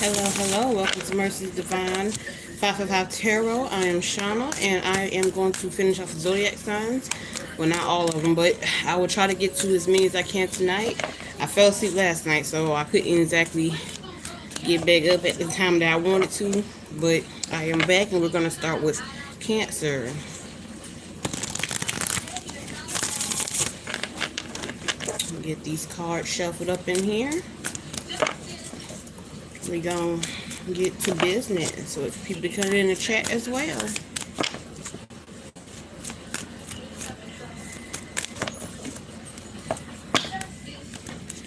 Hello. Welcome to Mercy's Divine 555 Tarot. I am Shuna, and I am going to finish off the Zodiac signs. Well, not all of them, but I will try to get to as many as I can tonight. I fell asleep last night, so I couldn't exactly get back up at the time that I wanted to. But I am back, and we're going to start with Cancer. Get these cards shuffled up in here. We're going to get to business. So if people to come in the chat as well.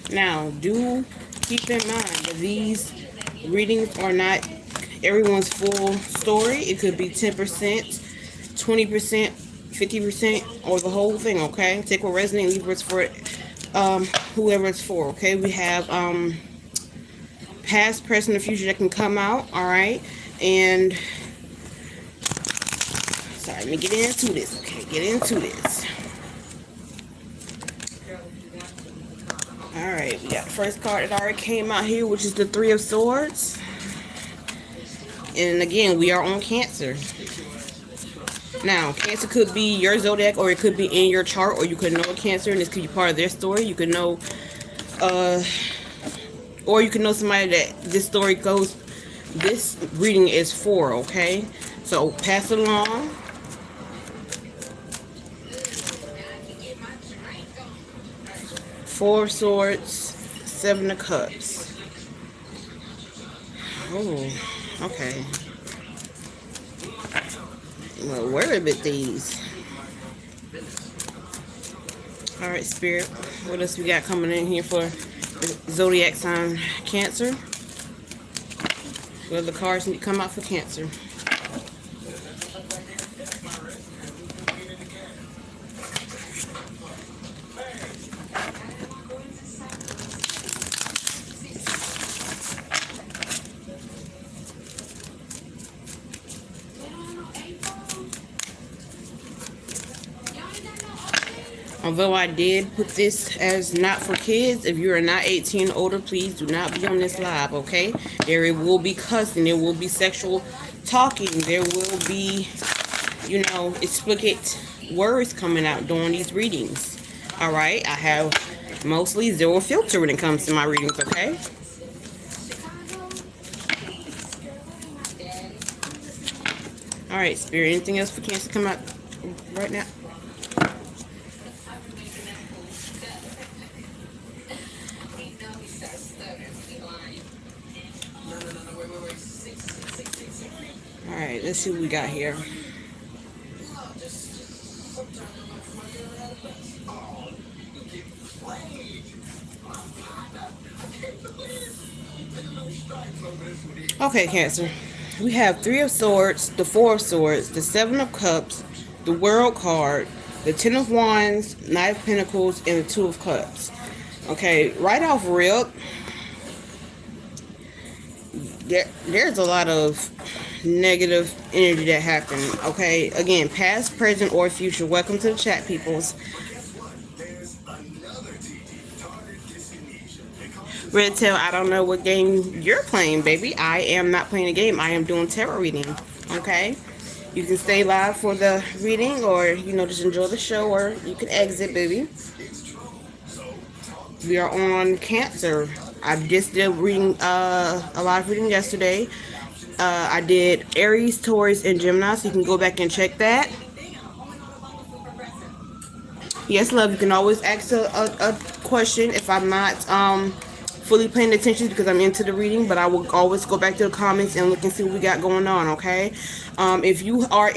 Now, do keep in mind that these readings are not everyone's full story. It could be 10%, 20%, 50%, or the whole thing, okay? Take what resonates, leave what's for whoever it's for, okay? We have past, present, and future that can come out, all right? And sorry, let me get into this, okay? Get into this. All right, we got the first card that already came out here, which is the Three of Swords. And again, we are on Cancer. Now, Cancer could be your zodiac, or it could be in your chart, or you could know a Cancer, and this could be part of their story. You could know, or you could know somebody that this story goes, this reading is for, okay? So, pass it along. Four of Swords, Seven of Cups. Oh, okay. Well, where a bit these. All right, Spirit. What else we got coming in here for Zodiac sign Cancer? What other cards need to come out for Cancer? Although I did put this as not for kids, if you are not 18 or older, please do not be on this live, okay? There will be cussing, there will be sexual talking, there will be, you know, explicit words coming out during these readings, all right? I have mostly zero filter when it comes to my readings, okay? All right, Spirit, anything else for Cancer come out right now? Alright, let's see what we got here. Okay, Cancer. We have Three of Swords, the Four of Swords, the Seven of Cups, the World card, the Ten of Wands, Knight of Pentacles, and the Two of Cups. Okay, right off rip, there's a lot of negative energy that happened, okay? Again, past, present, or future. Welcome to the chat, peoples. Red Tail, I don't know what game you're playing, baby. I am not playing a game. I am doing tarot reading, okay? You can stay live for the reading, or, you know, just enjoy the show, or you can exit, baby. We are on Cancer. I just did reading, a live reading yesterday. I did Aries, Taurus, and Gemini, so you can go back and check that. Yes, love, you can always ask a question if I'm not fully paying attention because I'm into the reading, but I will always go back to the comments and look and see what we got going on, okay? If you are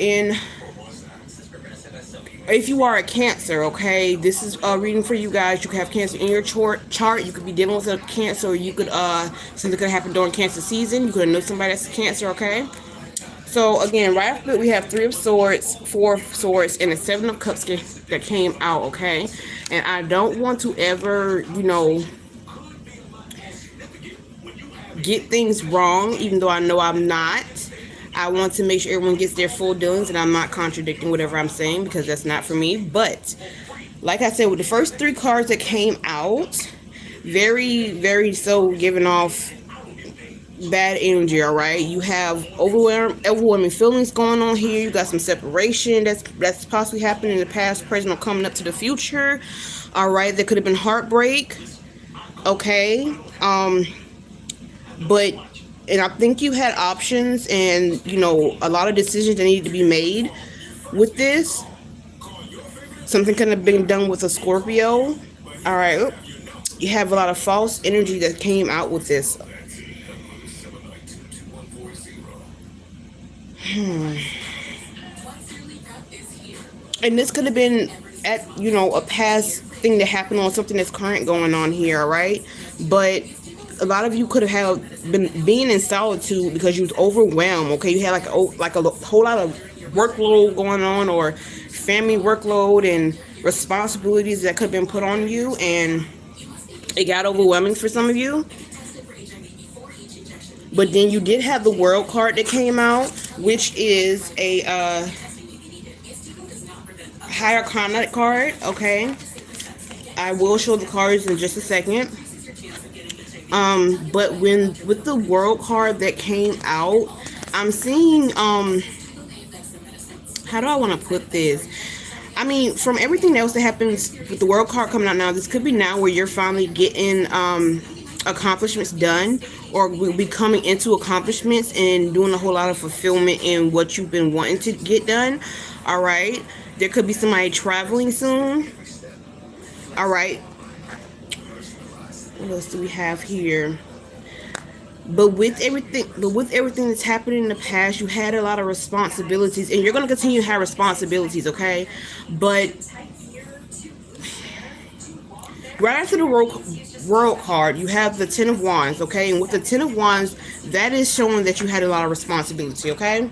a Cancer, okay, this is a reading for you guys. You could have Cancer in your chart. You could be dealing with a Cancer, or you could, something could happen during Cancer season. You could know somebody that's a Cancer, okay? So, again, right after that, we have Three of Swords, Four of Swords, and the Seven of Cups that came out, okay? And I don't want to ever, you know, get things wrong, even though I know I'm not. I want to make sure everyone gets their full dealings, and I'm not contradicting whatever I'm saying because that's not for me. But like I said, with the first three cards that came out, very, very so giving off bad energy. All right, you have overwhelming feelings going on here. You got some separation that's possibly happening in the past, present, or coming up to the future. All right, there could have been heartbreak. Okay, but and I think you had options, and a lot of decisions that needed to be made with this. Something could have been done with a Scorpio. All right, you have a lot of false energy that came out with this. And this could have been at a past thing that happened on something that's current going on here. All right, but a lot of you could have been being in solitude because you was overwhelmed. Okay, you had like a whole lot of workload going on, or family workload and responsibilities that could have been put on you, and it got overwhelming for some of you. But then you did have the World card that came out, which is a higher arcana card. Okay, I will show the cards in just a second. But with the World card that came out, I'm seeing how do I want to put this? I mean, from everything else that happens with the World card coming out now, this could be now where you're finally getting accomplishments done, or will be coming into accomplishments and doing a whole lot of fulfillment in what you've been wanting to get done. All right, there could be somebody traveling soon. All right, what else do we have here? But with everything that's happening in the past, you had a lot of responsibilities, and you're going to continue to have responsibilities. Okay, but right after the world card, you have the Ten of Wands. Okay, and with the Ten of Wands, that is showing that you had a lot of responsibility. Okay,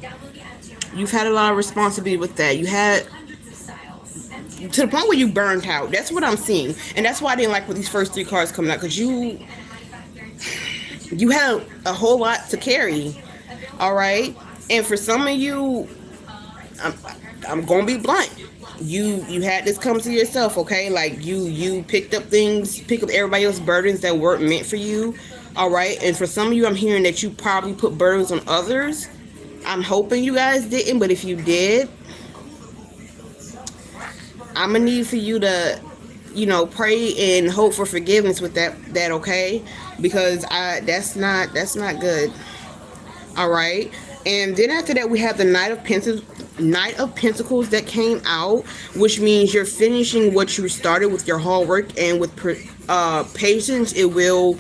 you've had a lot of responsibility with that. You had to the point where you burned out. That's what I'm seeing, and that's why I didn't like with these first three cards coming out, because you have a whole lot to carry. All right, and for some of you, I'm gonna be blunt. You had this come to yourself. Okay, like you picked up everybody else's burdens that weren't meant for you. All right, and for some of you, I'm hearing that you probably put burdens on others. I'm hoping you guys didn't, but if you did, I'm gonna need for you to pray and hope for forgiveness with that. Okay, because that's not good. All right, and then after that we have the Knight of Pentacles that came out, which means you're finishing what you started with your hard work, and with patience it will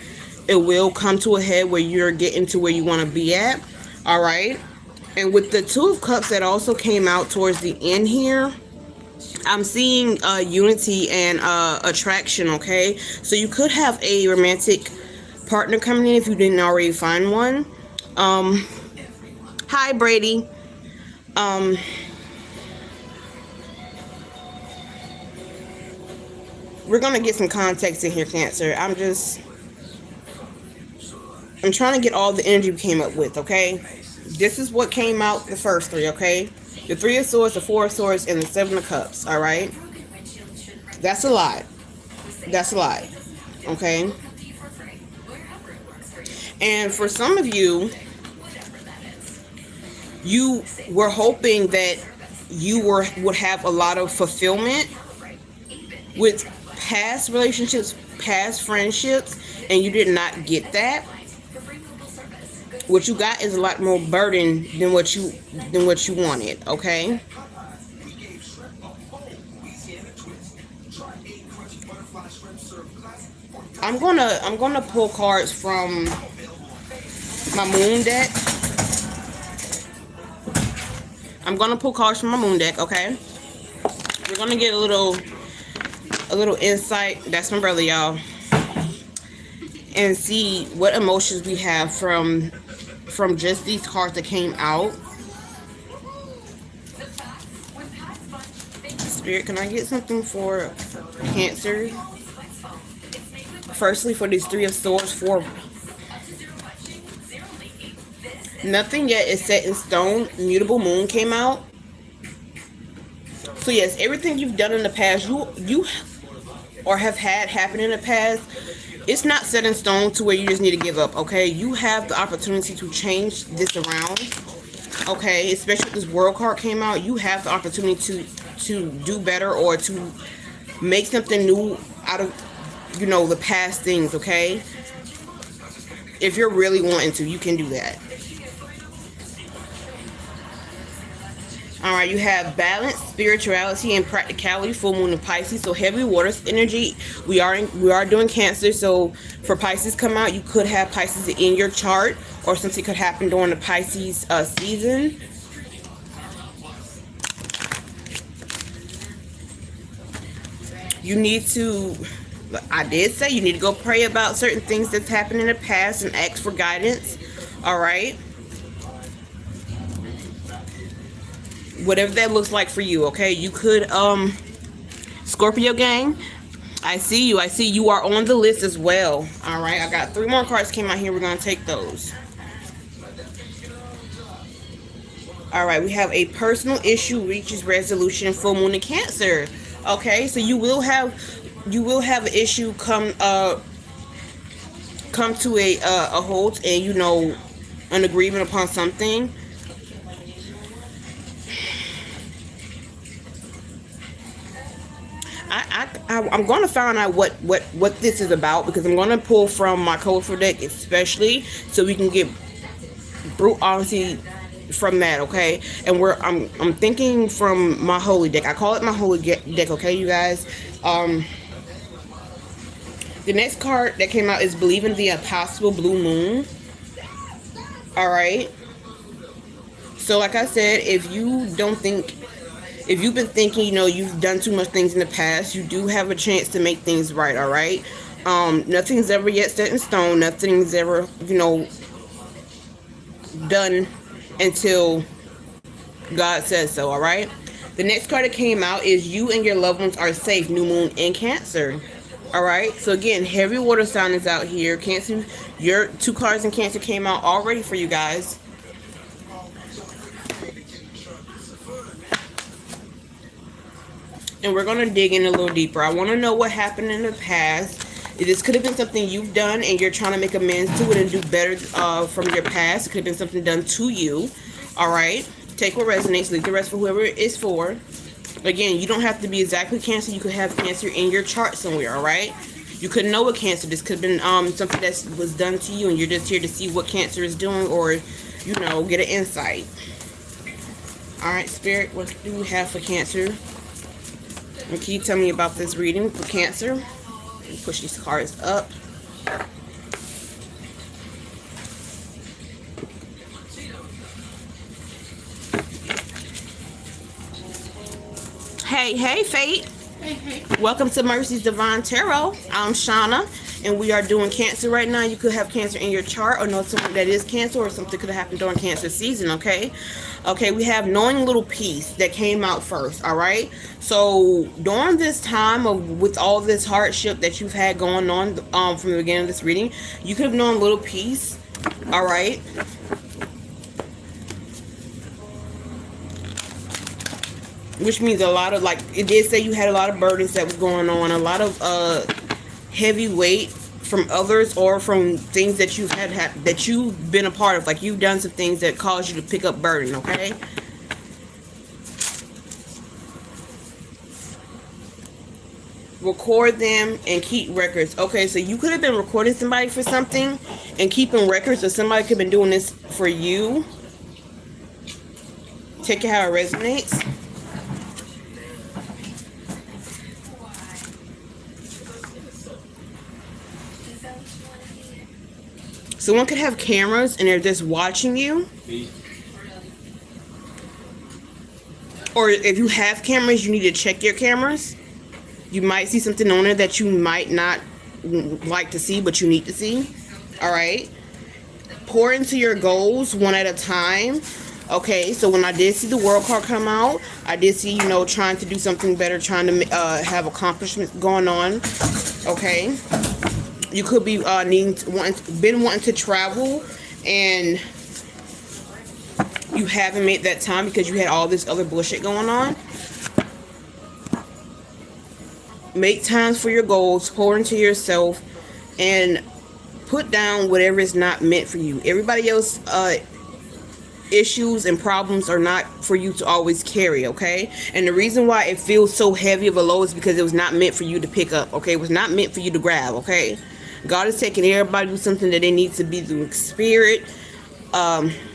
come to a head where you're getting to where you want to be at. All right, and with the Two of Cups that also came out towards the end here, I'm seeing unity and attraction. Okay, so you could have a romantic partner coming in if you didn't already find one. Hi Brady. We're gonna get some context in here, Cancer. I'm trying to get all the energy we came up with. Okay, this is what came out the first three. Okay, the Three of Swords, the Four of Swords, and the Seven of Cups. All right, that's a lot. Okay, and for some of you, you were hoping that you would have a lot of fulfillment with past relationships, past friendships, and you did not get that. What you got is a lot more burden than what you wanted. Okay, I'm gonna pull cards from my moon deck. Okay, we're gonna get a little insight. That's my brother, y'all, and see what emotions we have from just these cards that came out. Spirit, can I get something for Cancer? Firstly, for these Three of Swords, nothing yet is set in stone. Mutable Moon came out. So yes, everything you've done in the past, you or have had happen in the past, It's not set in stone to where you just need to give up, okay? You have the opportunity to change this around, okay? Especially if this world card came out, you have the opportunity to do better, or to make something new out of, you know, the past things, okay? If you're really wanting to, you can do that. All right, you have balance, spirituality, and practicality. Full moon in Pisces, so heavy waters energy. We are doing Cancer, so for Pisces come out, you could have Pisces in your chart, or something could happen during the Pisces season. You need to, I did say you need to go pray about certain things that's happened in the past and ask for guidance. All right. Whatever that looks like for you, okay? You could, Scorpio gang, I see you. I see you are on the list as well. All right, I got 3 more cards came out here. We're going to take those. All right, we have a personal issue reaches resolution, full moon in Cancer. Okay, so you will have an issue come to a halt, and, you know, an agreement upon something. I'm going to find out what this is about, because I'm going to pull from my colorful deck especially, so we can get brute honesty from that, okay? And I'm thinking from my holy deck. I call it my holy deck, okay, you guys? The next card that came out is Believe in the Impossible, Blue Moon. All right. So like I said, if you've been thinking, you know, you've done too much things in the past, you do have a chance to make things right, all right? Nothing's ever yet set in stone. Nothing's ever, you know, done until God says so, all right? The next card that came out is You and Your Loved Ones Are Safe, New Moon in Cancer. All right? So again, heavy water sign is out here. Cancer, your 2 cards in Cancer came out already for you guys. And we're going to dig in a little deeper. I want to know what happened in the past. This could have been something you've done and you're trying to make amends to it and do better from your past. It could have been something done to you. All right. Take what resonates. Leave the rest for whoever it is for. Again, you don't have to be exactly Cancer. You could have Cancer in your chart somewhere. All right. You could know what Cancer. This could have been something that was done to you, and you're just here to see what Cancer is doing, or, you know, get an insight. All right, Spirit, what do we have for Cancer? And can you tell me about this reading for Cancer? Push these cards up. Hey, Fate. Hey. Welcome to Mercy's Divine Tarot. I'm Shuna, and we are doing Cancer right now. You could have Cancer in your chart, or know someone that is Cancer, or something could have happened during Cancer season, okay? Okay, we have Knowing Little Peace that came out first, all right? So during this time with all this hardship that you've had going on from the beginning of this reading, you could have known little peace, all right? Which means a lot of, like, it did say you had a lot of burdens that was going on, a lot of heavy weight from others, or from things that you've that you've been a part of. Like, you've done some things that caused you to pick up burden, okay? Record them and keep records. Okay, so you could have been recording somebody for something and keeping records, or somebody could have been doing this for you. Take it how it resonates. Someone could have cameras and they're just watching you. Or if you have cameras, you need to check your cameras. You might see something on there that you might not like to see, but you need to see. All right. Pour into your goals one at a time. Okay, so when I did see the world card come out, I did see, you know, trying to do something better, trying to have accomplishments going on. Okay. You could be wanting to travel, and you haven't made that time because you had all this other bullshit going on. Make times for your goals. Pour into yourself. and put down whatever is not meant for you. Everybody else issues and problems are not for you to always carry, okay? And the reason why it feels so heavy of a load is because it was not meant for you to pick up, okay? It was not meant for you to grab, okay? God is taking everybody to something that they need to be through spirit,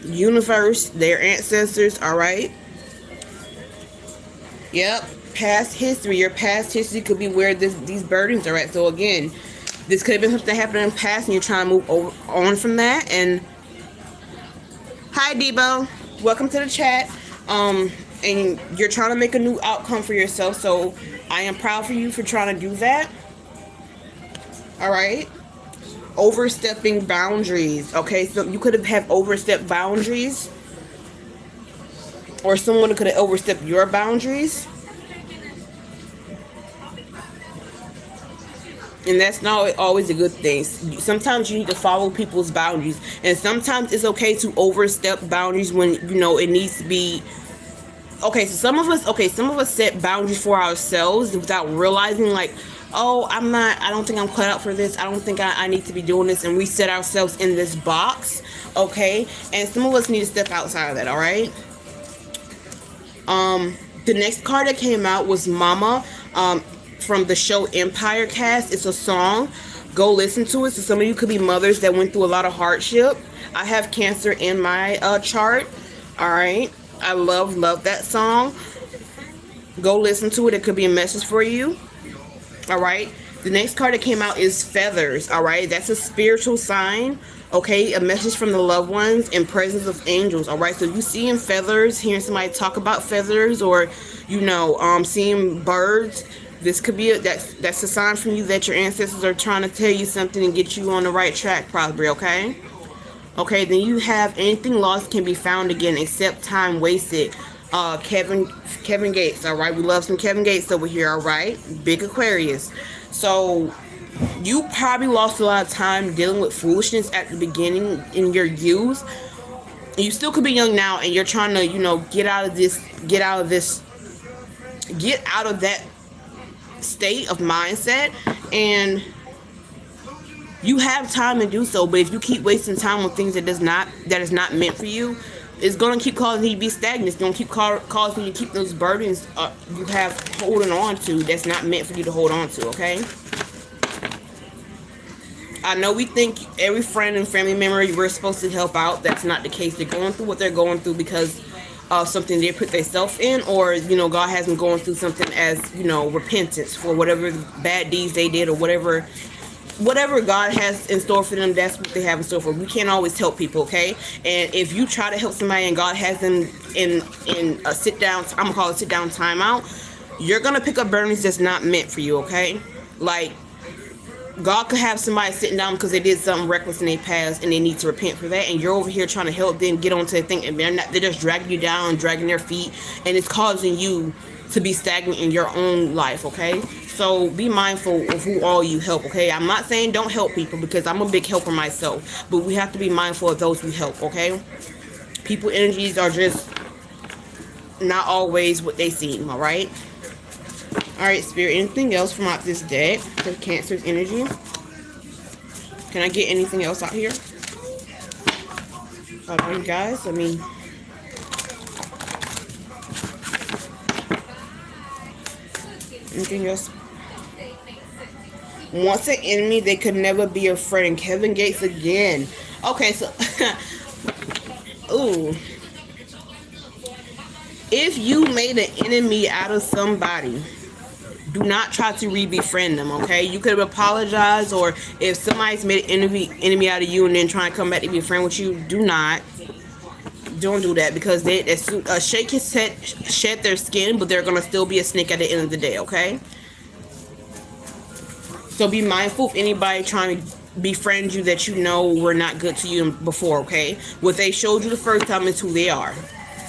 universe, their ancestors, all right? Yep, past history. Your past history could be where these burdens are at. So again, this could have been something that happened in the past and you're trying to move on from that. And hi, Debo. Welcome to the chat. And you're trying to make a new outcome for yourself. So I am proud for you for trying to do that. All right. Overstepping boundaries. Okay, so you could have overstepped boundaries, or someone could have overstepped your boundaries. And that's not always a good thing. Sometimes you need to follow people's boundaries. And sometimes it's okay to overstep boundaries when, it needs to be. Okay, so some of us set boundaries for ourselves without realizing, like, oh, I don't think I'm cut out for this. I don't think I need to be doing this. And we set ourselves in this box, okay? And some of us need to step outside of that, all right? The next card that came out was Mama, from the show Empire Cast. It's a song. Go listen to it. So some of you could be mothers that went through a lot of hardship. I have Cancer in my chart, all right? I love that song. Go listen to it. It could be a message for you. All right. The next card that came out is Feathers. All right. That's a spiritual sign. Okay. A message from the loved ones and presence of angels. All right. So you seeing feathers, hearing somebody talk about feathers, or, seeing birds. This could be that's a sign from you that your ancestors are trying to tell you something and get you on the right track, probably. Okay. Okay, then you have anything lost can be found again except time wasted. Kevin Gates, all right? We love some Kevin Gates over here, all right? Big Aquarius. So you probably lost a lot of time dealing with foolishness at the beginning in your youth. You still could be young now and you're trying to, get out of that state of mindset, and you have time to do so, but if you keep wasting time on things that is not meant for you, it's going to keep causing you to be stagnant. It's going to keep causing you to keep those burdens you have holding on to that's not meant for you to hold on to, okay? I know we think every friend and family member we're supposed to help out. That's not the case. They're going through what they're going through because of something they put themselves in, or, God has them going through something as, repentance for whatever bad deeds they did, or whatever God has in store for them, that's what they have in store for. We can't always help people, okay? And if you try to help somebody and God has them in a sit down, I'm gonna call it sit down timeout, you're gonna pick up burdens that's not meant for you, okay? Like, God could have somebody sitting down because they did something reckless in their past and they need to repent for that, and you're over here trying to help them get onto the thing, and they're just dragging you down, dragging their feet, and it's causing you to be stagnant in your own life, okay? So be mindful of who all you help, okay? I'm not saying don't help people, because I'm a big helper myself, but we have to be mindful of those we help, okay? People energies are just not always what they seem, all right? All right, Spirit, anything else from out this deck for Cancer's energy? Can I get anything else out here? Okay, guys, anything else? Once an enemy, they could never be a friend. Kevin Gates again. Okay, so ooh. If you made an enemy out of somebody, do not try to re-befriend them, okay? You could have apologized, or if somebody's made an enemy out of you and then trying to come back to be a friend with you, don't do that, because a snake can shed their skin, but they're gonna still be a snake at the end of the day, okay? So be mindful of anybody trying to befriend you that were not good to you before, okay? What they showed you the first time is who they are.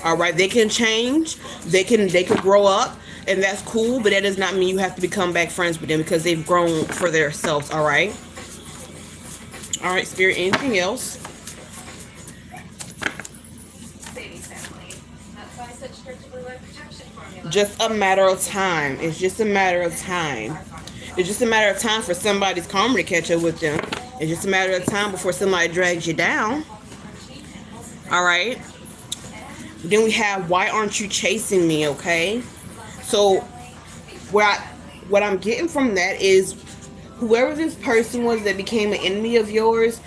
All right, they can change, they can grow up, and that's cool, but that does not mean you have to become back friends with them because they've grown for themselves, all right? All right, Spirit, anything else? Just a matter of time. It's just a matter of time. It's just a matter of time for somebody's karma to catch up with them. It's just a matter of time before somebody drags you down. All right. Then we have, why aren't you chasing me? Okay. So what I'm getting from that is, whoever this person was that became an enemy of yours,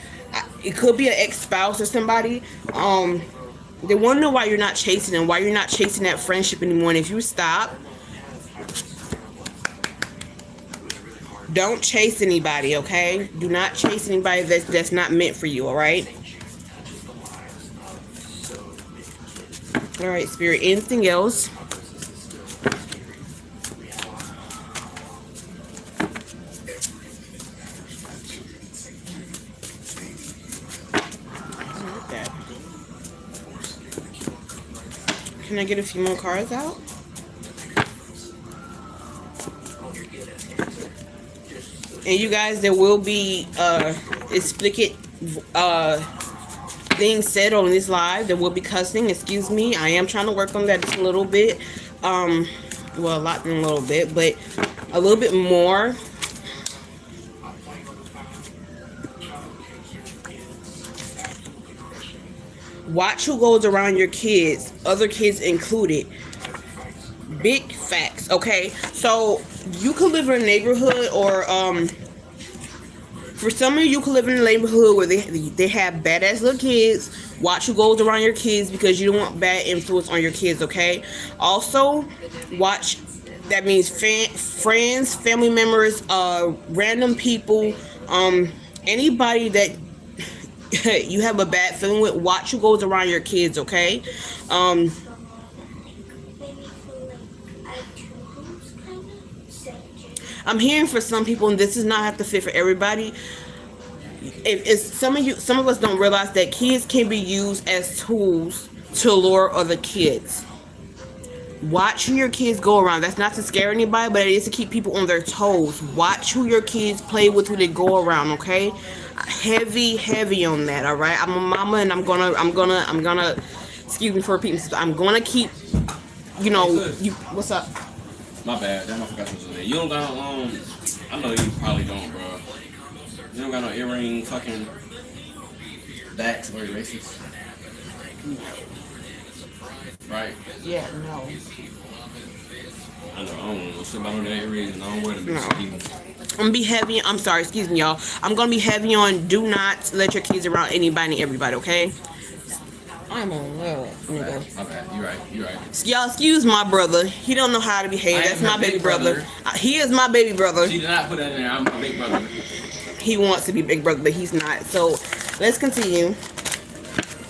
it could be an ex-spouse or somebody. They want to know why you're not chasing them, why you're not chasing that friendship anymore. And if you stop, don't chase anybody, okay? Do not chase anybody that's not meant for you, all right? All right, Spirit, anything else? Can I get a few more cards out? And you guys, there will be explicit things said on this live. There will be cussing. Excuse me. I am trying to work on that just a little bit. Well, a lot than a little bit, but a little bit more. Watch who goes around your kids, other kids included. Big facts, okay? So you could live in a neighborhood, or for some of you could live in a neighborhood where they have badass little kids. Watch who goes around your kids, because you don't want bad influence on your kids, okay? Also, watch, that means friends, family members, random people, anybody that you have a bad feeling with. Watch who goes around your kids, okay? I'm hearing for some people, and this does not have to fit for everybody. If some of us don't realize that kids can be used as tools to lure other kids. Watch who your kids go around. That's not to scare anybody, but it is to keep people on their toes. Watch who your kids play with, who they go around, okay? Heavy on that, all right? I'm a mama, and I'm gonna excuse me for repeating, I'm gonna keep, you know, what's up? My bad, damn, I forgot to say that. You don't got no, I know you probably don't, bro. You don't got no earring, fucking backs or erasers? Right? Yeah, no. I know, I don't know shit about no earrings, and I don't wear them. No. I'm gonna be heavy, I'm sorry, excuse me, y'all. I'm gonna be heavy on, do not let your kids around anybody and everybody, okay? I'm on low. My bad. You're right. Y'all, excuse my brother. He don't know how to behave. That's my baby brother. He is my baby brother. She did not put that in there. I'm my big brother. He wants to be big brother, but he's not. So, let's continue.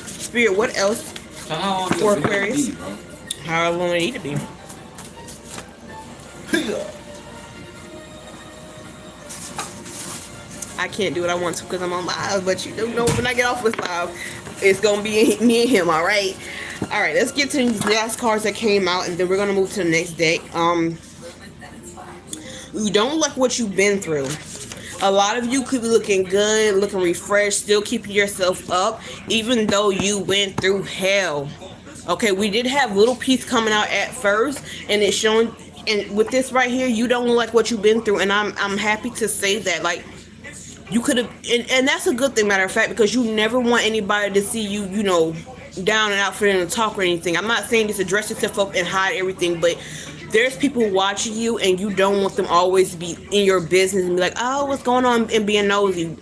Spirit, what else for Aquarius? How long it need to be? I can't do what I want to because I'm on live, but you don't know when I get off with live, it's gonna be me and him. All right, let's get to these last cards that came out, and then we're gonna move to the next deck. You don't like what you've been through. A lot of you could be looking good, looking refreshed, still keeping yourself up, even though you went through hell. Okay, we did have little piece coming out at first, and it's showing. And with this right here, you don't like what you've been through, and I'm happy to say that. Like, you could have, and that's a good thing, matter of fact, because you never want anybody to see you, you know, down and out for them to talk or anything. I'm not saying just to dress yourself up and hide everything, but there's people watching you, and you don't want them always to be in your business and be like, oh, what's going on, and being nosy.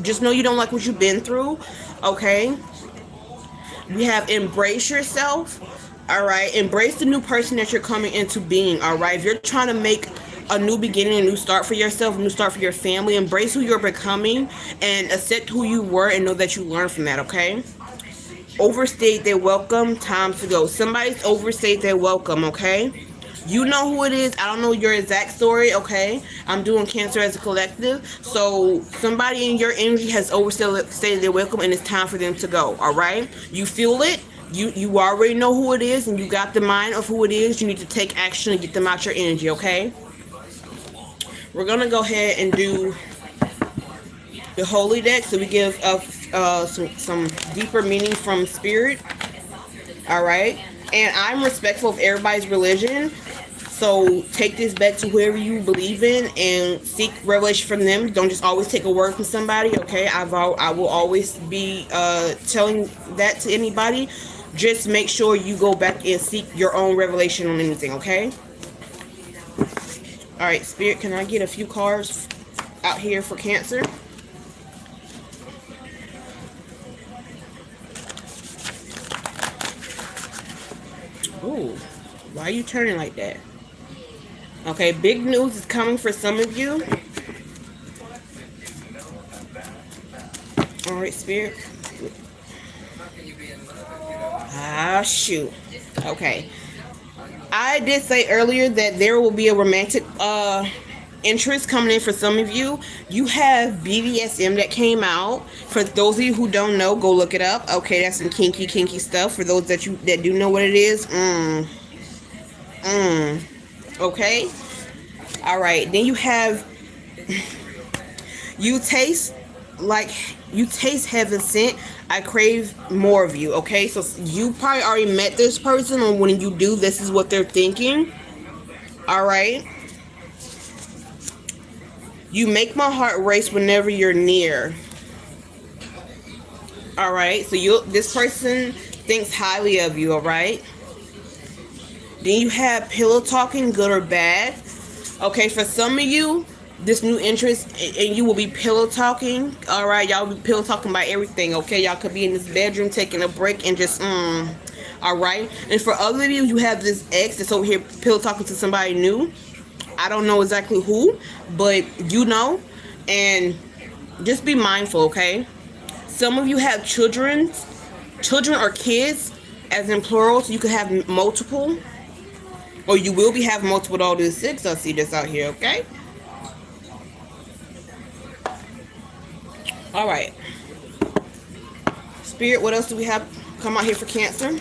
Just know you don't like what you've been through, okay? We have embrace yourself, all right? Embrace the new person that you're coming into being, all right? If you're trying to make a new beginning, a new start for yourself, a new start for your family, embrace who you're becoming and accept who you were, and know that you learned from that, okay? Overstayed their welcome, time to go. Somebody's overstayed their welcome, okay? You know who it is. I don't know your exact story, okay? I'm doing Cancer as a collective. So somebody in your energy has overstayed their welcome, and it's time for them to go, all right? You feel it. You already know who it is, and you got the mind of who it is. You need to take action and get them out your energy, okay? We're going to go ahead and do the Holy deck, so we give some deeper meaning from Spirit. All right? And I'm respectful of everybody's religion. So take this back to whoever you believe in and seek revelation from them. Don't just always take a word from somebody, okay? I will always be telling that to anybody. Just make sure you go back and seek your own revelation on anything, okay? All right, Spirit, can I get a few cards out here for Cancer? Ooh, why are you turning like that? Okay, big news is coming for some of you. All right, Spirit. Ah, shoot. Okay. I did say earlier that there will be a romantic interest coming in for some of you. You have BDSM that came out. For those of you who don't know, go look it up. Okay, that's some kinky stuff. For those that do know what it is, okay. All right. Then you have you taste heaven sent. I crave more of you. Okay, so you probably already met this person, or when you do, this is what they're thinking. All right. You make my heart race whenever you're near. All right. So this person thinks highly of you. All right. Then you have pillow talking, good or bad. Okay, for some of you, this new interest, and you will be pillow talking. All right, y'all will be pillow talking about everything. Okay, y'all could be in this bedroom taking a break and just all right. And for other of you, you have this ex that's over here pillow talking to somebody new. I don't know exactly who, but you know, and just be mindful. Okay, some of you have children or kids, as in plural, so you could have multiple, or you will be having multiple. All this 6. I see this out here. Okay. All right. Spirit, what else do we have come out here for Cancer?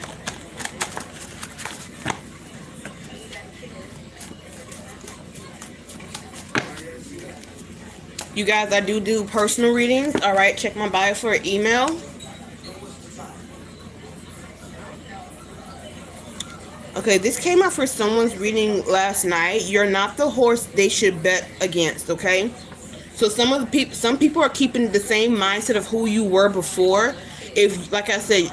You guys, I do personal readings. All right, check my bio for an email. Okay, this came out for someone's reading last night. You're not the horse they should bet against, okay? So some people are keeping the same mindset of who you were before. If, like I said,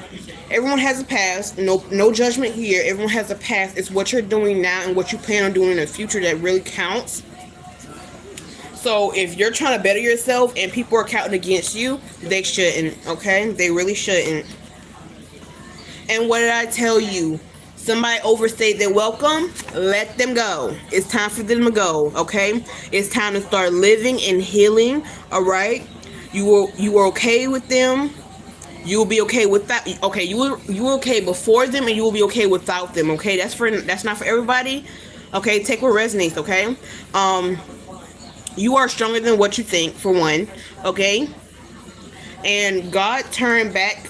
everyone has a past. No judgment here. Everyone has a past. It's what you're doing now and what you plan on doing in the future that really counts. So if you're trying to better yourself and people are counting against you, they shouldn't, okay? They really shouldn't. And what did I tell you? Somebody overstayed their welcome, let them go. It's time for them to go, okay? It's time to start living and healing, all right? You were okay with them. You will be okay with that. Okay, you were okay before them, and you will be okay without them, okay? That's not for everybody. Okay, take what resonates, okay? You are stronger than what you think, for one, okay? And God turned back.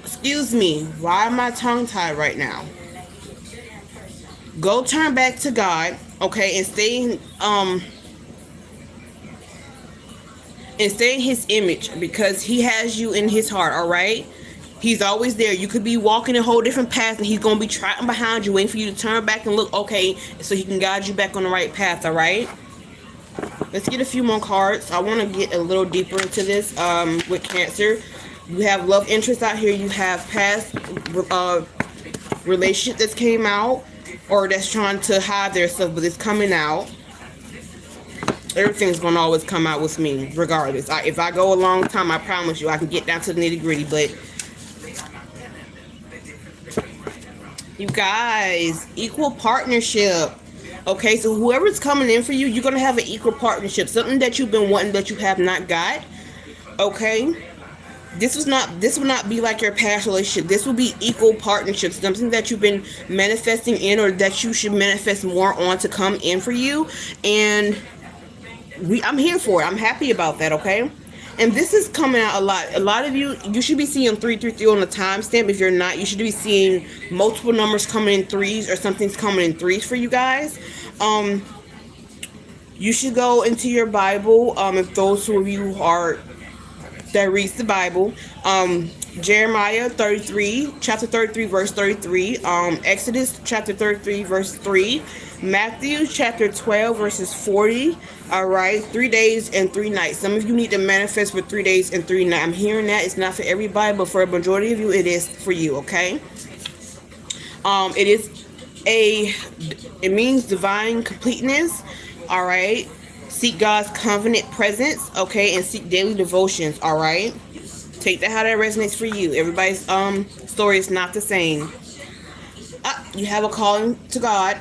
Excuse me, why am I tongue-tied right now? Go turn back to God, okay, and stay in his image, because he has you in his heart, all right? He's always there. You could be walking a whole different path, and he's going to be trotting behind you, waiting for you to turn back and look, okay, so he can guide you back on the right path, all right? Let's get a few more cards. I want to get a little deeper into this with Cancer. You have love interest out here. You have past relationship that's came out, or that's trying to hide their stuff, but it's coming out. Everything's gonna always come out with me, regardless. If I go a long time, I promise you, I can get down to the nitty gritty. But you guys, equal partnership. Okay, so whoever's coming in for you, you're gonna have an equal partnership. Something that you've been wanting that you have not got. Okay. This will not be like your past relationship. This will be equal partnership. Something that you've been manifesting in, or that you should manifest more on to come in for you. And I'm here for it. I'm happy about that, okay? And this is coming out a lot. A lot of you should be seeing 333 on the timestamp. If you're not, you should be seeing multiple numbers coming in threes, or something's coming in threes for you guys. You should go into your Bible. If those of you who are that reads the Bible, Jeremiah 33, chapter 33, verse 33, Exodus chapter 33, verse 3, Matthew chapter 12 verses 40. All right, 3 days and 3 nights. Some of you need to manifest for 3 days and 3 nights. I'm hearing that it's not for everybody, but for a majority of you, it is for you. Okay. It is it means divine completeness. All right. Seek God's covenant presence. Okay, and seek daily devotions. All right. Take that how that resonates for you. Everybody's story is not the same. You have a calling to God.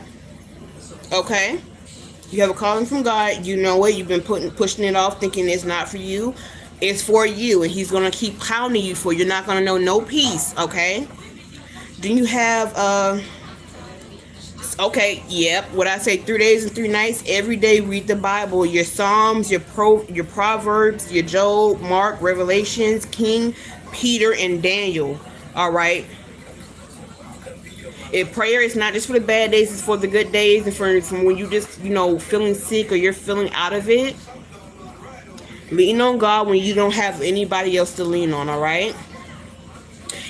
Okay. You have a calling from God. You know it. You've been pushing it off, thinking it's not for you. It's for you, and He's gonna keep pounding you for. You're not gonna know no peace. Okay. Then you have okay, yep. What I say, 3 days and 3 nights. Every day, read the Bible. Your Psalms, your Proverbs, your Job, Mark, Revelations, King, Peter, and Daniel. All right. If prayer is not just for the bad days, it's for the good days, and for when you just feeling sick or you're feeling out of it. Lean on God when you don't have anybody else to lean on. All right.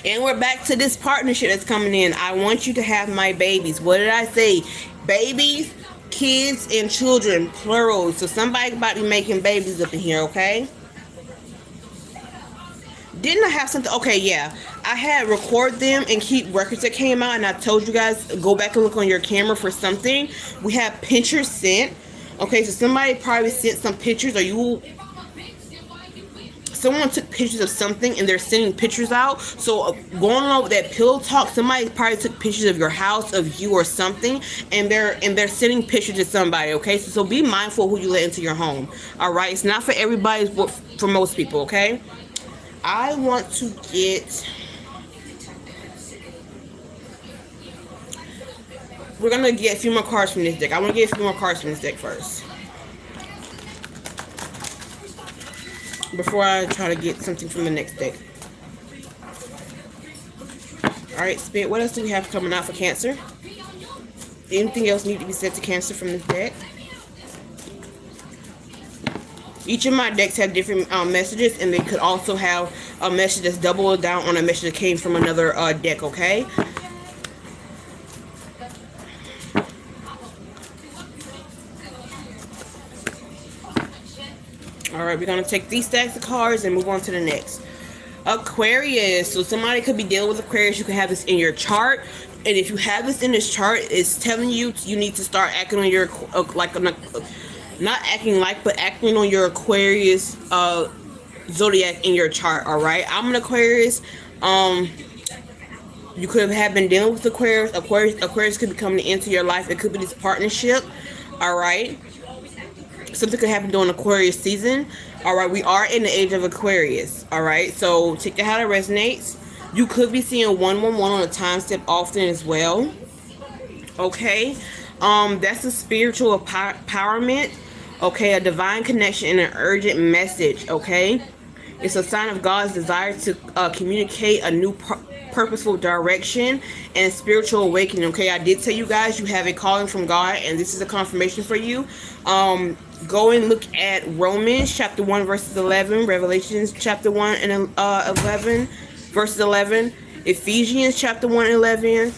And we're back to this partnership that's coming in. I want you to have my babies. What did I say? Babies, kids, and children, plural. So somebody about to be making babies up in here, okay? Didn't I have something? Okay, yeah. I had record them and keep records that came out, and I told you guys, go back and look on your camera for something. We have pictures sent. Okay, so somebody probably sent some pictures, or someone took pictures of something and they're sending pictures out. So going along with that pillow talk, somebody probably took pictures of your house, of you, or something, and they're sending pictures to somebody. Okay, so be mindful who you let into your home. All right, it's not for everybody, but for most people. Okay, I want to get. We're gonna get a few more cards from this deck. I want to get a few more cards from this deck first, before I try to get something from the next deck. Alright, Spirit, what else do we have coming out for Cancer? Anything else need to be said to Cancer from this deck? Each of my decks have different messages, and they could also have a message that's doubled down on a message that came from another deck, okay? Alright, we're going to take these stacks of cards and move on to the next. Aquarius. So somebody could be dealing with Aquarius. You can have this in your chart. And if you have this in this chart, it's telling you need to start acting on your, not acting like, but acting on your Aquarius zodiac in your chart, alright? I'm an Aquarius. You could have been dealing with Aquarius. Aquarius could be coming into your life. It could be this partnership, alright? Something could happen during Aquarius season. Alright, we are in the age of Aquarius. Alright, so take it how it resonates. You could be seeing 111 on a time step often as well. Okay, that's a spiritual empowerment. Okay, a divine connection and an urgent message. Okay, it's a sign of God's desire to communicate a new purposeful direction and spiritual awakening. Okay, I did tell you guys you have a calling from God, and this is a confirmation for you. Go and look at Romans chapter 1 verses 11, Revelations chapter 1 and 11 verses 11, Ephesians chapter 1 and 11,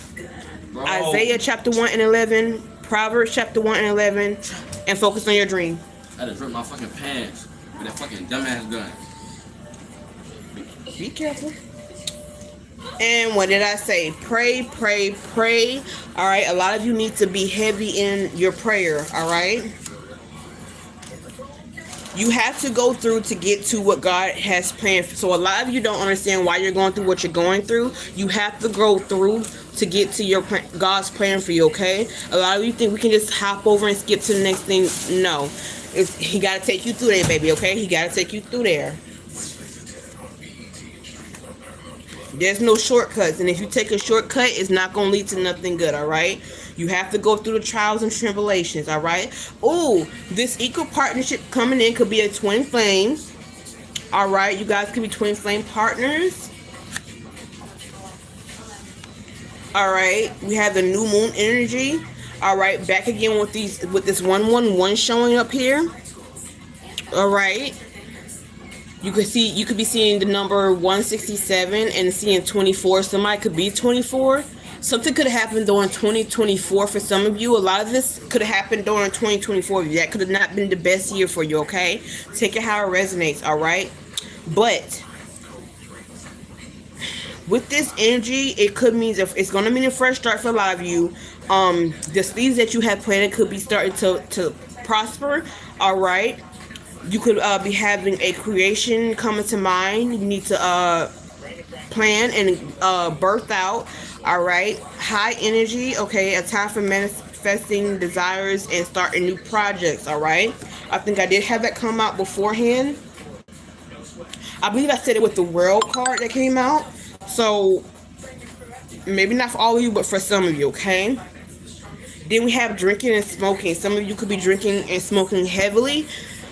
Bro. Isaiah chapter 1 and 11, Proverbs chapter 1 and 11, and focus on your dream. I just ripped my fucking pants with that fucking dumbass gun. Be careful. And what did I say? Pray, pray, pray. Alright, a lot of you need to be heavy in your prayer, alright? You have to go through to get to what God has planned. So a lot of you don't understand why you're going through what you're going through. You have to go through to get to your God's plan for you, okay? A lot of you think we can just hop over and skip to the next thing. No. He got to take you through there, baby, okay? He got to take you through there. There's no shortcuts, and if you take a shortcut, it's not going to lead to nothing good, all right? You have to go through the trials and tribulations, all right? Oh, this equal partnership coming in could be a twin flame, all right? You guys could be twin flame partners. All right, we have the new moon energy. All right, back again with this 111 showing up here. All right. You could be seeing the number 167 and seeing 24. Somebody could be 24. Something could have happened during 2024 for some of you. A lot of this could have happened during 2024. That could have not been the best year for you, okay? Take it how it resonates, all right? But with this energy, it could mean it's going to mean a fresh start for a lot of you. The seeds that you have planted could be starting to prosper, all right? You could be having a creation coming to mind. You need to plan and birth out, all right? High energy, okay? A time for manifesting desires and starting new projects, all right? I think I did have that come out beforehand. I believe I said it with the world card that came out. So maybe not for all of you, but for some of you, okay? Then we have drinking and smoking. Some of you could be drinking and smoking heavily.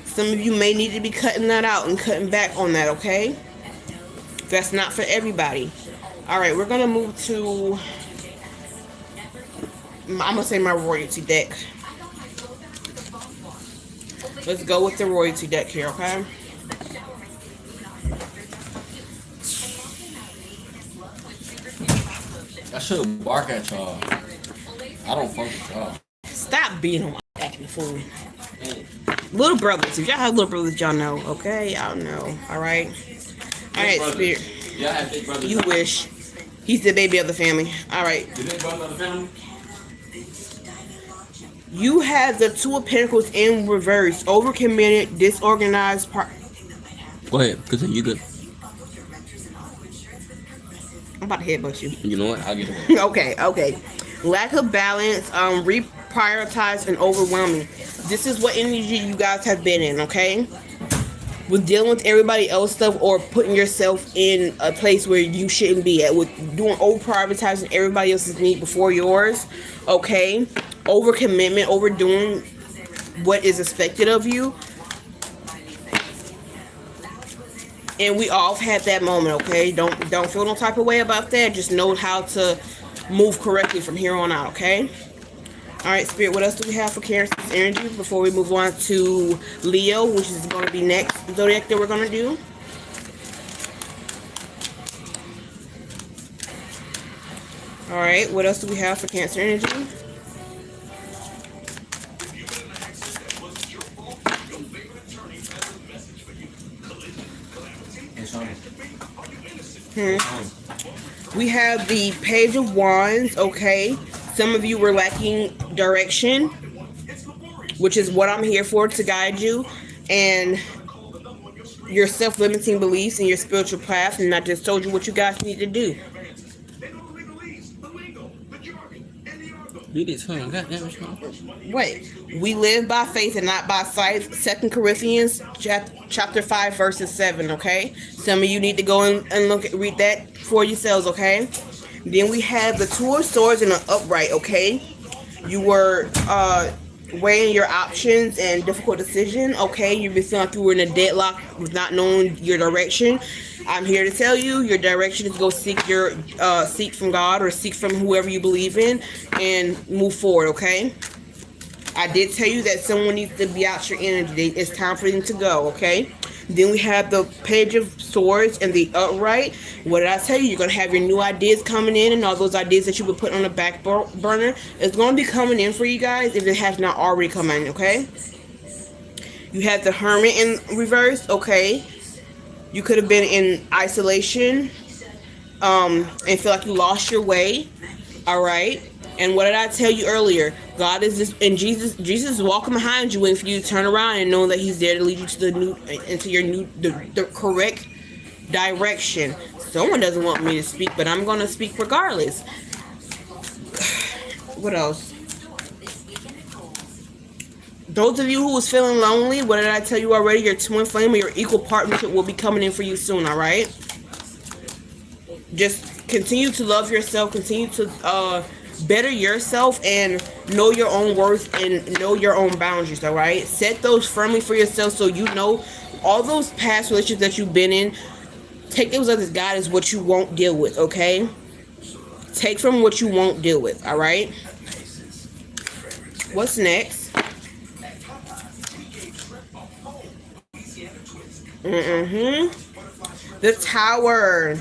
Some of you may need to be cutting that out and cutting back on that, okay? That's not for everybody. All right, we're going to move to, I'm going to say my royalty deck. Let's go with the royalty deck here, okay? I should bark at y'all. I don't fuck with y'all. Stop being on my acting a fool. Little brothers, if y'all have little brothers, y'all know, okay? Y'all know, all right? All right, Spirit. Y'all have big brothers. You wish. He's the baby of the family. All right. The big brother of the family? You have the Two of Pentacles in reverse. Overcommitted, disorganized part. Go ahead, continue. You good. I'm about to headbutt you. You know what? I'll get it. Okay. Lack of balance, reprioritize, and overwhelming. This is what energy you guys have been in, okay? With dealing with everybody else stuff or putting yourself in a place where you shouldn't be at. With doing over-prioritizing everybody else's need before yours, okay? Overcommitment, overdoing what is expected of you. And we all have that moment, okay? Don't feel no type of way about that. Just know how to move correctly from here on out, okay? All right, Spirit, what else do we have for Cancer's energy before we move on to Leo, which is going to be next zodiac that we're going to do? All right, what else do we have for Cancer energy? We have the Page of Wands, okay? Some of you were lacking direction, which is what I'm here for, to guide you, and your self-limiting beliefs and your spiritual path, and I just told you what you guys need to do. Wait, we live by faith and not by sight. 2 Corinthians chapter 5 verses 7, okay? Some of you need to go and read that for yourselves, okay? Then we have the Two of Swords and an upright, okay? You were weighing your options and difficult decision, okay? You've been feeling like you were in a deadlock with not knowing your direction. I'm here to tell you your direction is to go seek from God or seek from whoever you believe in and move forward, okay? I did tell you that someone needs to be out your energy. It's time for them to go, okay? Then we have the Page of Swords and the upright. What did I tell you? You're going to have your new ideas coming in, and all those ideas that you would put on the back burner. It's going to be coming in for you guys if it has not already come in, okay? You have the Hermit in reverse, okay? You could have been in isolation and feel like you lost your way, all right? And what did I tell you earlier? God is this, and Jesus is walking behind you, and for you to turn around and know that He's there to lead you to the correct direction. Someone doesn't want me to speak, but I'm going to speak regardless. What else? Those of you who was feeling lonely, what did I tell you already? Your twin flame or your equal partnership will be coming in for you soon, all right? Just continue to love yourself, continue to better yourself, and know your own worth and know your own boundaries, all right? Set those firmly for yourself so you know all those past relationships that you've been in. Take those as guidance, what you won't deal with, okay? Take from what you won't deal with, all right? What's next? The Tower.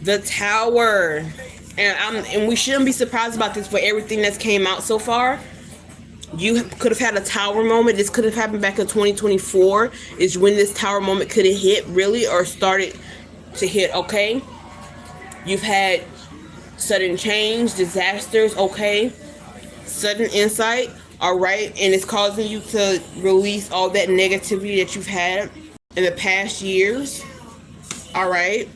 The Tower. And we shouldn't be surprised about this for everything that's came out so far. You could have had a tower moment. This could have happened back in 2024 is when this tower moment could have hit really or started to hit, okay? You've had sudden change, disasters, okay? Sudden insight, all right? And it's causing you to release all that negativity that you've had in the past years, all right?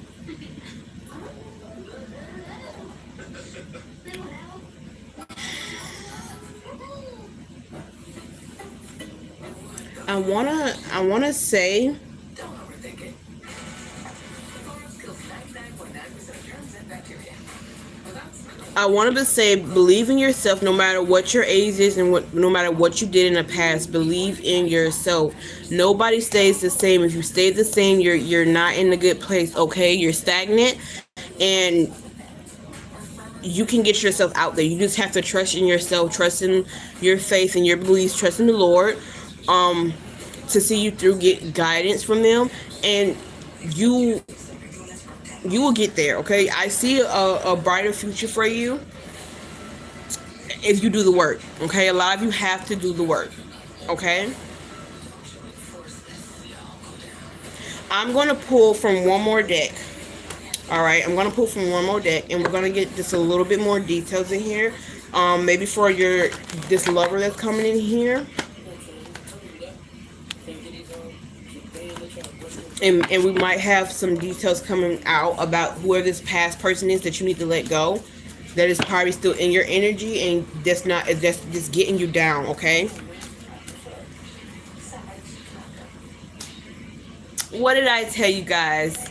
I wanna say I wanted to say believe in yourself no matter what your age is and no matter what you did in the past. Believe in yourself. Nobody stays the same. If you stay the same, you're not in a good place, okay? You're stagnant and you can get yourself out there. You just have to trust in yourself, trust in your faith and your beliefs, trust in the Lord to see you through, get guidance from them, and you will get there, okay? I see a brighter future for you if you do the work, okay? A lot of you have to do the work, okay? I'm going to pull from one more deck. All right, I'm going to pull from one more deck, and we're going to get just a little bit more details in here. Maybe for this lover that's coming in here. And we might have some details coming out about whoever this past person is that you need to let go. That is probably still in your energy, and that's just getting you down, okay? What did I tell you guys?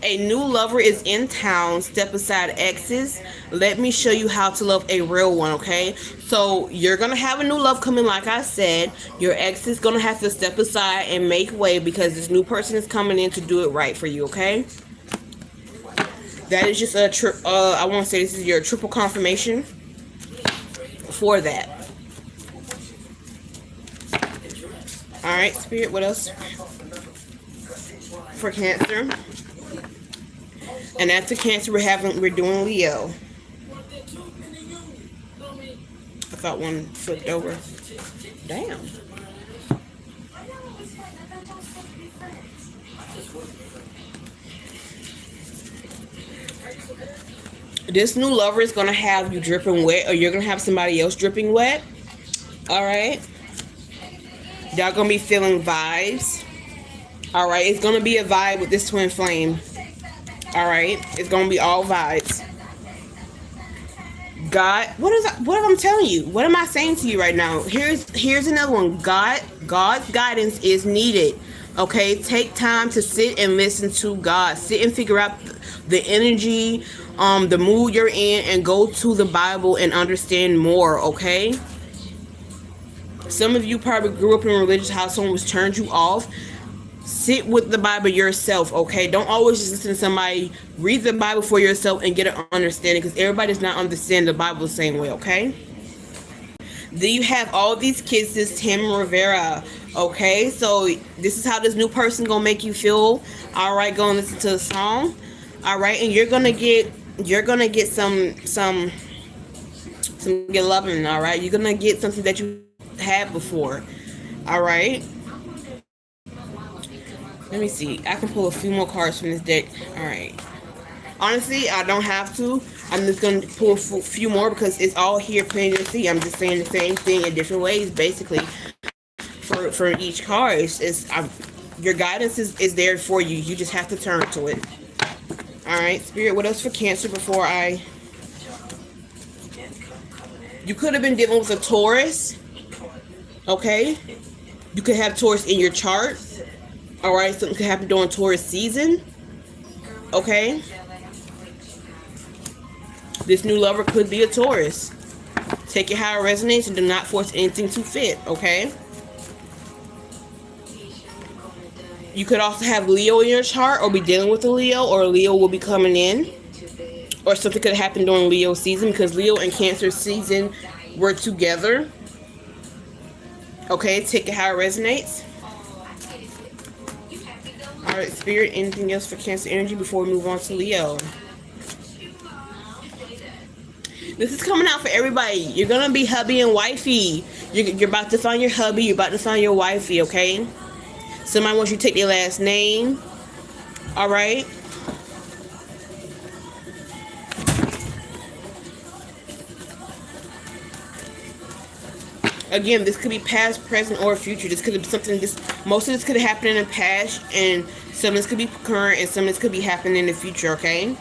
A new lover is in town. Step aside exes. Let me show you how to love a real one, okay? So you're going to have a new love coming, like I said. Your ex is going to have to step aside and make way because this new person is coming in to do it right for you, okay? That is just I want to say this is your triple confirmation for that. Alright, Spirit, what else? For Cancer. And after Cancer, we're doing Leo. I thought one flipped over. Damn. This new lover is going to have you dripping wet, or you're going to have somebody else dripping wet. Alright? Y'all going to be feeling vibes. Alright? It's going to be a vibe with this twin flame. Alright? It's going to be all vibes. God, what am I telling you? What am I saying to you right now? Here's another one. God's guidance is needed. Okay? Take time to sit and listen to God. Sit and figure out the energy, the mood you're in, and go to the Bible and understand more, okay? Some of you probably grew up in a religious household which turned you off. Sit with the Bible yourself, okay? Don't always just listen to somebody. Read the Bible for yourself and get an understanding, because everybody does not understand the Bible the same way, okay? Then you have all these kids, this Tim Rivera, okay? So this is how this new person gonna make you feel. All right, go and listen to the song. All right, and you're gonna get some good loving. All right, you're gonna get something that you had before. All right. Let me see. I can pull a few more cards from this deck. All right. Honestly, I don't have to. I'm just going to pull a few more because it's all here plain to see. I'm just saying the same thing in different ways, basically, for each card. Your guidance is there for you. You just have to turn to it. All right, Spirit, what else for Cancer before I... You could have been dealing with a Taurus, okay? You could have Taurus in your chart. All right, something could happen during Taurus season, okay? This new lover could be a Taurus. Take it how it resonates and do not force anything to fit, okay? You could also have Leo in your chart or be dealing with a Leo, or Leo will be coming in. Or something could happen during Leo season because Leo and Cancer season were together. Okay, take it how it resonates. Alright, Spirit, anything else for Cancer energy before we move on to Leo? This is coming out for everybody. You're gonna be hubby and wifey. You're about to find your hubby. You're about to find your wifey. Okay. Somebody wants you to take their last name. All right. Again, this could be past, present, or future. This could be something. Most of this could have happened in the past, and some of this could be current, and some of this could be happening in the future. Okay.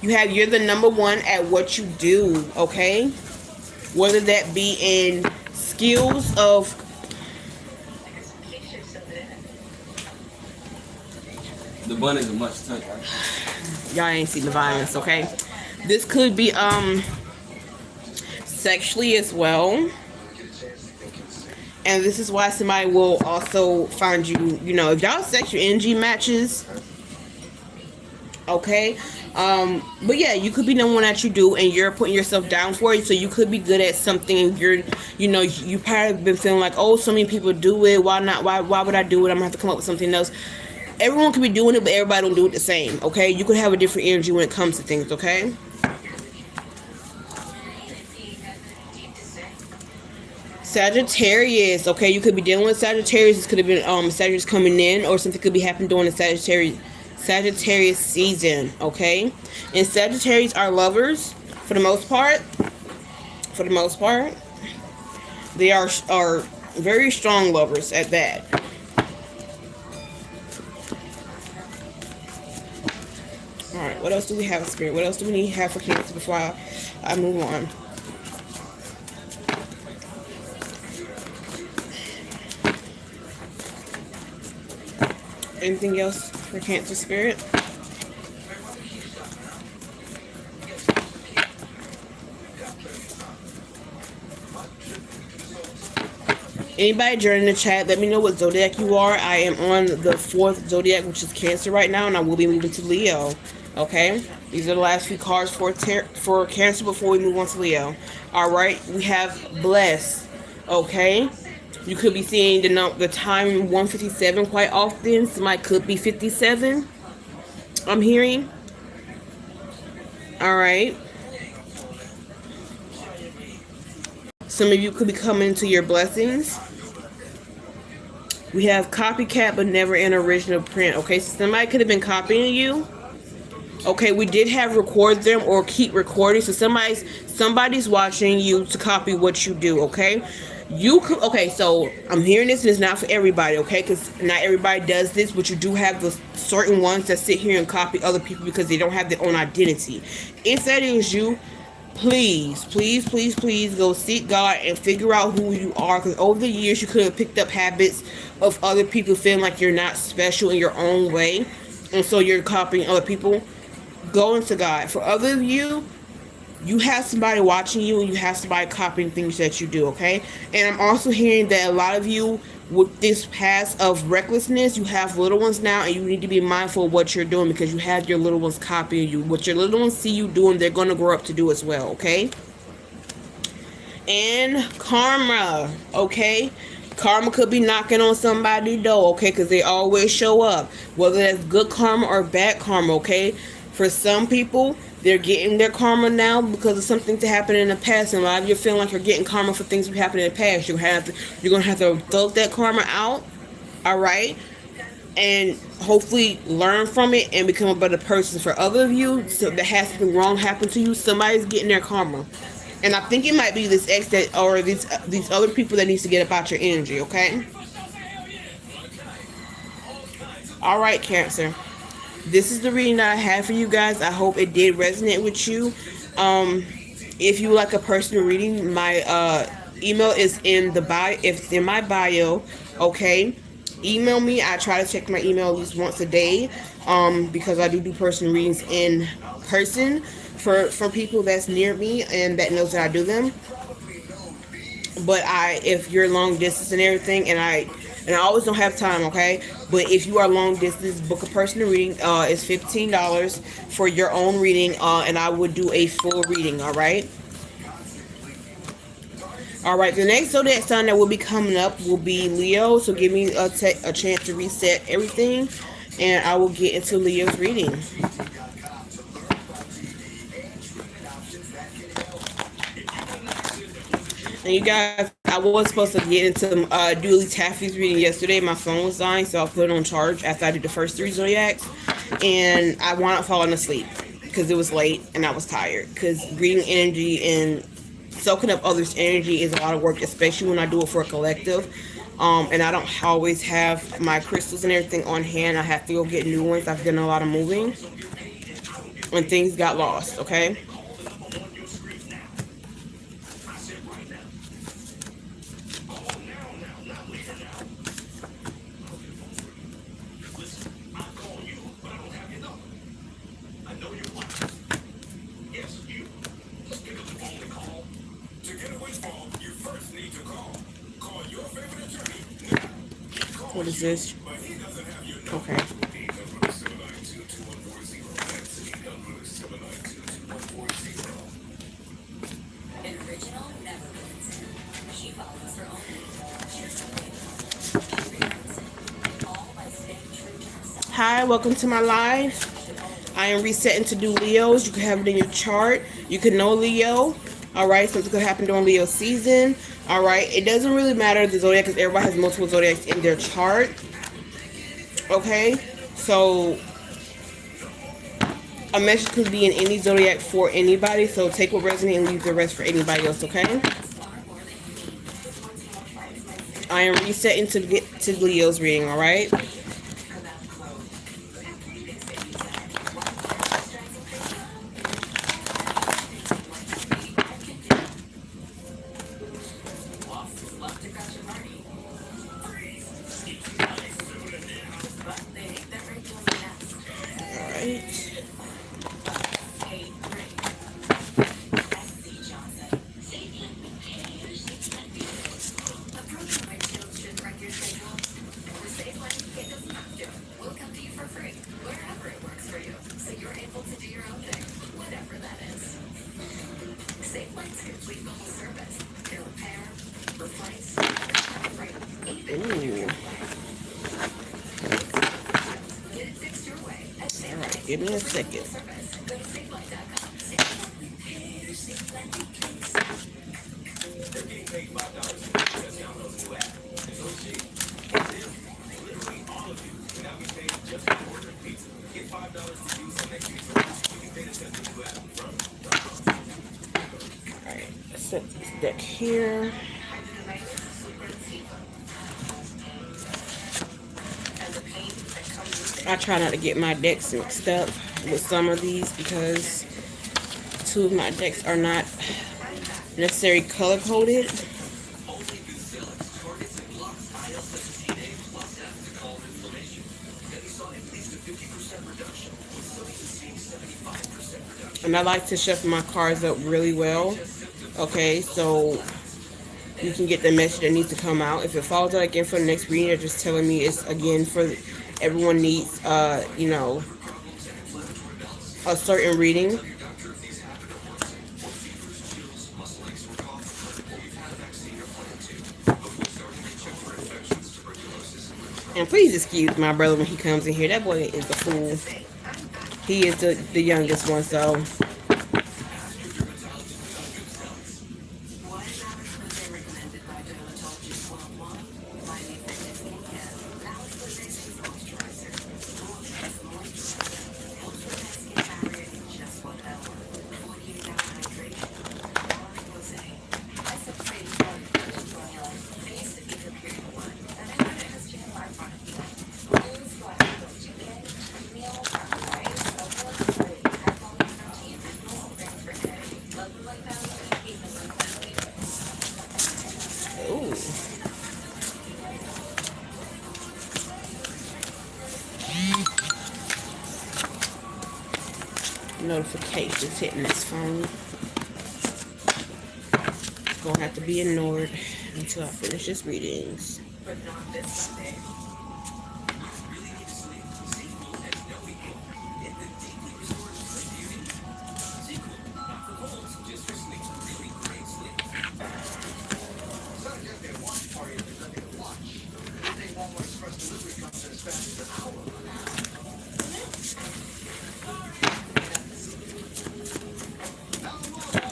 You're the number one at what you do. Okay. Whether that be in skills of The bun is a much touch, right? y'all ain't seen the violence. Okay. This could be sexually as well. And this is why somebody will also find you, if y'all sexual energy matches, okay. But yeah, you could be the one that you do, and you're putting yourself down for it. So you could be good at something. You probably been feeling like, oh, so many people do it. Why not? Why would I do it? I'm gonna have to come up with something else. Everyone could be doing it, but everybody don't do it the same. Okay, you could have a different energy when it comes to things. Okay. Sagittarius, okay, you could be dealing with Sagittarius. This could have been Sagittarius coming in, or something could be happening during the Sagittarius season, okay? And Sagittarius are lovers for the most part. For the most part, they are very strong lovers at that. All right, what else do we have, Spirit? What else do we need to have for Cancer before I move on? Anything else for Cancer, Spirit? Anybody joining the chat, let me know what zodiac you are. I am on the 4th zodiac, which is Cancer right now, and I will be moving to Leo. Okay, these are the last few cards for Cancer before we move on to Leo. All right, we have Bless. Okay, you could be seeing the time 157 quite often. Somebody could be 57. I'm hearing. All right. Some of you could be coming into your blessings. We have copycat, but never an original print. Okay, so somebody could have been copying you. Okay, we did have record them or keep recording. So somebody's watching you to copy what you do. Okay, you could. Okay, so I'm hearing this, and it's not for everybody. Okay, because not everybody does this, but you do have the certain ones that sit here and copy other people because they don't have their own identity. If that is you, please, please, please, please go seek God and figure out who you are, because over the years you could have picked up habits of other people feeling like you're not special in your own way, and so you're copying other people. Go into God. For other of you, you have somebody watching you, and you have somebody copying things that you do, okay? And I'm also hearing that a lot of you, with this past of recklessness, you have little ones now, and you need to be mindful of what you're doing, because you have your little ones copying you. What your little ones see you doing, they're going to grow up to do as well, okay? And karma, okay? Karma could be knocking on somebody's door, okay? Because they always show up, whether that's good karma or bad karma, okay? For some people, they're getting their karma now because of something that happened in the past, and a lot of you feeling like you're getting karma for things that happened in the past. You're gonna have to throw that karma out, all right, and hopefully learn from it and become a better person. For other of you, so that has something wrong happen to you, somebody's getting their karma, and I think it might be this ex that, or these other people that needs to get about your energy, okay? All right, Cancer. This is the reading that I have for you guys. I hope it did resonate with you. If you like a personal reading, my email is in the bio. If it's in my bio, okay, email me. I try to check my email at least once a day, because I do personal readings in person for people that's near me and that knows that I do them. But if you're long distance and everything, and I always don't have time, okay? But if you are long distance, book a personal reading. It's $15 for your own reading, and I would do a full reading, all right? All right, the next zodiac sign that will be coming up will be Leo. So give me a chance to reset everything, and I will get into Leo's reading. And you guys, I was supposed to get into Dooley Taffy's reading yesterday. My phone was dying, so I put it on charge after I did the first 3 Zodiacs. And I wound up falling asleep because it was late and I was tired. Because reading energy and soaking up others' energy is a lot of work, especially when I do it for a collective. And I don't always have my crystals and everything on hand. I have to go get new ones. I've done a lot of moving and things got lost, okay? What is this? Okay. Hi, welcome to my live. I am resetting to do Leos. You can have it in your chart. You can know Leo. All right, something could happen during Leo season. All right, it doesn't really matter the zodiac because everybody has multiple zodiacs in their chart. Okay, so a message could be in any zodiac for anybody. So take what resonates and leave the rest for anybody else. Okay. I am resetting to get to Leo's reading. All right. Alright, give me a second. Alright, set this deck here. I try not to get my decks mixed up with some of these because two of my decks are not necessarily color coded. And I like to shuffle my cards up really well. Okay, so you can get the message that needs to come out. If it falls out again for the next reading, they're just telling me it's again for everyone needs, you know, a certain reading. And please excuse my brother when he comes in here. That boy is a fool. He is the youngest one, so. Notifications hitting this phone. It's gonna have to be ignored until I finish this readings.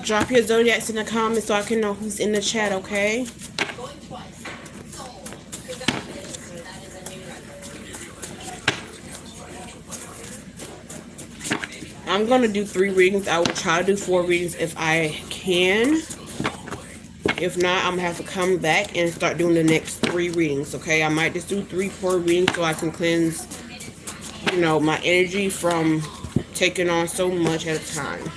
Drop your zodiacs in the comments so I can know who's in the chat, okay? I'm going to do 3 readings. I will try to do 4 readings if I can. If not, I'm going to have to come back and start doing the next 3 readings, okay? I might just do 3, 4 readings so I can cleanse, you know, my energy from taking on so much at a time.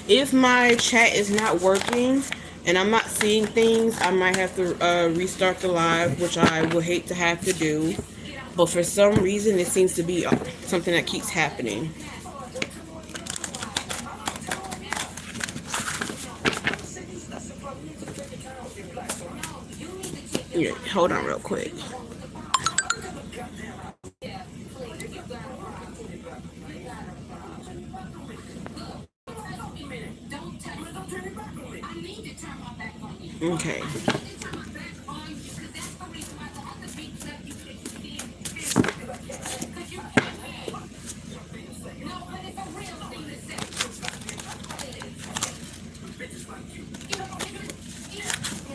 If my chat is not working and I'm not seeing things, I might have to restart the live, which I would hate to have to do. But for some reason, it seems to be something that keeps happening. Yeah, hold on real quick. Okay.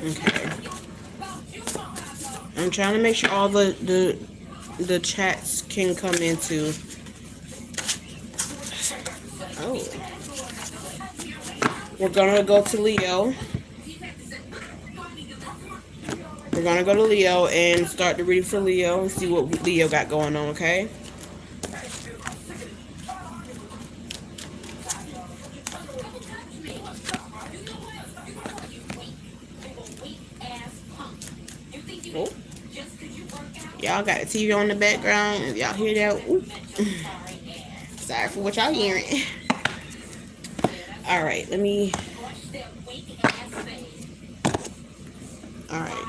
Okay. I'm trying to make sure all the chats can come into. Oh. We're gonna go to Leo. We're gonna go to Leo and start the reading for Leo and see what Leo got going on, okay? Oh. Y'all got a TV on the background. Y'all hear that? Ooh. Sorry for what y'all hearing. Alright, let me... Alright.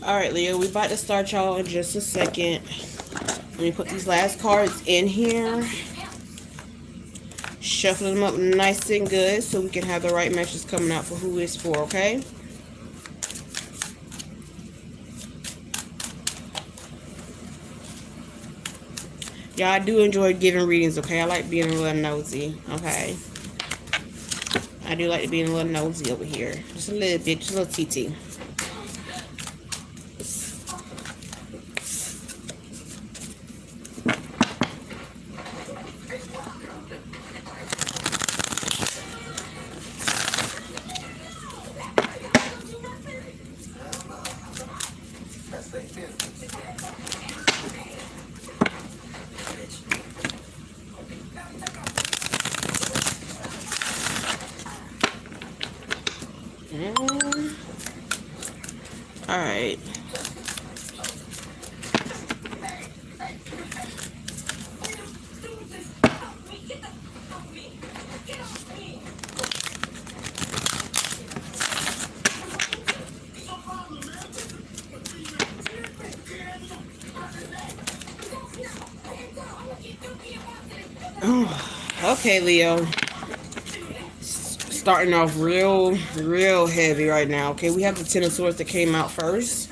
Alright, Leo, we about to start y'all in just a second. Let me put these last cards in here. Shuffle them up nice and good so we can have the right message coming out for who it's for, okay? Yeah, I do enjoy giving readings, okay? I like being a little nosy, okay? I do like to be a little nosy over here. Just a little bit, just a little TT. Alright. Okay, Leo. Starting off real heavy right now. Okay, we have the Ten of Swords that came out first.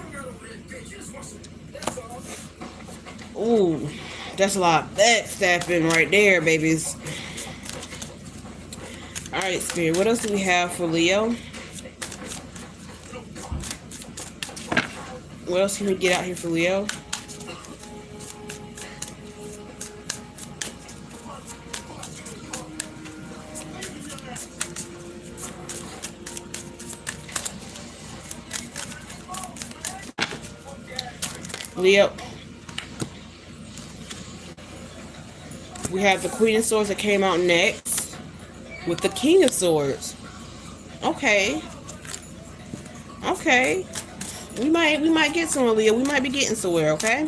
Ooh, that's a lot of backstabbing right there, babies. Alright, Spirit, what else do we have for Leo? What else can we get out here for Leo? Leo. We have the Queen of Swords that came out next with the King of Swords. Okay. Okay. We might get somewhere, Leo. We might be getting somewhere, okay?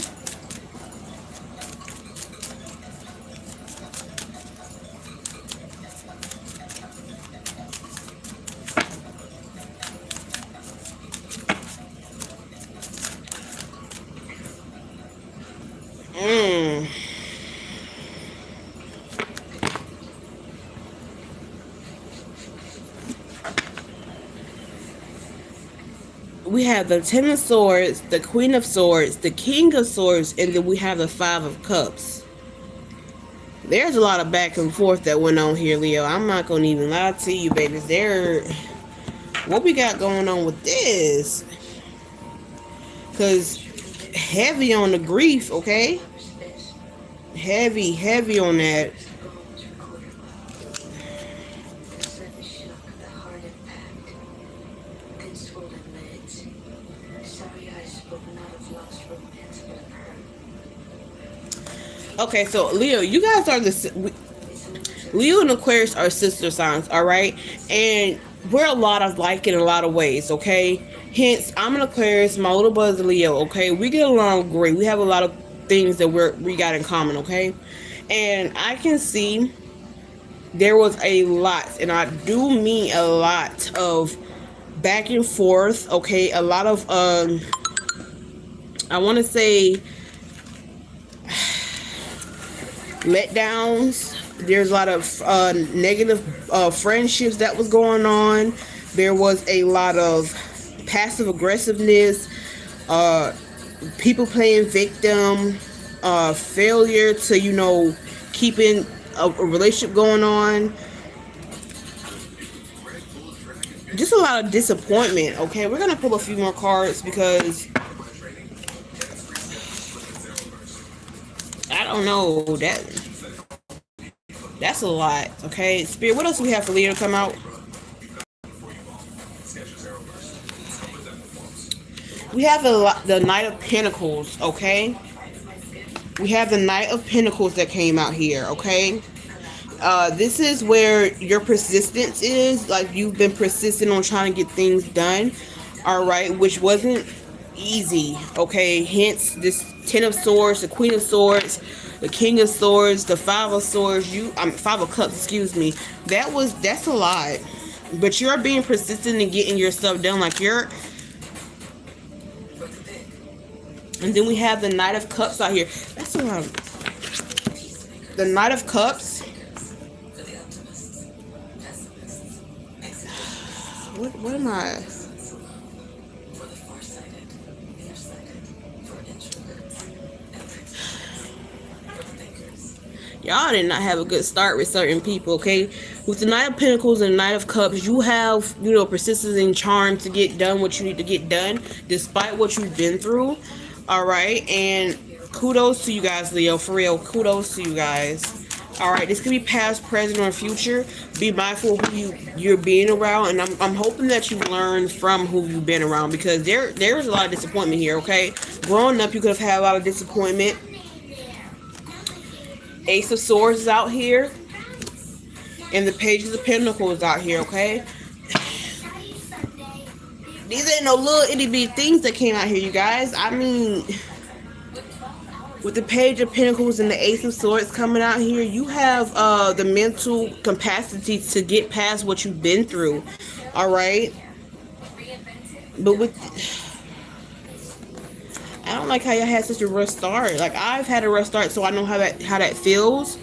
Mm. We have the Ten of Swords, the Queen of Swords, the King of Swords, and then we have the Five of Cups. There's a lot of back and forth that went on here, Leo. I'm not gonna even lie to you, babies. What we got going on with this? Cause heavy on the grief, okay? Heavy on that. Okay, so Leo, you guys are Leo and Aquarius are sister signs, all right? And we're a lot of like in a lot of ways, okay? Hence, I'm an Aquarius, my little brother's Leo, okay? We get along great. We have a lot of things that we got in common, okay? And I can see there was a lot, and I do mean a lot of back and forth, okay? A lot of I want to say letdowns. There's a lot of negative friendships that was going on. There was a lot of passive aggressiveness, people playing victim, failure to keeping a relationship going on. Just a lot of disappointment. Okay, we're gonna pull a few more cards because I don't know, that's a lot. Okay, Spirit, what else do we have for Leo to come out? We have the Knight of Pentacles. Okay, we have the Knight of Pentacles that came out here. Okay, this is where your persistence is. Like, you've been persistent on trying to get things done. All right, which wasn't easy. Okay, hence this Ten of Swords, the Queen of Swords, the King of Swords, the Five of Swords, Five of Cups, excuse me. That's a lot. But you're being persistent in getting your stuff done. And then we have the Knight of Cups out here. That's a lot. The Knight of Cups. What am I? Y'all did not have a good start with certain people, okay? With the Knight of Pentacles and the Knight of Cups, you have, persistence and charm to get done what you need to get done, despite what you've been through. All right, and kudos to you guys, Leo. For real, kudos to you guys. All right, this could be past, present, or future. Be mindful of who you're being around, and I'm hoping that you learn from who you've been around, because there's a lot of disappointment here. Okay, growing up, you could have had a lot of disappointment. Ace of Swords is out here, and the Pages of Pentacles out here. Okay, these ain't no little itty bitty things that came out here, you guys. I mean, with the Page of Pentacles and the Ace of Swords coming out here, you have the mental capacity to get past what you've been through. All right, but I don't like how y'all had such a rough start. Like, I've had a rough start, so I know how that feels.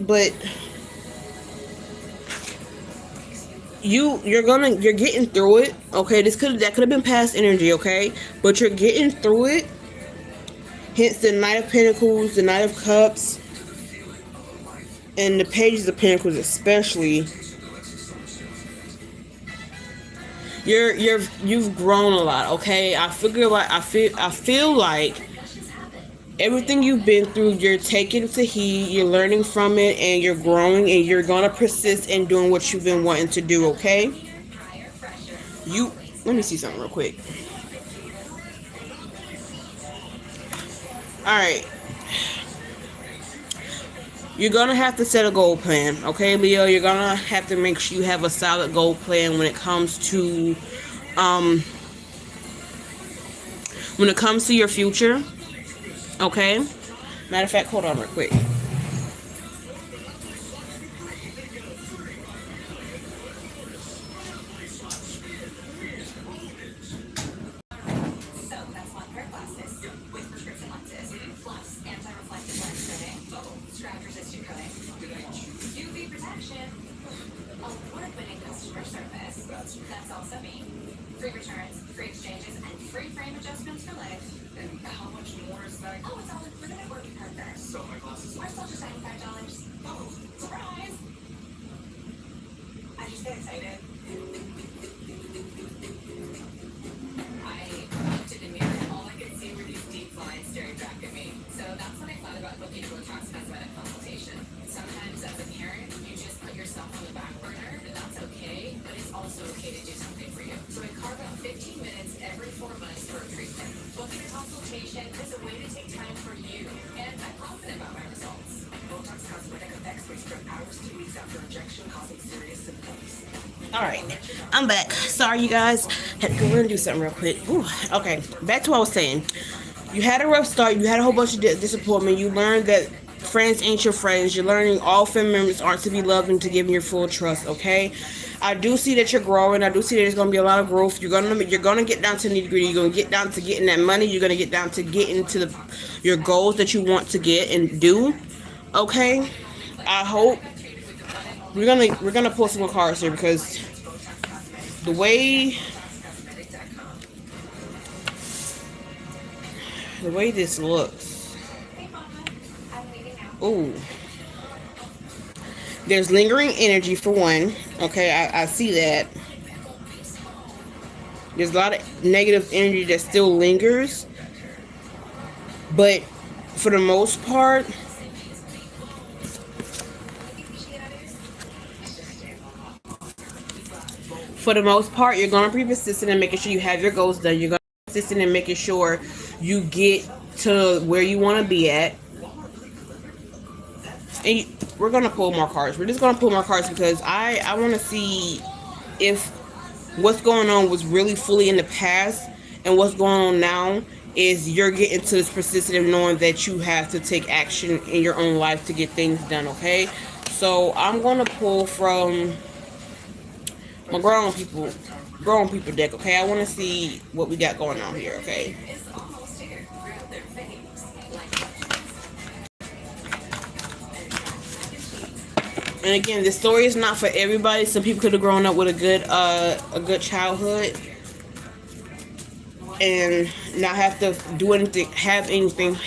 But you're getting through it. Okay, that could have been past energy. Okay, but you're getting through it. Hence the Knight of Pentacles, the Knight of Cups, and the Pages of Pentacles especially. You've grown a lot, okay? I feel like everything you've been through, you're taking to heed, you're learning from it, and you're growing, and you're gonna persist in doing what you've been wanting to do, okay? Let me see something real quick. Alright. You're gonna have to set a goal plan, okay, Leo? You're gonna have to make sure you have a solid goal plan when it comes to your future, okay? Matter of fact, hold on real quick. Free frame adjustments for legs. And how much more is that? Oh, it's all included at working perfect. So my glasses are still just $95. Oh, surprise! I just get excited. I looked in the mirror and all I could see were these deep lines staring back at me. So that's when I thought about booking Botox cosmetic consultation. Sometimes as a parent, you just put yourself on the back burner, and that's okay, but it's also okay to do something for you. So I carve out 15 minutes every 4 months for a treatment. Booking a consultation is a way to take time for you, and I'm confident about my results. Botox cosmetic effects waste from hours to weeks after injection, causing serious symptoms. All right, I'm back. Sorry, you guys. Had to go in and do something real quick. Ooh, okay, back to what I was saying. You had a rough start. You had a whole bunch of disappointment. You learned that friends ain't your friends. You're learning all family members aren't to be loved and to give your full trust. Okay, I do see that you're growing. I do see that there's gonna be a lot of growth. You're gonna get down to nitty gritty. You're gonna get down to getting that money. You're gonna get down to getting to your goals that you want to get and do. Okay, I hope we're gonna pull some more cards here because the way this looks. Ooh. There's lingering energy for one. Okay, I see that. There's a lot of negative energy that still lingers. But for the most part, you're going to be persistent in making sure you have your goals done. You're going to be persistent in making sure you get to where you want to be at. And we're going to pull more cards. We're just going to pull more cards because I want to see if what's going on was really fully in the past and what's going on now is you're getting to this persistent of knowing that you have to take action in your own life to get things done, okay? So I'm going to pull from my grown people deck, okay? I want to see what we got going on here, okay? And again, this story is not for everybody. Some people could have grown up with a good childhood and not have to have anything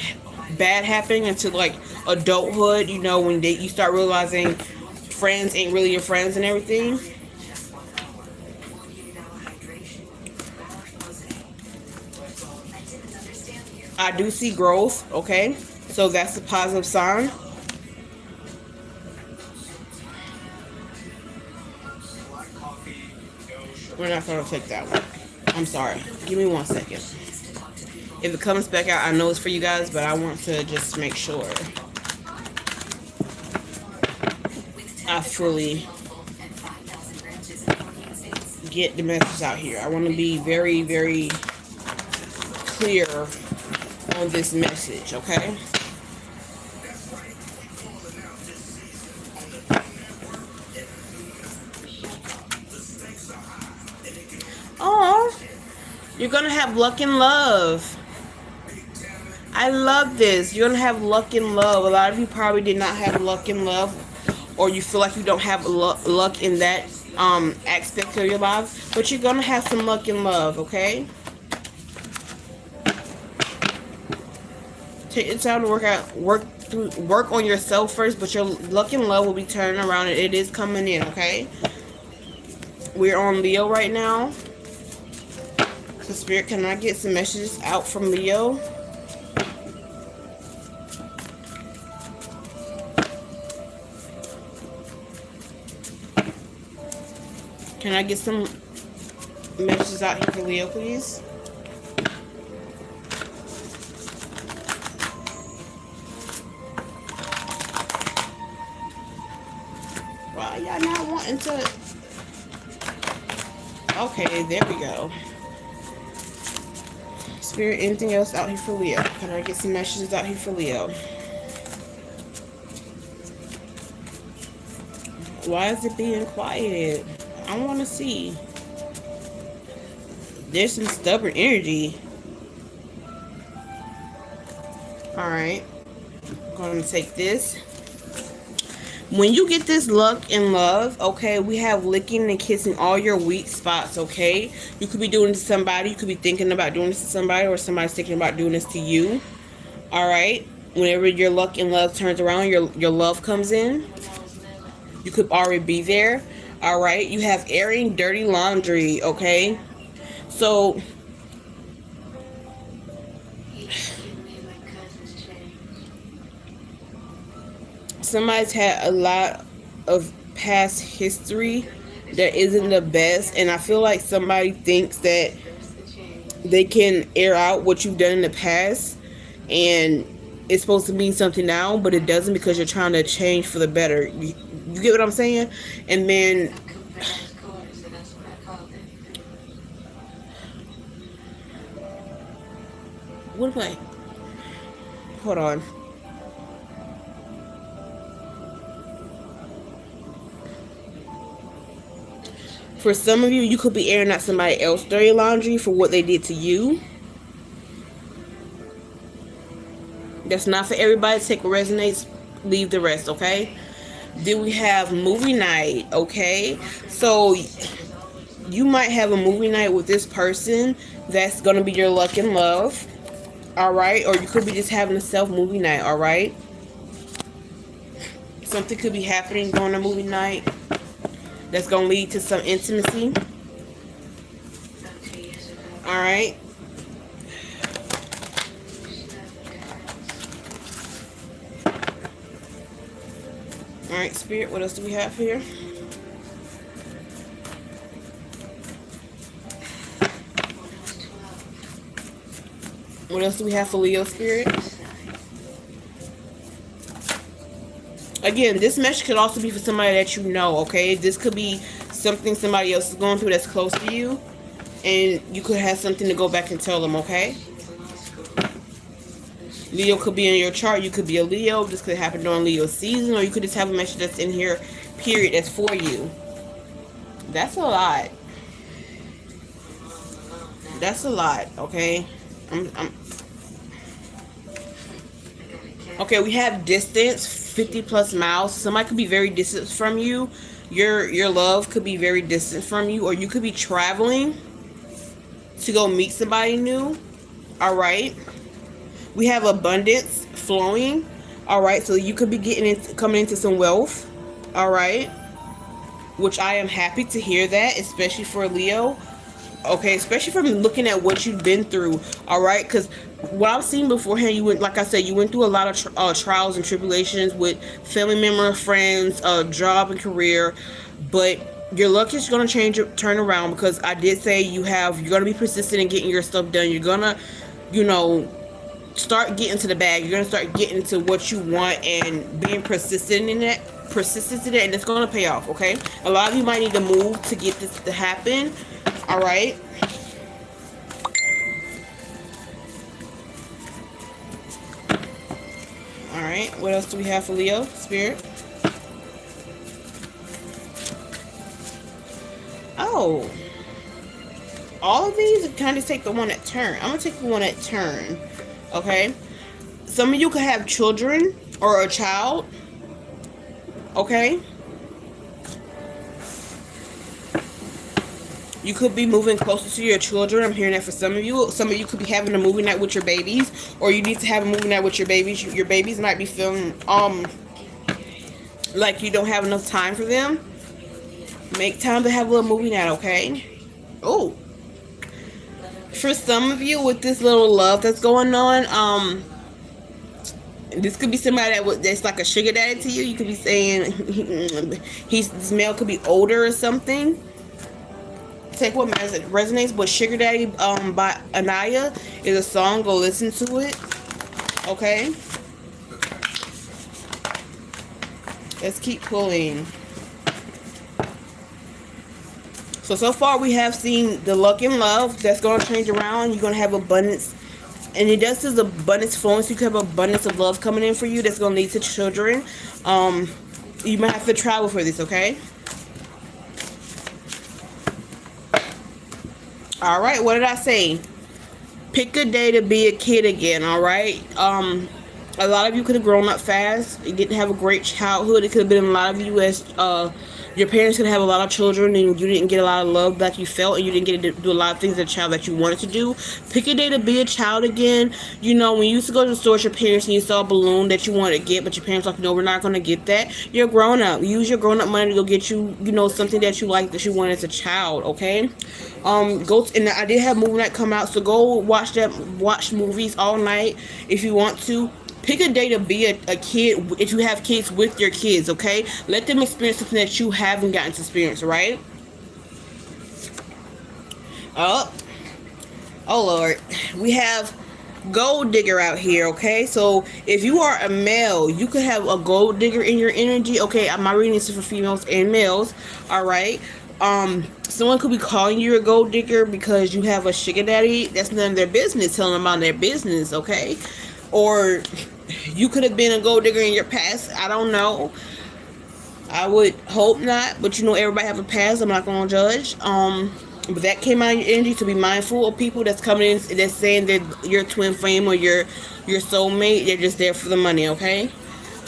bad happening until like adulthood. You know, when you start realizing friends ain't really your friends and everything. I do see growth, okay? So that's a positive sign. We're not going to take that one. I'm sorry. Give me 1 second. If it comes back out, I know it's for you guys, but I want to just make sure I fully get the message out here. I want to be very, very clear on this message, okay? Oh, you're gonna have luck and love. I love this. You're gonna have luck and love. A lot of you probably did not have luck and love, or you feel like you don't have luck in that aspect of your life, but you're gonna have some luck and love, okay? Take your time to work on yourself first, but your luck and love will be turning around and it is coming in, okay? We're on Leo right now. So Spirit, can I get some messages out from Leo? Can I get some messages out here for Leo, please? Why y'all not wanting to? Okay, there we go. Spirit, anything else out here for Leo? Can I get some messages out here for Leo? Why is it being quiet? I want to see. There's some stubborn energy. Alright. I'm going to take this. When you get this luck and love, okay, we have licking and kissing all your weak spots, okay? You could be doing this to somebody. You could be thinking about doing this to somebody, or somebody's thinking about doing this to you. All right? Whenever your luck and love turns around, your love comes in. You could already be there. All right? You have airing dirty laundry, okay? So somebody's had a lot of past history that isn't the best, and I feel like somebody thinks that they can air out what you've done in the past, and it's supposed to mean something now, but it doesn't, because you're trying to change for the better. You get what I'm saying? And then what am I? Hold on. For some of you, you could be airing out somebody else's dirty laundry for what they did to you. That's not for everybody. Take what resonates, leave the rest, okay? Then we have movie night, okay? So you might have a movie night with this person that's going to be your luck and love, all right? Or you could be just having a self movie night, all right? Something could be happening during a movie night that's going to lead to some intimacy. All right. All right, Spirit, what else do we have here? What else do we have for Leo, Spirit? Again, this message could also be for somebody that you know, okay? This could be something somebody else is going through that's close to you, and you could have something to go back and tell them, okay? Leo could be in your chart. You could be a Leo. This could happen during Leo season, or you could just have a message that's in here, period, that's for you. That's a lot. That's a lot, okay? Okay, we have distance, 50 plus miles. Somebody could be very distant from you. Your love could be very distant from you, or you could be traveling to go meet somebody new. All right. We have abundance flowing. All right, so you could be coming into some wealth. All right, which I am happy to hear that, especially for Leo. Okay, especially from looking at what you've been through. All right, because what I've seen beforehand, you went, like I said, you went through a lot of trials and tribulations with family member, friends, job and career, but your luck is going to turn around, because I did say you're going to be persistent in getting your stuff done. You're going to, start getting to the bag. You're going to start getting to what you want and being persistent in it, and it's going to pay off, okay? A lot of you might need to move to get this to happen, all right? All right, what else do we have for Leo, Spirit? Oh, all of these kind of take the one at turn. I'm going to take the one at turn, okay? Some of you could have children or a child, okay? You could be moving closer to your children. I'm hearing that for some of you. Some of you could be having a movie night with your babies, or you need to have a movie night with your babies. Your babies might be feeling like you don't have enough time for them. Make time to have a little movie night, okay? Oh, for some of you with this little love that's going on, this could be somebody that's like a sugar daddy to you. You could be saying this male could be older or something. Take what resonates. But Sugar Daddy by Anaya is a song. Go listen to it, okay? Let's keep pulling. So far we have seen the luck and love that's going to change around. You're going to have abundance, and it does, is abundance flowing, so you could have abundance of love coming in for you that's going to lead to children. You might have to travel for this, okay? All right, what did I say? Pick a day to be a kid again, all right? A lot of you could have grown up fast. You didn't have a great childhood. It could have been a lot of you as your parents could have a lot of children and you didn't get a lot of love like you felt, and you didn't get to do a lot of things as a child that you wanted to do. Pick a day to be a child again. You know, when you used to go to the store with your parents and you saw a balloon that you wanted to get, but your parents were like, no, we're not going to get that. You're grown up. Use your grown up money to go get you, you know, something that you like, that you wanted as a child, okay? And I did have movie night come out, so go watch movies all night if you want to. Pick a day to be a kid if you have kids with your kids, okay? Let them experience something that you haven't gotten to experience, right? Oh Lord. We have gold digger out here, okay? So if you are a male, you could have a gold digger in your energy, okay? My reading is for females and males, all right? Someone could be calling you a gold digger because you have a sugar daddy. That's none of their business. Telling them about their business, okay? Or you could have been a gold digger in your past. I don't know. I would hope not, but you know, everybody have a past. I'm not gonna judge. But that came out of your energy, to be mindful of people that's coming in that's saying that your twin flame or your soulmate. They're just there for the money, okay?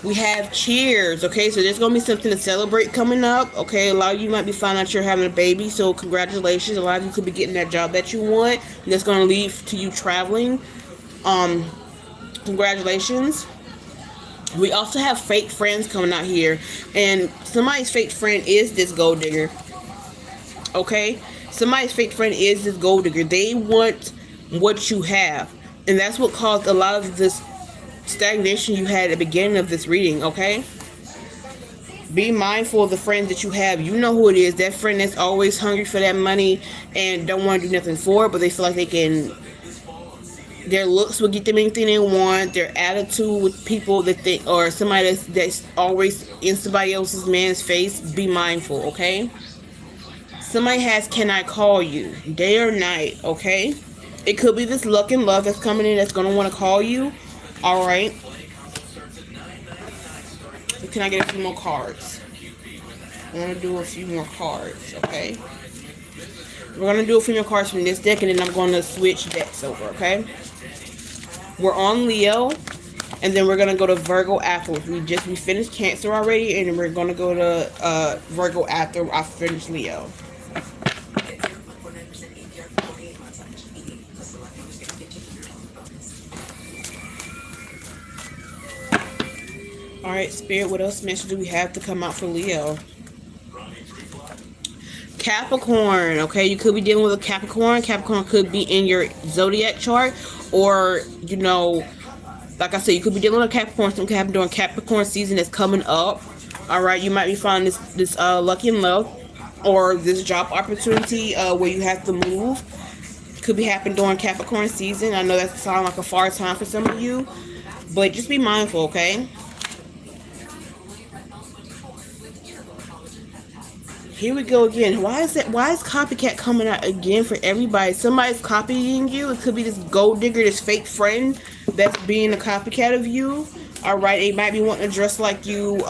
We have cheers, okay? So there's going to be something to celebrate coming up, okay? A lot of you might be finding out you're having a baby, so congratulations. A lot of you could be getting that job that you want. That's going to lead to you traveling. Congratulations. We also have fake friends coming out here, and somebody's fake friend is this gold digger, okay? Somebody's fake friend is this gold digger. They want what you have, and that's what caused a lot of this stagnation you had at the beginning of this reading, okay? Be mindful of the friends that you have. You know who it is. That friend that's always hungry for that money and don't want to do nothing for it, but they feel like they can. Their looks will get them anything they want. Their attitude with people that they, or somebody that's always in somebody else's man's face. Be mindful, okay? Somebody has "Can I call you?" day or night, okay? It could be this luck and love that's coming in that's gonna want to call you. All right. Can I get a few more cards? I'm gonna do a few more cards, okay? We're gonna do a few more cards from this deck, and then I'm gonna switch decks over, okay? We're on Leo, and then we're gonna go to Virgo afterwards. We finished Cancer already, and we're gonna go to Virgo after I finish Leo. Alright, Spirit, what else message do we have to come out for Leo? Capricorn, okay? You could be dealing with a Capricorn. Capricorn could be in your zodiac chart, or, you know, like I said, you could be dealing with a Capricorn. Something could happen during Capricorn season that's coming up. Alright, you might be finding this lucky in love, or this job opportunity where you have to move. Could be happening during Capricorn season. I know that sounds like a far time for some of you, but just be mindful, okay? Here we go again. Why is copycat coming out again for everybody? Somebody's copying you. It could be this gold digger, this fake friend that's being a copycat of you. All right, they might be wanting to dress like you,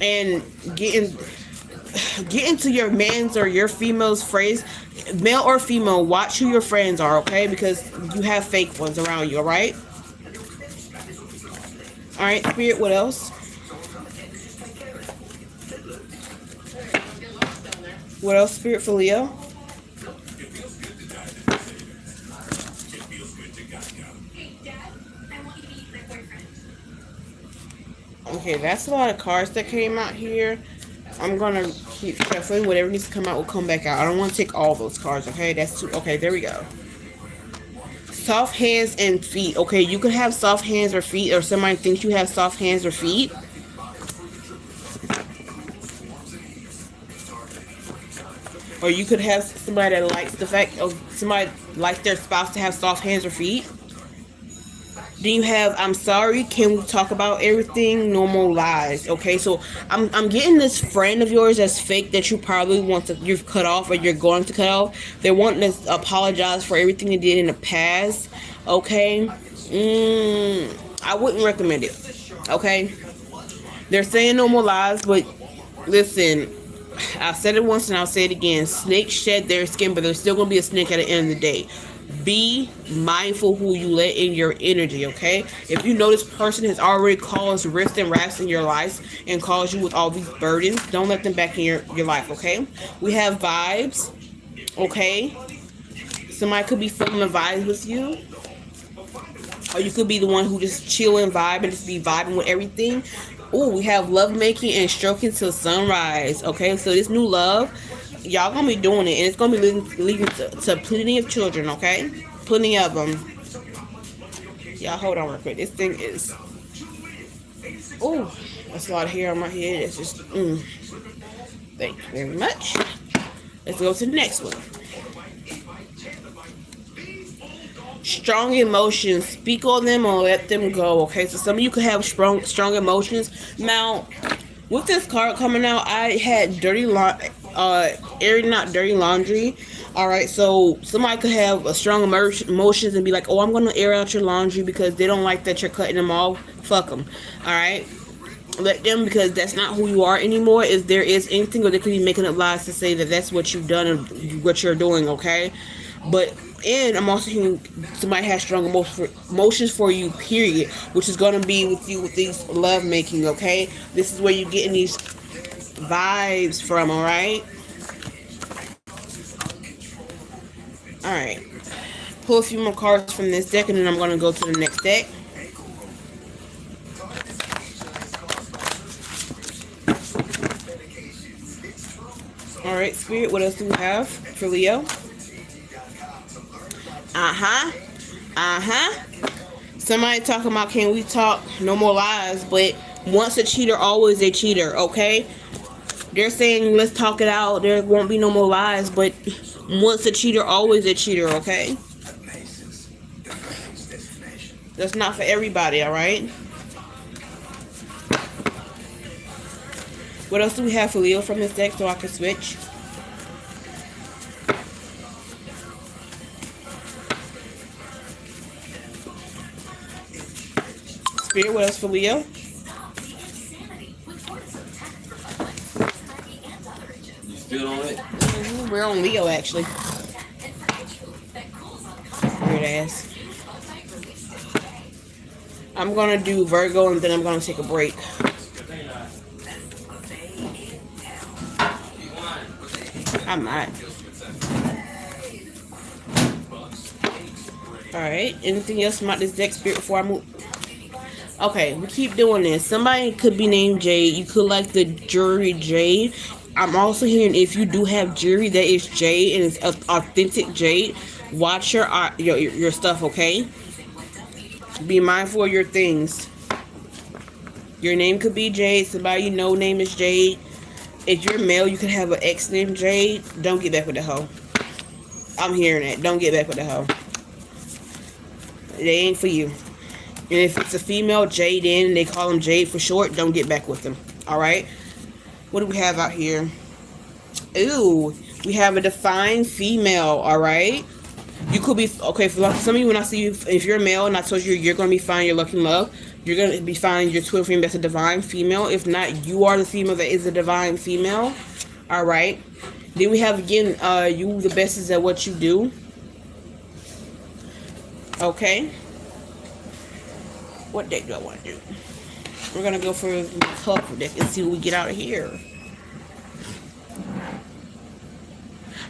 and get into your man's or your female's phrase, male or female. Watch who your friends are, okay? Because you have fake ones around you. All right. All right, Spirit. What else? What else, Spirit, for Leo? Okay, that's a lot of cards that came out here. I'm gonna keep shuffling. Whatever needs to come out will come back out. I don't want to take all those cards, okay? That's too. Okay, there we go. Soft hands and feet. Okay, you could have soft hands or feet, or somebody thinks you have soft hands or feet. Or you could have somebody that likes the fact of somebody likes their spouse to have soft hands or feet. Then you have, I'm sorry, can we talk about everything? Normal lies. Okay, so I'm getting this friend of yours that's fake that you probably you've cut off or you're going to cut off. They're wanting to apologize for everything they did in the past. Okay, I wouldn't recommend it. Okay, they're saying normal lies, but listen. I said it once and I'll say it again. Snakes shed their skin, but there's still gonna be a snake at the end of the day. Be mindful who you let in your energy, okay? If you know this person has already caused rifts and rafts in your life and caused you with all these burdens, don't let them back in your life, okay? We have vibes, okay? Somebody could be feeling the vibes with you. Or you could be the one who just chill and vibe and just be vibing with everything. Oh, we have love making and stroking till sunrise. Okay, so this new love, y'all gonna be doing it, and it's gonna be leading to plenty of children. Okay, plenty of them. Y'all hold on real quick. This thing is. Oh, that's a lot of hair on my head. It's just. Thank you very much. Let's go to the next one. Strong emotions, speak on them or let them go. Okay, so some of you could have strong emotions. Now, with this card coming out, I had airing not dirty laundry. All right, so somebody could have a strong emotions and be like, "Oh, I'm gonna air out your laundry because they don't like that you're cutting them off." Fuck them. All right, let them, because that's not who you are anymore. If there is anything, or they could be making up lies to say that that's what you've done and what you're doing. Okay, but. And I'm also hearing somebody has strong emotions for you, period, which is going to be with you with these love making, okay? This is where you're getting these vibes from, all right? All right. Pull a few more cards from this deck, and then I'm going to go to the next deck. All right, Spirit, what else do we have for Leo? Somebody talking about, can we talk? No more lies, but once a cheater, always a cheater, okay? They're saying, let's talk it out. There won't be no more lies, but once a cheater, always a cheater, okay? That's not for everybody, all right? What else do we have for Leo from this deck so I can switch? Spirit, what else for Leo? You still on it? We're on Leo, actually. Weird ass. I'm gonna do Virgo and then I'm gonna take a break. I'm not. Alright, anything else about this deck, Spirit, before I move? Okay, we keep doing this. Somebody could be named Jade. You could like the jewelry Jade. I'm also hearing if you do have jewelry that is Jade and it's authentic Jade, watch your stuff, okay? Be mindful of your things. Your name could be Jade. Somebody you know name is Jade. If you're male, you could have an ex named Jade. Don't get back with the hoe. I'm hearing that. Don't get back with the hoe. They ain't for you. And if it's a female, Jade and they call them Jade for short, don't get back with them. Alright? What do we have out here? Ooh, we have a defined female, alright? You could be, okay, for some of you, when I see you, if you're a male and I told you you're going to be finding your lucky love, you're going to be finding your twin flame that's a divine female. If not, you are the female that is a divine female. Alright? Then we have, again, you the best is at what you do. Okay? What deck do I want to do? We're going to go for the colorful deck and see what we get out of here.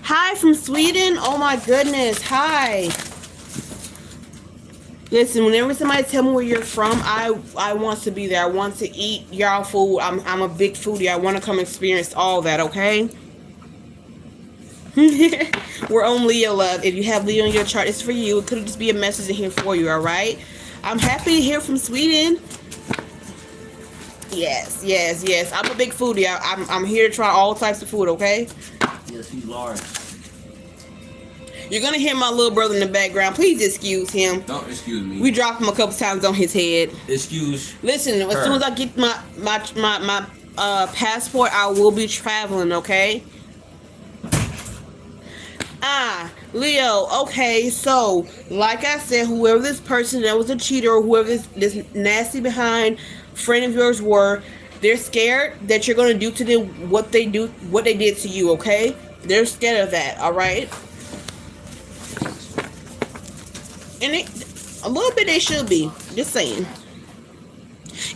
Hi from Sweden. Oh my goodness. Hi. Listen, whenever somebody tell me where you're from, I want to be there. I want to eat y'all food. I'm a big foodie. I want to come experience all that, okay? We're on Leo, love. If you have Leo in your chart, it's for you. It could just be a message in here for you, alright? I'm happy to hear from Sweden. Yes, yes, yes. I'm a big foodie. I'm here to try all types of food, okay? Yes, he's large. You're gonna hear my little brother in the background. Please excuse him. Don't excuse me. We dropped him a couple times on his head. Excuse. Listen, as soon as I get my passport, I will be traveling, okay? Leo, okay, so, like I said, whoever this person that was a cheater or whoever this nasty behind friend of yours were, They're scared that you're gonna do to them what they did to you, okay? They're scared of that, alright? And a little bit they should be. Just saying.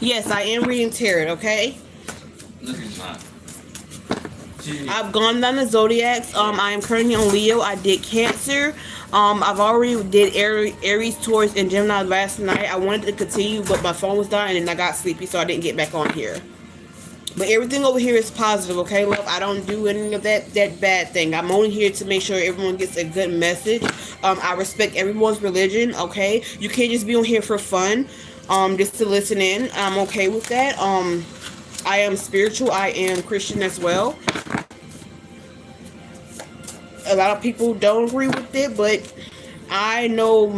Yes, I am reading tarot, okay? Look, it's not. I've gone down the Zodiacs. I am currently on Leo. I did Cancer. I've already did Aries, Taurus, and Gemini last night. I wanted to continue, but my phone was dying and I got sleepy, so I didn't get back on here. But everything over here is positive, okay, love? I don't do any of that bad thing. I'm only here to make sure everyone gets a good message. I respect everyone's religion, okay? You can't just be on here for fun, just to listen in. I'm okay with that. I am spiritual. I am Christian as well. A lot of people don't agree with it, but I know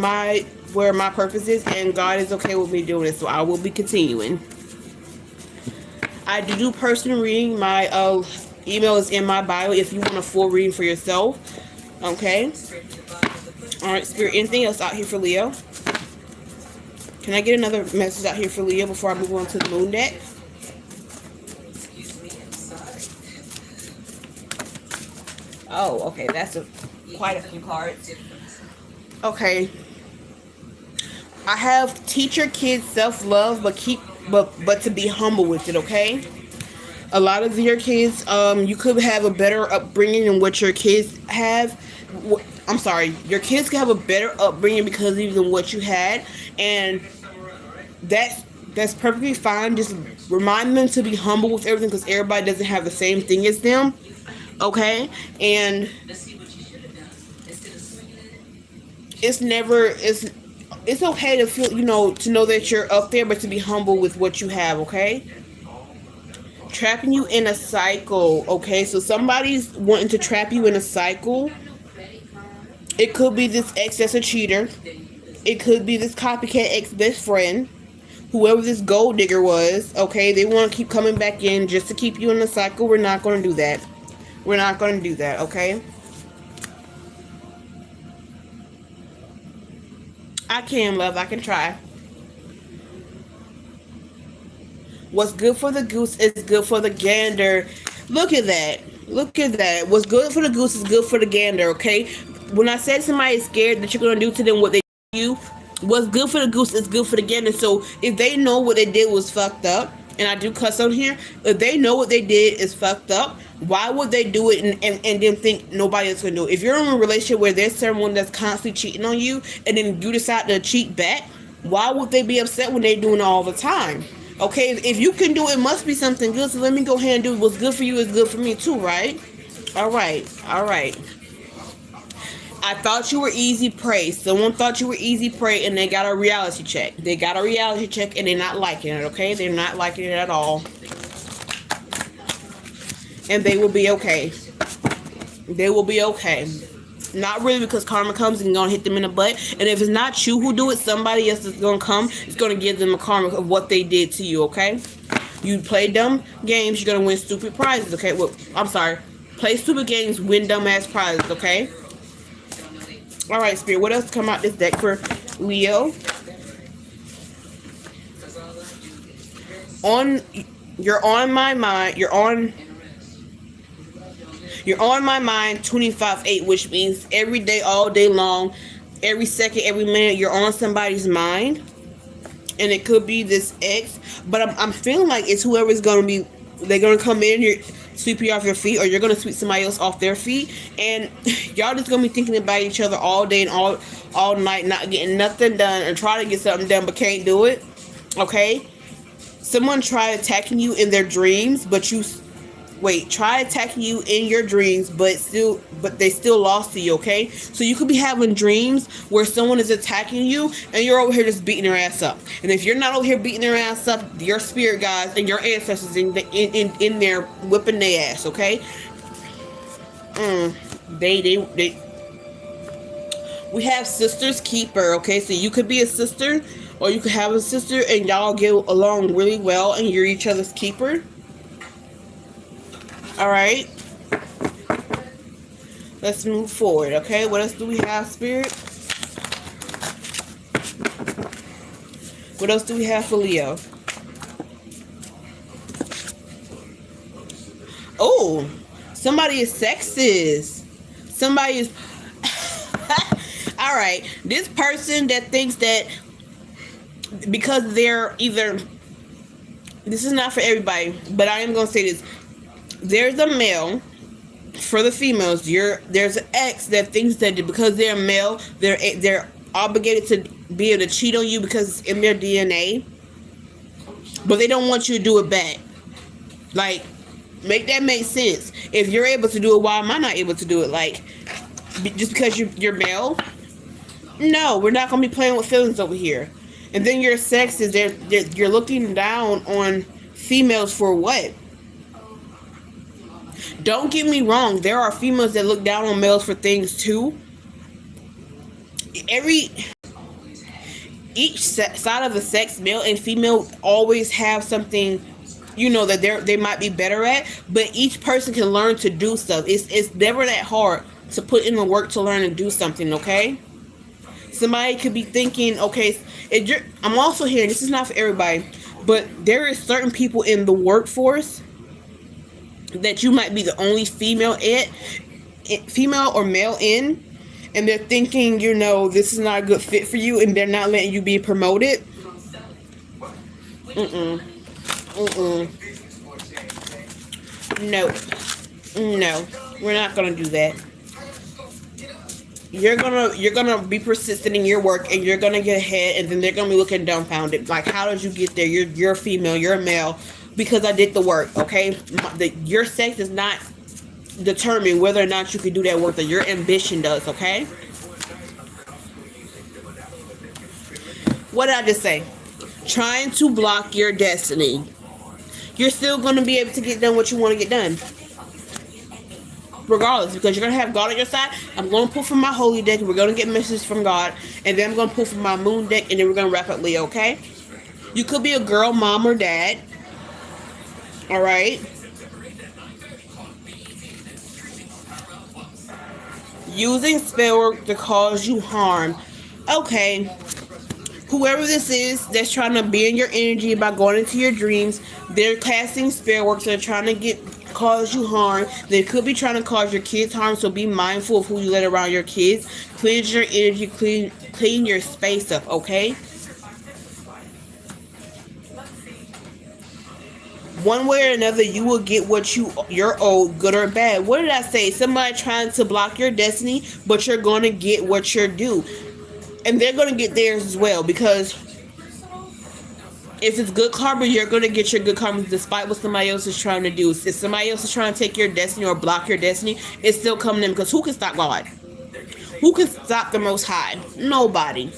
where my purpose is, and God is okay with me doing it, so I will be continuing. I do personal reading. My email is in my bio if you want a full reading for yourself. Okay. Alright, Spirit, anything else out here for Leo? Can I get another message out here for Leo before I move on to the moon deck? Oh, okay, that's quite a few cards. Okay. I have teach your kids self-love, but to be humble with it, okay? A lot of your kids, you could have a better upbringing than what your kids have. I'm sorry, your kids can have a better upbringing because even what you had, and that's perfectly fine. Just remind them to be humble with everything because everybody doesn't have the same thing as them, okay? And it's okay to feel, to know that you're up there, but to be humble with what you have, okay? Trapping you in a cycle, okay? So somebody's wanting to trap you in a cycle. It could be this ex that's a cheater. It could be this copycat ex-best friend. Whoever this gold digger was, okay? They want to keep coming back in just to keep you in the cycle. We're not going to do that. We're not going to do that, okay? I can, love. I can try. What's good for the goose is good for the gander. Look at that. Look at that. What's good for the goose is good for the gander, okay? When I said somebody's scared that you're going to do to them what they do to you, what's good for the goose is good for the gander. So if they know what they did was fucked up, and I do cuss on here, if they know what they did is fucked up, why would they do it and then think nobody else can do it? If you're in a relationship where there's someone that's constantly cheating on you and then you decide to cheat back, why would they be upset when they're doing it all the time? Okay, if you can do it, must be something good, so let me go ahead and do what's good for you is good for me too, right? Alright. I thought you were easy prey. Someone thought you were easy prey and they got a reality check. They got a reality check and they're not liking it, okay? They're not liking it at all. And they will be okay. They will be okay. Not really, because karma comes and gonna hit them in the butt. And if it's not you who do it, somebody else is gonna come. It's gonna give them a karma of what they did to you, okay? You play dumb games, you're gonna win stupid prizes, okay? Well, I'm sorry. Play stupid games, win dumbass prizes, okay? Alright, Spirit, what else come out this deck for Leo? You're on my mind. You're on my mind 25/8, which means every day, all day long, every second, every minute, you're on somebody's mind. And it could be this ex, but I'm feeling like it's whoever's gonna be. They're gonna come in here, sweep you off your feet, or you're gonna sweep somebody else off their feet, and y'all just gonna be thinking about each other all day and all night, not getting nothing done, and try to get something done but can't do it. Okay? Someone tried attacking you in their dreams, but try attacking you in your dreams, but they still lost to you, okay? So you could be having dreams where someone is attacking you and you're over here just beating their ass up. And if you're not over here beating their ass up, your spirit guides and your ancestors in there whipping their ass, okay? We have sister's keeper, okay? So you could be a sister or you could have a sister and y'all get along really well and you're each other's keeper. Alright. Let's move forward, okay? What else do we have, Spirit? What else do we have for Leo? Somebody is sexist. Somebody is. All right, this person that thinks that because they're either. This is not for everybody, but I am gonna say this. There's a male. For the females, there's an ex that thinks that because they're male, they're obligated to be able to cheat on you because it's in their DNA, but they don't want you to do it back. Like, make that make sense. If you're able to do it, why am I not able to do it? Like, just because you're male? No, we're not gonna be playing with feelings over here. And then your sex is there. You're looking down on females for what? Don't get me wrong. There are females that look down on males for things too. Each side of the sex, male and female, always have something, that they might be better at. But each person can learn to do stuff. It's never that hard to put in the work to learn and do something. Okay. Somebody could be thinking, okay, I'm also hearing this is not for everybody, but there is certain people in the workforce that you might be the only female or male in, and they're thinking, this is not a good fit for you, and they're not letting you be promoted. No, we're not gonna do that. You're gonna be persistent in your work, and you're gonna get ahead, and then they're gonna be looking dumbfounded, like, how did you get there? You're a female, you're a male. Because I did the work, okay? Your sex does not determine whether or not you can do that work that your ambition does, okay? What did I just say? Trying to block your destiny. You're still going to be able to get done what you want to get done. Regardless, because you're going to have God on your side. I'm going to pull from my holy deck, and we're going to get messages from God. And then I'm going to pull from my moon deck, and then we're going to wrap up Leo, okay? You could be a girl, mom, or dad. All right. Using spell work to cause you harm. Okay. Whoever this is that's trying to be in your energy by going into your dreams, they're casting spell work, so they're trying to cause you harm. They could be trying to cause your kids harm, so be mindful of who you let around your kids. Cleanse your energy, clean your space up, okay? One way or another, you will get what you're owed, good or bad. What did I say? Somebody trying to block your destiny, but you're going to get what you're due. And they're going to get theirs as well, because if it's good karma, you're going to get your good karma despite what somebody else is trying to do. If somebody else is trying to take your destiny or block your destiny, it's still coming in, because who can stop God? Who can stop the Most High? Nobody.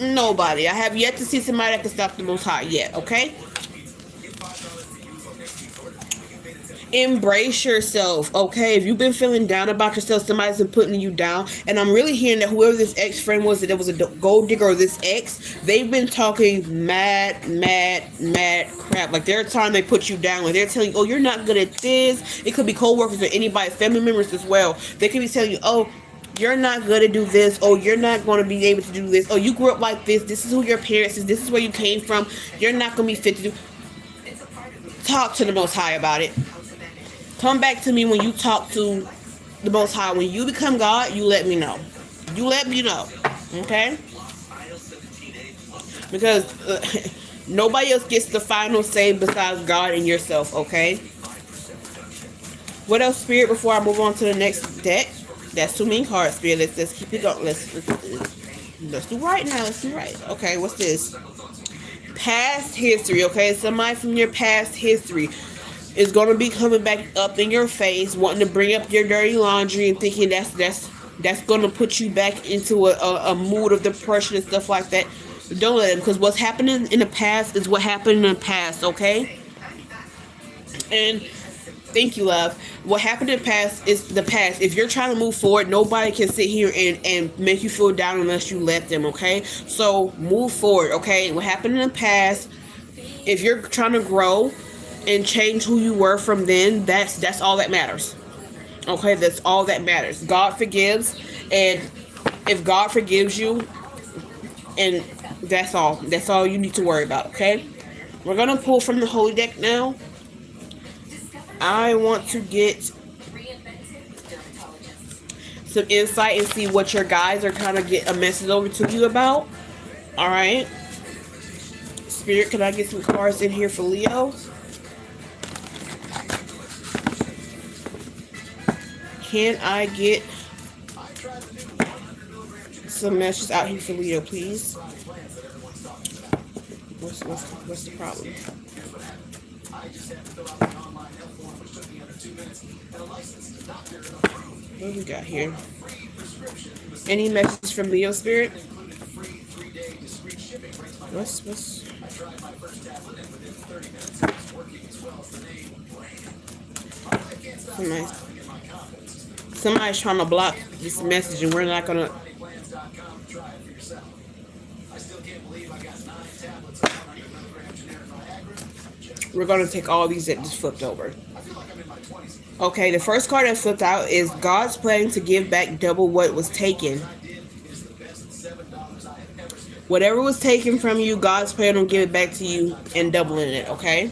Nobody. I have yet to see somebody that can stop the Most High yet, okay? Embrace yourself, okay? If you've been feeling down about yourself, somebody's been putting you down, and I'm really hearing that whoever this ex-friend was, that it was a gold digger or this ex, they've been talking mad crap. Like, they're trying to put you down. Like, they're telling you, oh, you're not good at this. It could be co-workers or anybody, family members as well. They could be telling you, oh, you're not going to do this. Oh, you're not going to be able to do this. Oh, you grew up like this. This is who your parents is. This is where you came from. You're not going to be fit to do. Talk to the Most High about it. Come back to me when you talk to the Most High. When you become God, you let me know. You let me know. Okay? Because nobody else gets the final say besides God and yourself. Okay? What else, Spirit, before I move on to the next deck? That's too many cards, Spirit. Let's keep it going. Let's do right now. Let's do right. Okay, what's this? Past history. Okay? Somebody from your past history is going to be coming back up in your face, wanting to bring up your dirty laundry and thinking that's going to put you back into a mood of depression and stuff like that. Don't let them, because what's happening in the past is what happened in the past, okay? And thank you, love. What happened in the past is the past. If you're trying to move forward, nobody can sit here and make you feel down unless you let them, okay? So move forward, okay? What happened in the past, if you're trying to grow and change who you were from then, that's all that matters. Okay, that's all that matters. God forgives, and if God forgives you, and that's all you need to worry about, okay? We're gonna pull from the holy deck now. I want to get some insight and see what your guys are trying to get a message over to you about. All right. Spirit, can I get some cards in here for Leo? Can I get some messages out here for Leo, please? What's the problem? What we got here? Any message from Leo, Spirit? What's somebody's trying to block this message and we're not gonna. We're gonna take all these that just flipped over. Okay, the first card that flipped out is God's planning to give back double what was taken. Whatever was taken from you, God's planning on giving it back to you and doubling it, okay?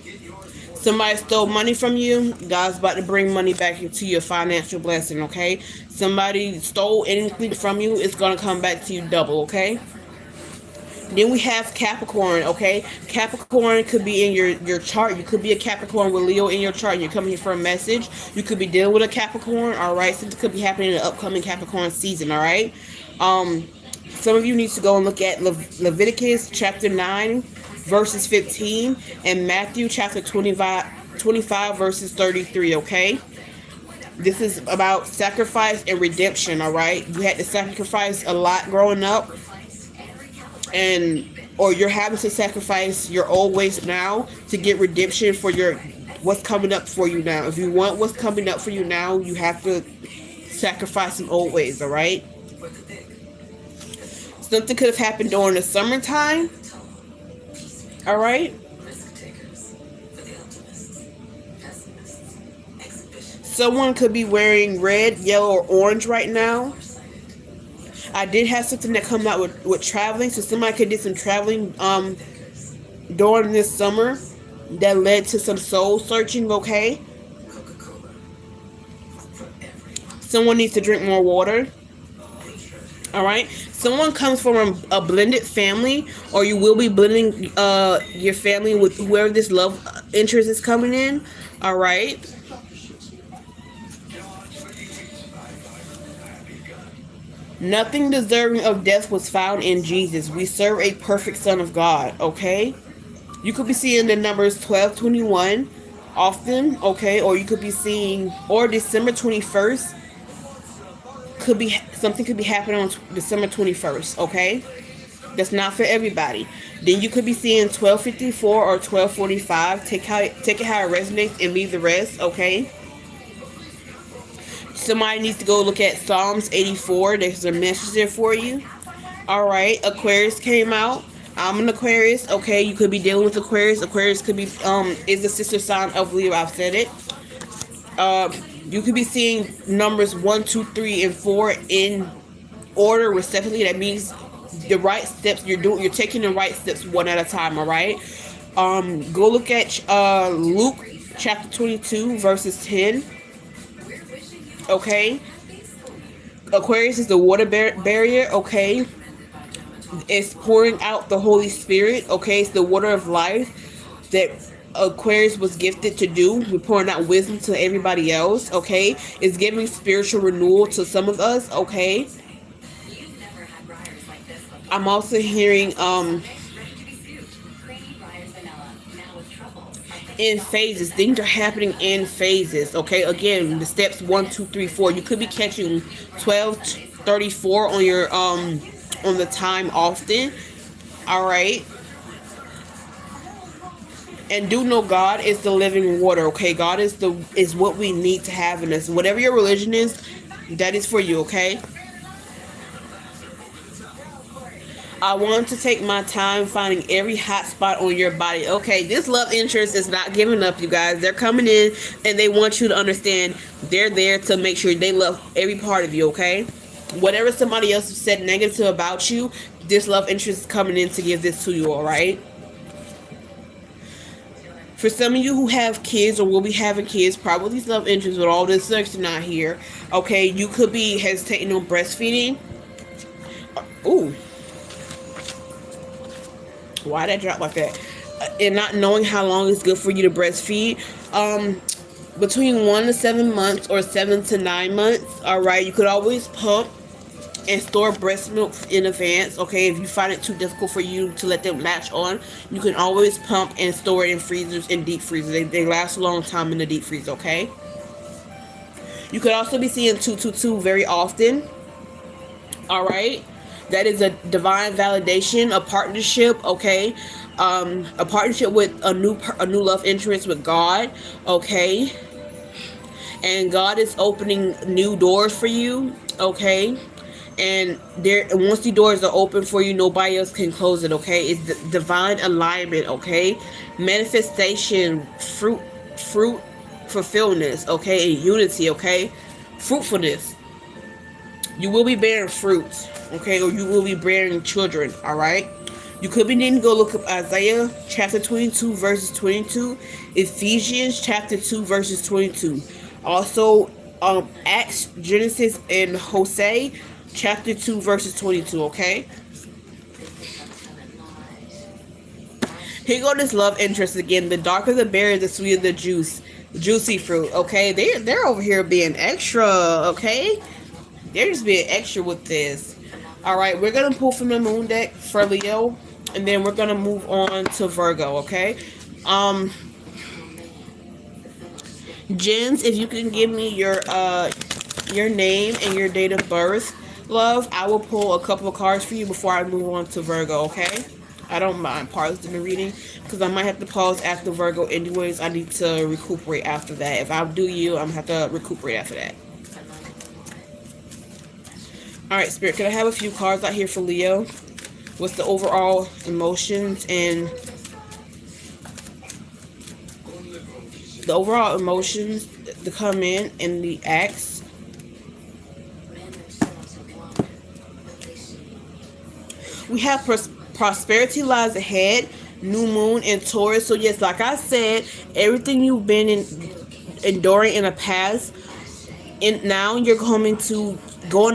Somebody stole money from you, God's about to bring money back into your financial blessing, okay? Somebody stole anything from you, it's going to come back to you double, okay? Then we have Capricorn, okay? Capricorn could be in your chart. You could be a Capricorn with Leo in your chart and you're coming here for a message. You could be dealing with a Capricorn, all right? Something could be happening in the upcoming Capricorn season, all right? Some of you need to go and look at Leviticus chapter 9, verses 15, and Matthew chapter 25 verses 33, okay? This is about sacrifice and redemption, all right? You had to sacrifice a lot growing up, or you're having to sacrifice your old ways now to get redemption for what's coming up for you now. If you want what's coming up for you now, you have to sacrifice some old ways, all right? Something could have happened during the summertime. All right. Someone could be wearing red, yellow, or orange right now. I did have something that come out with traveling. So somebody could do some traveling during this summer that led to some soul searching, okay? Someone needs to drink more water. All right. Someone comes from a blended family, or you will be blending your family with whoever this love interest is coming in. All right. Nothing deserving of death was found in Jesus. We serve a perfect Son of God. Okay. You could be seeing the numbers 1221 often. Okay. Or you could be seeing, or December 21st. Something could be happening on December 21st, okay? That's not for everybody. Then you could be seeing 1254 or 1245. Take it how it resonates and leave the rest, okay? Somebody needs to go look at Psalms 84. There's a message there for you. All right, Aquarius came out. I'm an Aquarius, okay? You could be dealing with Aquarius. Aquarius could be is the sister sign of Leo. I've said it. You could be seeing numbers 1, 2, 3, and 4 in order respectively. That means the right steps you're doing. You're taking the right steps one at a time. All right. Go look at Luke chapter 22 verses 10. Okay. Aquarius is the water barrier. Okay. It's pouring out the Holy Spirit. Okay. It's the water of life that Aquarius was gifted to do. We're pouring out wisdom to everybody else, okay? It's giving spiritual renewal to some of us, okay? I'm also hearing in phases. Things are happening in phases, okay? Again, the steps 1, 2, 3, 4. You could be catching 12:34 on your on the time often. All right. And do know God is the living water, okay? God is what we need to have in us. Whatever your religion is, that is for you, okay? I want to take my time finding every hot spot on your body. Okay, this love interest is not giving up, you guys. They're coming in and they want you to understand they're there to make sure they love every part of you, okay? Whatever somebody else said negative about you, this love interest is coming in to give this to you, all right? For some of you who have kids or will be having kids, probably these love interests with all this sex not here. Okay, you could be hesitating on breastfeeding. Ooh, why that drop like that? And not knowing how long it's good for you to breastfeed. Between 1 to 7 months or 7 to 9 months. All right, you could always pump and store breast milk in advance. Okay, if you find it too difficult for you to let them latch on, you can always pump and store it in freezers and deep freezers. They last a long time in the deep freeze. Okay, you could also be seeing 222 very often. All right, that is a divine validation, a partnership. Okay, a partnership with a new love interest with God. Okay, and God is opening new doors for you. Okay, and there, once the doors are open for you, nobody else can close it. Okay, it's divine alignment. Okay, manifestation, fruit fulfillment. Okay, and unity. Okay, fruitfulness. You will be bearing fruit. Okay, or you will be bearing children. All right, you could be needing to go look up Isaiah chapter 22 verses 22, Ephesians chapter 2 verses 22, also Acts, Genesis, and Hosea chapter 2 verses 22. Okay, here go this love interest again. The darker the berry, the sweeter the juicy fruit. Okay, they're over here being extra. Okay, they're just being extra with this. All right, we're gonna pull from the moon deck for Leo, and then we're gonna move on to Virgo. Okay, Jens, if you can give me your name and your date of birth, love, I will pull a couple of cards for you before I move on to Virgo. Okay, I don't mind pausing the reading because I might have to pause after Virgo anyways. I need to recuperate after that. If I do you, I'm gonna have to recuperate after that. All right, Spirit, can I have a few cards out here for Leo? What's the overall emotions and to come in and the acts? We have prosperity lies ahead, new moon and Taurus. So yes, like I said, everything you've been enduring in the past, and now you're going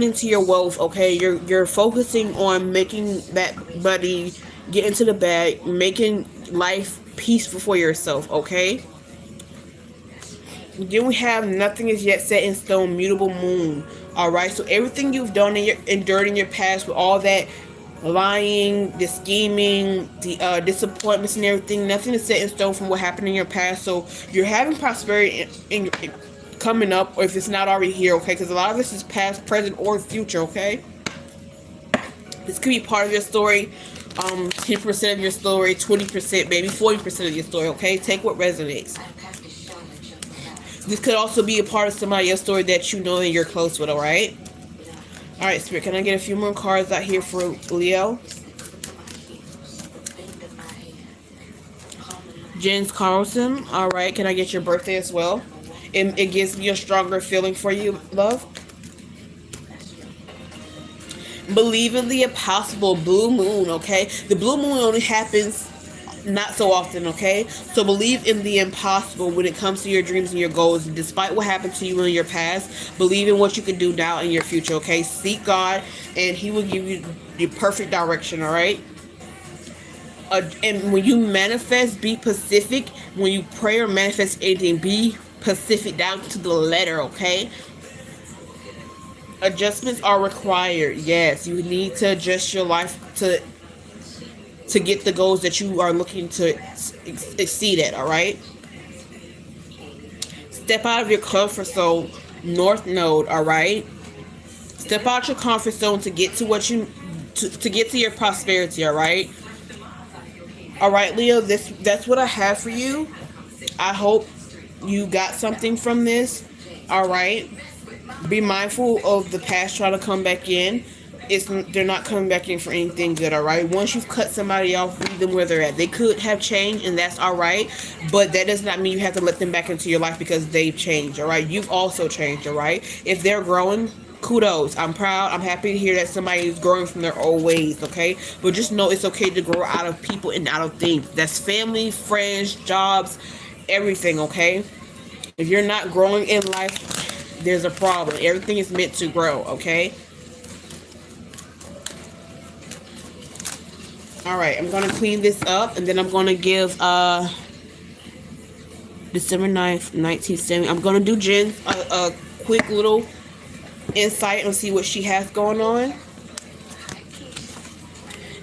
into your wealth. Okay, you're focusing on making that money, get into the bag, making life peaceful for yourself. Okay, then we have nothing is yet set in stone, mutable moon. All right, so everything you've done and endured in your past, with all that lying, the scheming, the disappointments and everything, nothing is set in stone from what happened in your past. So you're having prosperity in coming up, or if it's not already here. Okay, because a lot of this is past, present, or future. Okay, this could be part of your story, 10% of your story, 20%, maybe 40% of your story. Okay, take what resonates. This could also be a part of somebody else's story that you know and you're close with. All right, Spirit, can I get a few more cards out here for Leo? Jens Carlson. All right, can I get your birthday as well? It gives me a stronger feeling for you, love. Believe in the impossible, blue moon. Okay, the blue moon only happens not so often. Okay, so believe in the impossible when it comes to your dreams and your goals. Despite what happened to you in your past, believe in what you can do now in your future. Okay, seek God and He will give you the perfect direction. All right. And when you manifest, be specific. When you pray or manifest anything, be specific down to the letter. Okay, adjustments are required. Yes, you need to adjust your life to get the goals that you are looking to exceed at. All right, step out of your comfort zone, North Node. All right, step out your comfort zone to get to what you to get to your prosperity. All right, Leo, that's what I have for you. I hope you got something from this. All right, be mindful of the past trying to come back in. They're not coming back in for anything good. All right, once you've cut somebody off, leave them where they're at. They could have changed, and that's all right, but that does not mean you have to let them back into your life because they've changed. All right, you've also changed. All right, if they're growing, kudos. I'm proud. I'm happy to hear that somebody is growing from their old ways, okay? But just know it's okay to grow out of people and out of things. That's family, friends, jobs, everything, okay? If you're not growing in life, there's a problem. Everything is meant to grow, okay? Alright, I'm going to clean this up, and then I'm going to give December 9th, 1970. I'm going to do Jen a quick little insight and see what she has going on.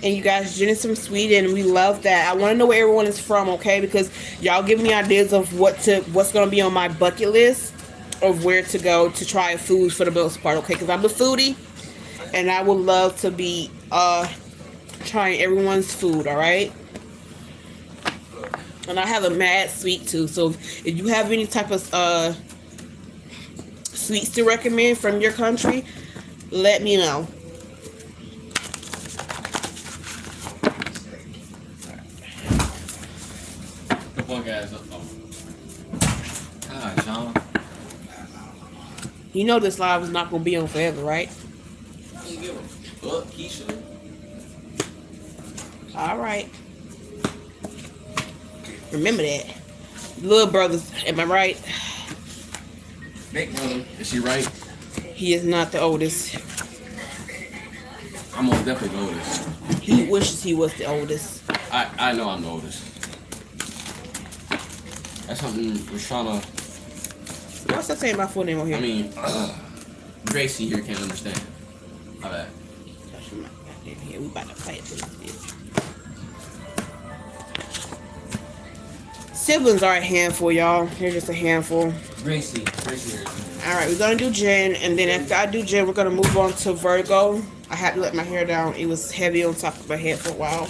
And you guys, Jen is from Sweden. We love that. I want to know where everyone is from, okay? Because y'all give me ideas of what's going to be on my bucket list of where to go to try foods for the most part, okay? Because I'm a foodie, and I would love to be trying everyone's food, all right? And I have a mad sweet tooth, so if you have any type of sweets to recommend from your country, let me know. The fuck ass up. God, Sean. You know this live is not gonna be on forever, right? I don't give a fuck, Keisha. All right. Remember that. Little brothers, am I right? Big brother, is she right? He is not the oldest. I'm most definitely the oldest. He wishes he was the oldest. I know I'm the oldest. That's something we're trying to. What's that saying my full name on here? I mean, Gracie here can't understand. My bad. Here, we about to fight this bitch. Siblings are a handful, y'all. They're just a handful. Gracie here. Alright, we're gonna do Jen, and then after I do Jen, we're gonna move on to Virgo. I had to let my hair down. It was heavy on top of my head for a while.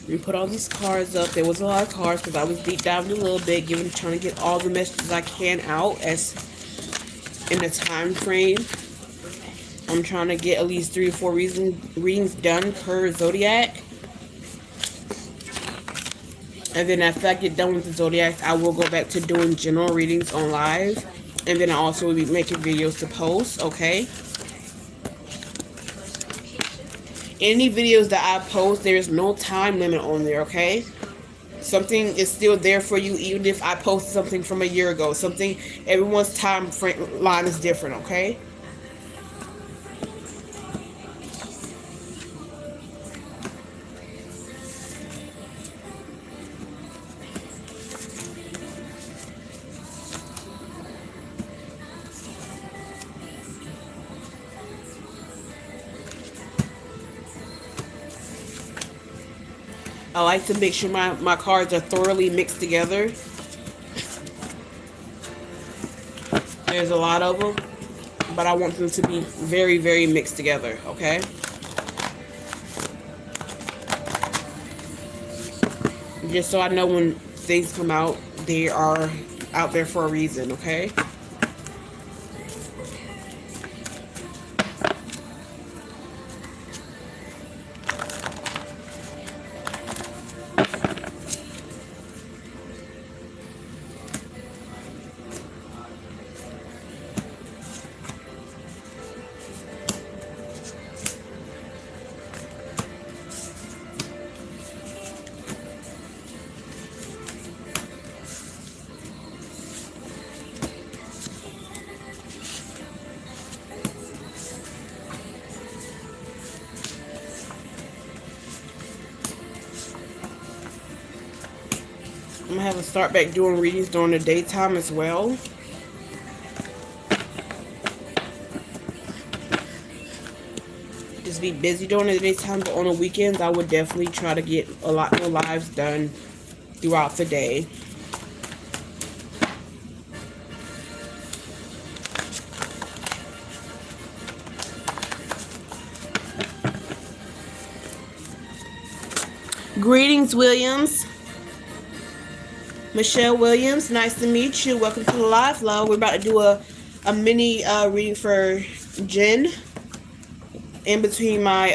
We put all these cards up. There was a lot of cards because I was deep diving a little bit, trying to get all the messages I can out as in the time frame. I'm trying to get at least 3 or 4 readings done per Zodiac. And then after I get done with the Zodiacs, I will go back to doing general readings on live. And then I also will be making videos to post, okay? Any videos that I post, there's no time limit on there, okay? Something is still there for you, even if I posted something from a year ago. Everyone's time frame line is different, okay? I like to make sure my cards are thoroughly mixed together. There's a lot of them, but I want them to be very, very mixed together, okay? Just so I know when things come out, they are out there for a reason, okay? I'm gonna have to start back doing readings during the daytime as well. Just be busy during the daytime, but on the weekends I would definitely try to get a lot more lives done throughout the day. Greetings, Williams. Michelle Williams, nice to meet you. Welcome to the live, love. We're about to do a mini reading for Jen in between my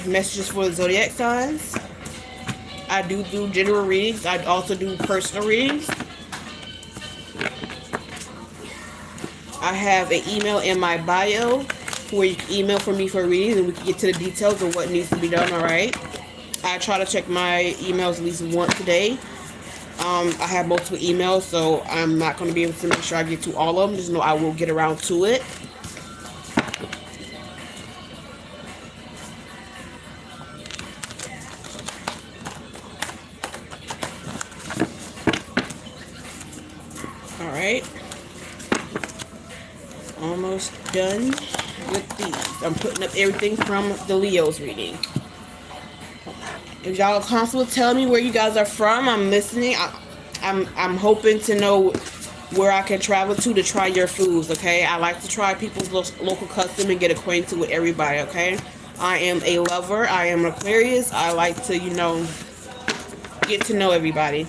messages for the Zodiac signs. I do general readings. I also do personal readings. I have an email in my bio where you can email for me for readings and we can get to the details of what needs to be done, alright? I try to check my emails at least once a day. I have multiple emails, so I'm not going to be able to make sure I get to all of them. Just know I will get around to it. Alright. Almost done with these. I'm putting up everything from the Leo's reading. If y'all are comfortable telling me where you guys are from, I'm listening. I'm hoping to know where I can travel to try your foods, okay? I like to try people's local custom and get acquainted with everybody, okay? I am a lover. I am an Aquarius. I like to, you know, get to know everybody.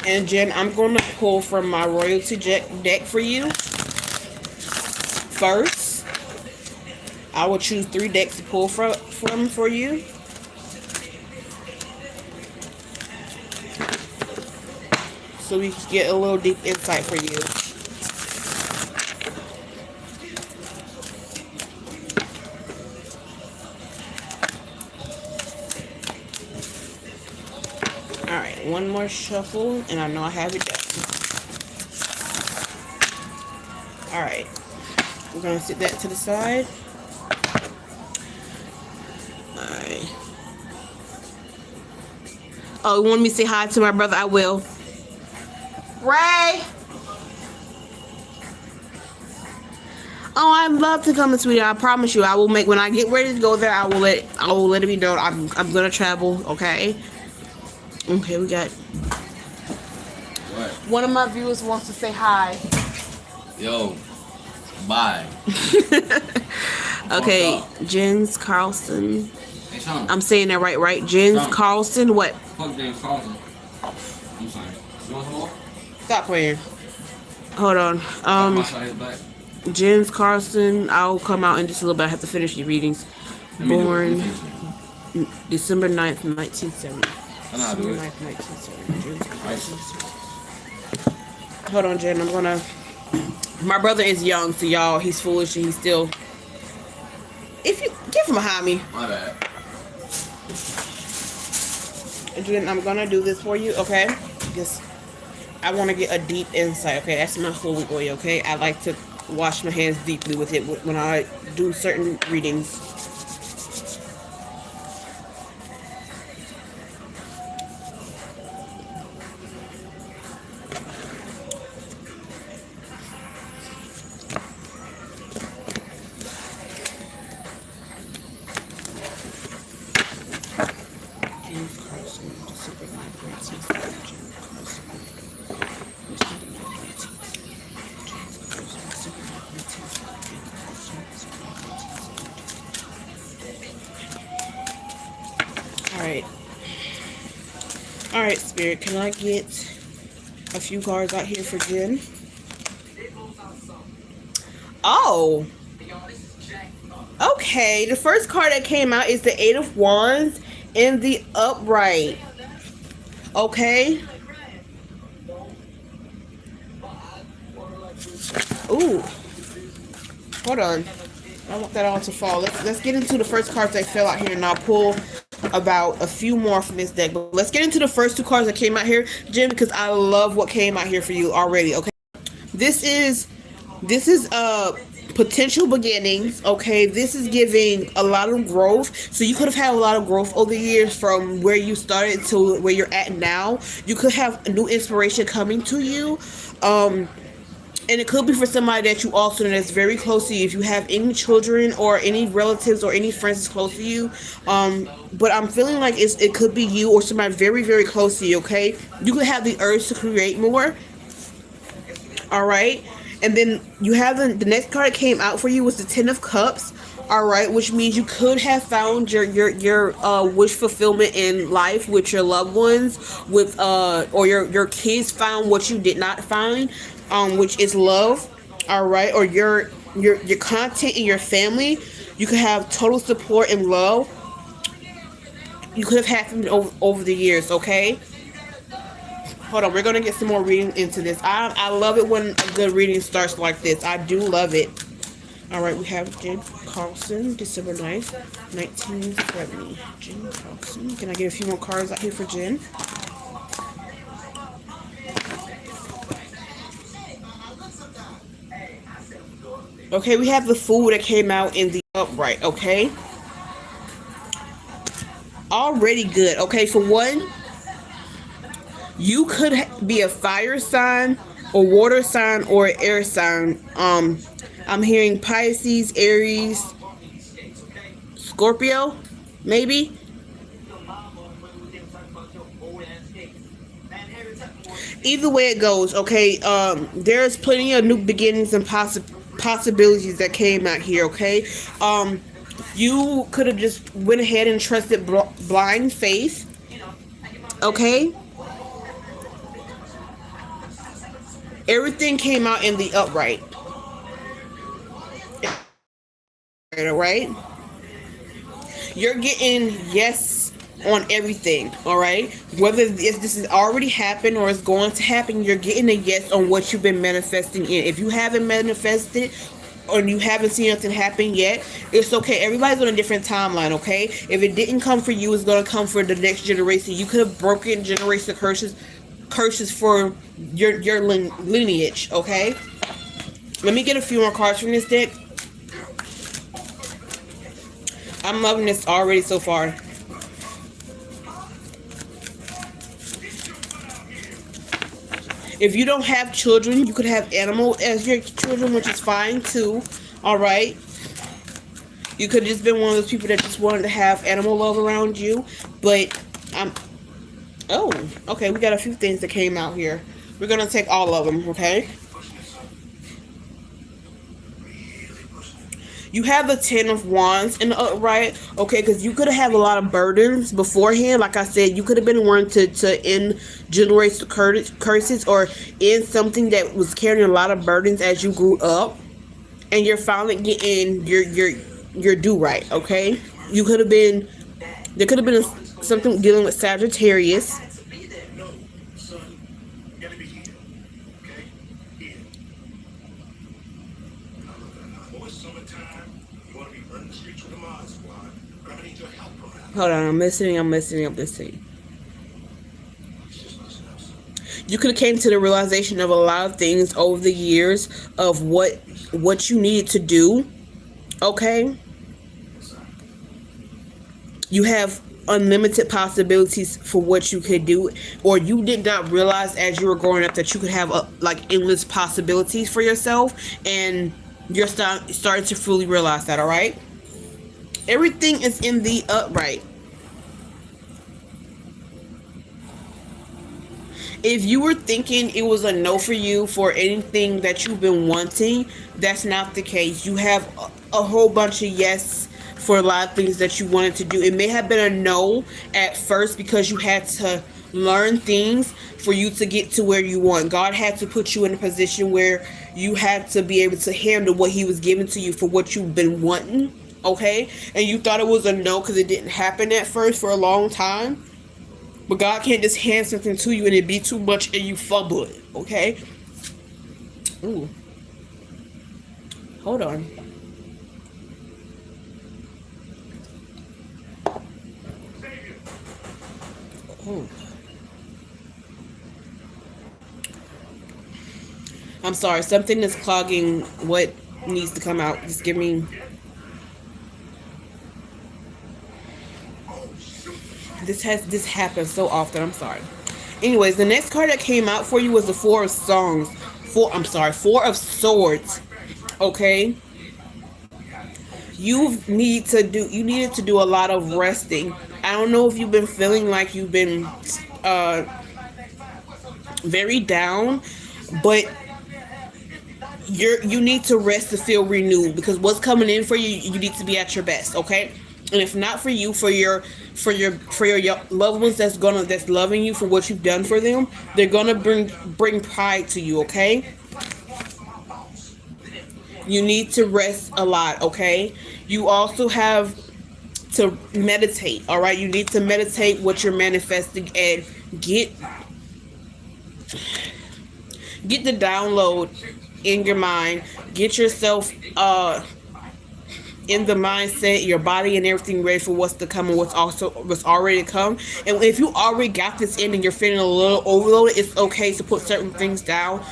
And Jen, I'm going to pull from my royalty deck for you. First, I will choose 3 decks to pull from for you. So we can get a little deep insight for you. Alright, one more shuffle, and I know I have it done. Alright, we're going to sit that to the side. Alright. Oh, you want me to say hi to my brother? I will. Ray! Oh, I'd love to come, sweetie. I promise you, I will make, when I get ready to go there, I will let it be known. I'm going to travel, okay? Okay, we got... What? One of my viewers wants to say hi. Yo, bye. Okay, Jens Carlson. Hey, Shuna. I'm saying that right? Jens Shuna. Carlson, what? Fuck James Carlson. I'm sorry. You want some more? Stop playing. Hold on. My side is black. Jens Carlson, I'll come out in just a little bit. I have to finish the readings. Let me do it. Born Let me finish it. December 9th, 1970. I know how to do December it. 9th, 1970. Jens Carlson. Nice. Hold on, Jen. I'm gonna... My brother is young, so y'all, he's foolish and he's still... If you... Get from behind me. My bad. Jen, I'm gonna do this for you, okay? Just... I want to get a deep insight, okay? That's my holy oil, okay? I like to wash my hands deeply with it when I do certain readings. James Carlson, December 9th, 1970. James Carlson. Alright, Spirit, can I get a few cards out here for Jen? Oh! Okay, the first card that came out is the 8 of Wands in the upright. Okay? Ooh. Hold on. I want that all to fall. Let's get into the first cards that fell out here, and I'll pull about a few more from this deck. But let's get into the first 2 cards that came out here, Jim, because I love what came out here for you already. Okay, this is Potential beginnings. Okay, this is giving a lot of growth. So you could have had a lot of growth over the years from where you started to where you're at now. You could have new inspiration coming to you. And it could be for somebody that you also know that's very close to you. If you have any children or any relatives or any friends that's close to you, but I'm feeling like it could be you or somebody very, very close to you. Okay, you could have the urge to create more. All right, and then you have the next card that came out for you was the Ten of Cups. All right, which means you could have found your wish fulfillment in life with your loved ones, with or your kids found what you did not find, which is love. All right, or your content in your family. You could have total support and love. You could have had them over the years. Okay. Hold on, we're gonna get some more reading into this. I love it when a good reading starts like this. I do love it. All right, we have Jen Carlson, December 9th, 1970. Jen Carlson. Can I get a few more cards out here for Jen? Okay, we have the Fool that came out in the upright. Okay, already good. Okay, for one, you could be a fire sign, a water sign, or an air sign. I'm hearing Pisces, Aries, Scorpio, maybe. Either way it goes, okay. There's plenty of new beginnings and possibilities that came out here. Okay. You could have just went ahead and trusted blind faith. Okay. Everything came out in the upright. All right. You're getting yes on everything. All right. Whether this has already happened or it's going to happen, you're getting a yes on what you've been manifesting in. If you haven't manifested or you haven't seen nothing happen yet, it's okay. Everybody's on a different timeline. Okay. If it didn't come for you, it's going to come for the next generation. You could have broken generational curses for your lineage. Okay. Let me get a few more cards from this deck. I'm loving this already so far. If you don't have children, you could have animals as your children, which is fine too. All right. You could have just been one of those people that just wanted to have animal love around you. But oh, okay. We got a few things that came out here. We're gonna take all of them. Okay. You have the Ten of Wands in the upright, okay, because you could have a lot of burdens beforehand. Like I said, you could have been wanting to end generational curses or end something that was carrying a lot of burdens as you grew up, and you're finally getting your do right, okay? You could have been, there could have been something dealing with Sagittarius. Hold on, I'm listening. You could have came to the realization of a lot of things over the years of what you need to do. Okay? You have unlimited possibilities for what you could do, or you did not realize as you were growing up that you could have like endless possibilities for yourself, and you're starting to fully realize that. All right? Everything is in the upright. If you were thinking it was a no for you for anything that you've been wanting, that's not the case. You have a whole bunch of yes for a lot of things that you wanted to do. It may have been a no at first because you had to learn things for you to get to where you want. God had to put you in a position where you had to be able to handle what he was giving to you for what you've been wanting. Okay, and you thought it was a no because it didn't happen at first for a long time, but God can't just hand something to you and it be too much and you fumble it. Okay. Ooh. Hold on. Oh. I'm sorry. Something is clogging what needs to come out. Just give me. This happens so often. I'm sorry. Anyways, the next card that came out for you was the Four of Songs. Four of Swords. Okay. You needed to do a lot of resting. I don't know if you've been feeling like you've been uh very down, but you need to rest to feel renewed, because what's coming in for you, you need to be at your best, okay? And if not for you, for your loved ones that's loving you for what you've done for them, they're gonna bring pride to you, okay? You need to rest a lot, okay? You also have to meditate, all right? You need to meditate what you're manifesting and get the download in your mind. Get yourself in the mindset, your body and everything ready for what's to come and what's already come. And if you already got this in and you're feeling a little overloaded, it's okay to put certain things down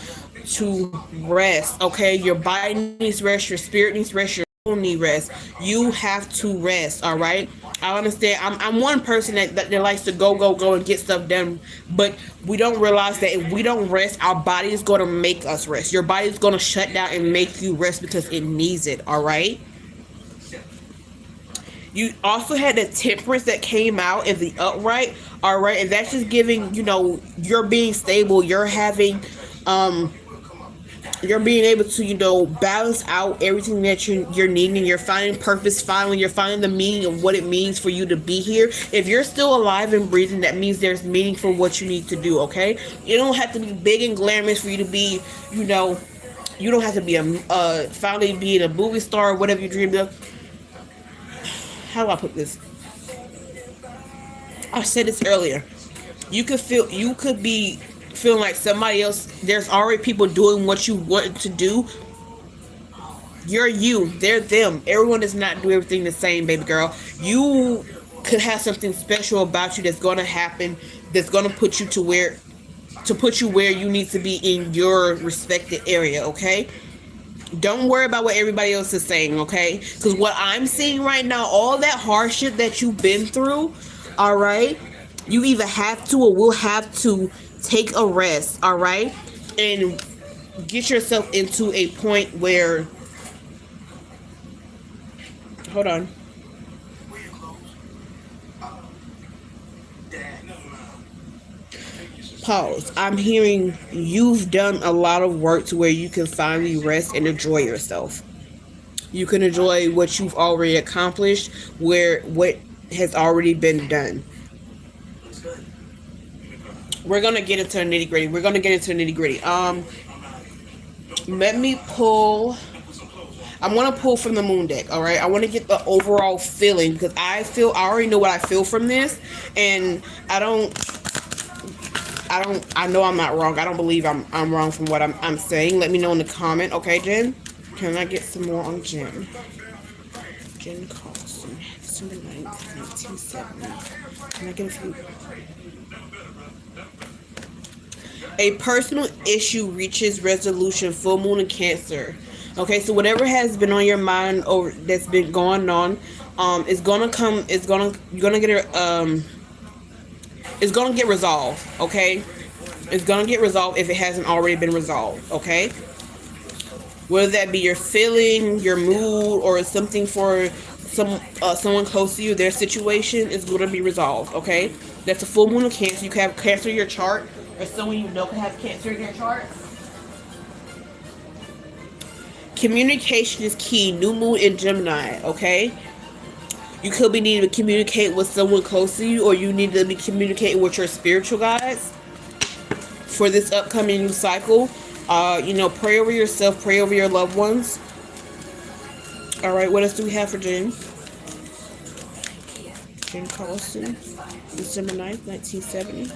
to rest. Okay, your body needs rest, your spirit needs rest, your soul needs rest. You have to rest. All right. I understand. I'm one person that likes to go and get stuff done, but we don't realize that if we don't rest, our body is going to make us rest. Your body is going to shut down and make you rest because it needs it. All right. You also had the Temperance that came out in the upright. All right, and that's just giving, you're being stable. You're being able to, balance out everything that you're needing. You're finding purpose. Finally, you're finding the meaning of what it means for you to be here. If you're still alive and breathing, that means there's meaning for what you need to do. Okay, you don't have to be big and glamorous for you to be, you don't have to be finally being a movie star or whatever you dreamed of. How do I put this? I said this earlier. You could be feeling like somebody else. There's already people doing what you want to do. You're you. They're them. Everyone does not do everything the same, baby girl. You could have something special about you that's gonna happen. That's gonna put you where you need to be in your respected area. Okay. Don't worry about what everybody else is saying, okay? Because what I'm seeing right now, all that hardship that you've been through, all right? You either have to or will have to take a rest, all right? And get yourself into a point where... Hold on. Pause. I'm hearing you've done a lot of work to where you can finally rest and enjoy yourself. You can enjoy what you've already accomplished, what has already been done. We're gonna get into the nitty gritty. Let me pull. I'm gonna pull from the moon deck. All right. I want to get the overall feeling, because I already know what I feel from this, and I know I'm not wrong. I don't believe I'm wrong from what I'm saying. Let me know in the comment. Okay, Jen? Can I get some more on Jen? Jen Carlson, December 9th, 1970. Can I get a few? A personal issue reaches resolution, full moon in Cancer. Okay, so whatever has been on your mind or that's been going on, you're gonna it's gonna get resolved, okay? It's gonna get resolved if it hasn't already been resolved, okay? Whether that be your feeling, your mood, or something for someone close to you, their situation is gonna be resolved, okay? That's a full moon of Cancer. You can have Cancer in your chart, or someone you know can have Cancer in your chart. Communication is key. New moon in Gemini, okay? You could be needing to communicate with someone close to you, or you need to be communicating with your spiritual guides for this upcoming new cycle. Pray over yourself, pray over your loved ones. All right, what else do we have for Jen? Jen Carlson, December 9th, 1970. Did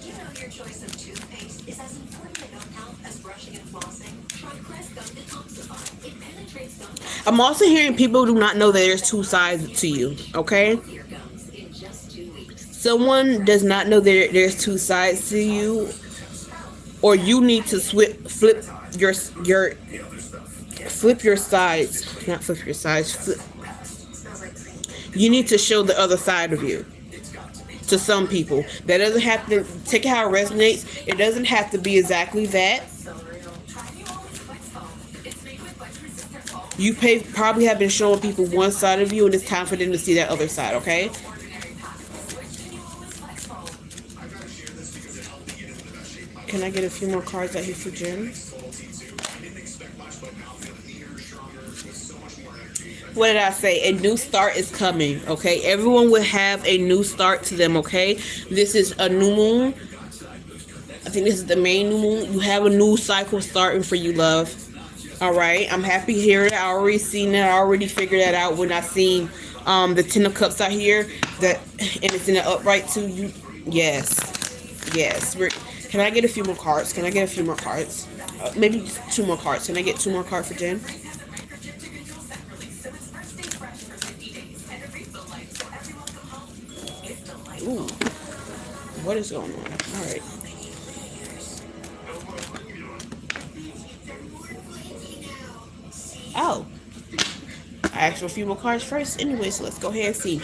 you know your choice of toothpaste is as important to gum health as brushing and flossing? Try Crest Gum Detoxify. It penetrates gum. I'm also hearing people do not know that there's two sides to you, okay? Someone does not know that there's two sides to you, or you need to flip your flip your sides. Not flip your sides. You need to show the other side of you to some people. That doesn't have to, take it how it resonates. It doesn't have to be exactly that. You probably have been showing people one side of you, and it's time for them to see that other side, okay? Can I get a few more cards out here for Jen? What did I say? A new start is coming, okay? Everyone will have a new start to them, okay? This is a new moon. I think this is the main new moon. You have a new cycle starting for you, love. All right, I'm happy to hear it. I already seen that. I already figured that out when I seen the Ten of Cups out here. That, and it's in the upright too. Yes. Can I get a few more cards? Can I get a few more cards? Maybe just 2 more cards. Can I get 2 more cards for Jen? Ooh, what is going on? All right. Oh, I asked for a few more cards first anyway, so let's go ahead and see.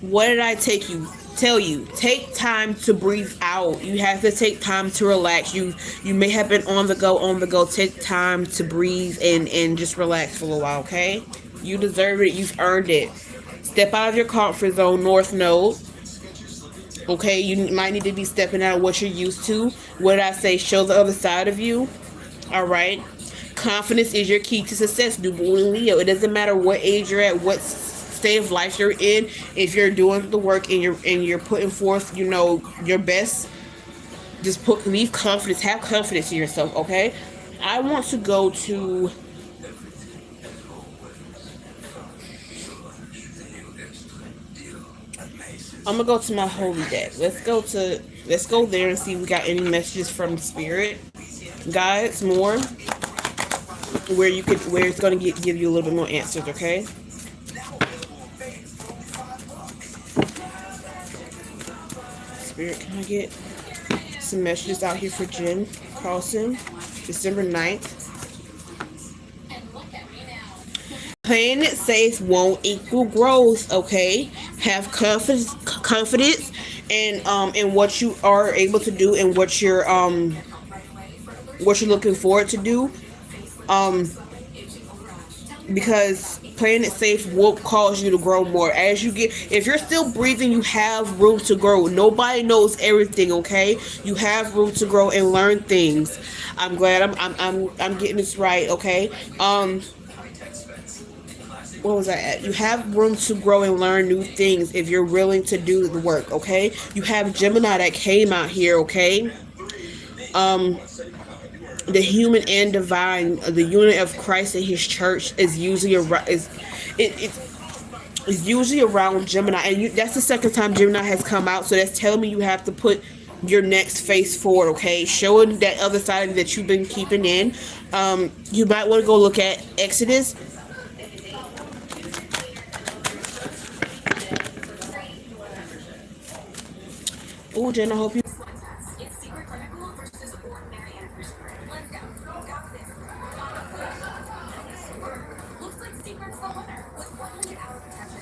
What did I tell you? Take time to breathe out. You have to take time to relax. You may have been on the go. Take time to breathe and just relax for a while, okay? You deserve it. You've earned it. Step out of your comfort zone, North Node. Okay, you might need to be stepping out of what you're used to. What did I say? Show the other side of you. All right. Confidence is your key to success, New Moon and Leo. It doesn't matter what age you're at, what state of life you're in. If you're doing the work and you're putting forth, your best, just leave confidence. Have confidence in yourself. Okay. I want to go to. I'm gonna go to my holy deck. Let's go there and see if we got any messages from spirit guides more. Where it's going to give you a little bit more answers, okay? Spirit, can I get some messages out here for Jen Carlson, December 9th? Playing it safe won't equal growth, okay? Have confidence in what you are able to do and what you're looking forward to do. Because playing it safe won't cause you to grow more. If you're still breathing, you have room to grow. Nobody knows everything, okay? You have room to grow and learn things. I'm glad I'm getting this right, okay? What was I at? You have room to grow and learn new things if you're willing to do the work, okay? You have Gemini that came out here, okay? The human and divine, the unit of Christ and His church is usually around Gemini, and that's the second time Gemini has come out. So that's telling me you have to put your next face forward, okay? Showing that other side that you've been keeping in. You might want to go look at Exodus. Oh, Jen, I hope you.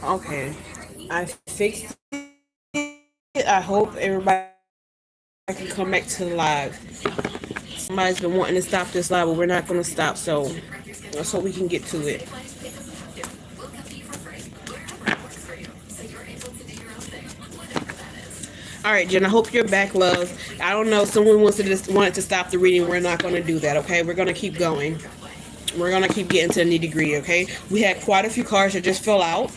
Okay, I fixed it. I hope everybody can come back to the live. Somebody's been wanting to stop this live, but we're not going to stop, so let's hope we can get to it. All right, Jen, I hope you're back, love. I don't know, someone wanted to stop the reading. We're not going to do that, okay? We're going to keep going. We're going to keep getting to the nitty-gritty, okay? We had quite a few cards that just fell out.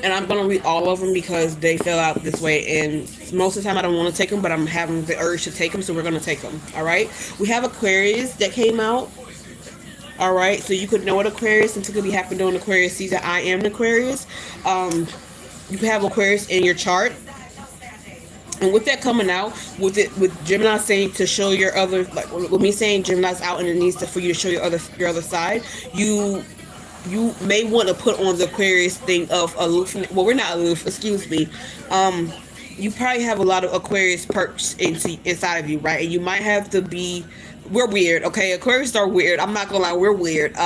And I'm going to read all of them because they fell out this way. And most of the time I don't want to take them, but I'm having the urge to take them, so we're going to take them. All right? We have Aquarius that came out. All right? So you could know what Aquarius, since it could be happening during Aquarius season. I am an Aquarius. You have Aquarius in your chart. And with that coming out, with Gemini saying to show your other, like with me saying Gemini's out and it needs for you to show your other side, you may want to put on the Aquarius thing of aloof. Well, we're not aloof, excuse me. You probably have a lot of Aquarius perks inside of you, right? And you might have to be we're weird, okay? Aquarius are weird. I'm not gonna lie, we're weird.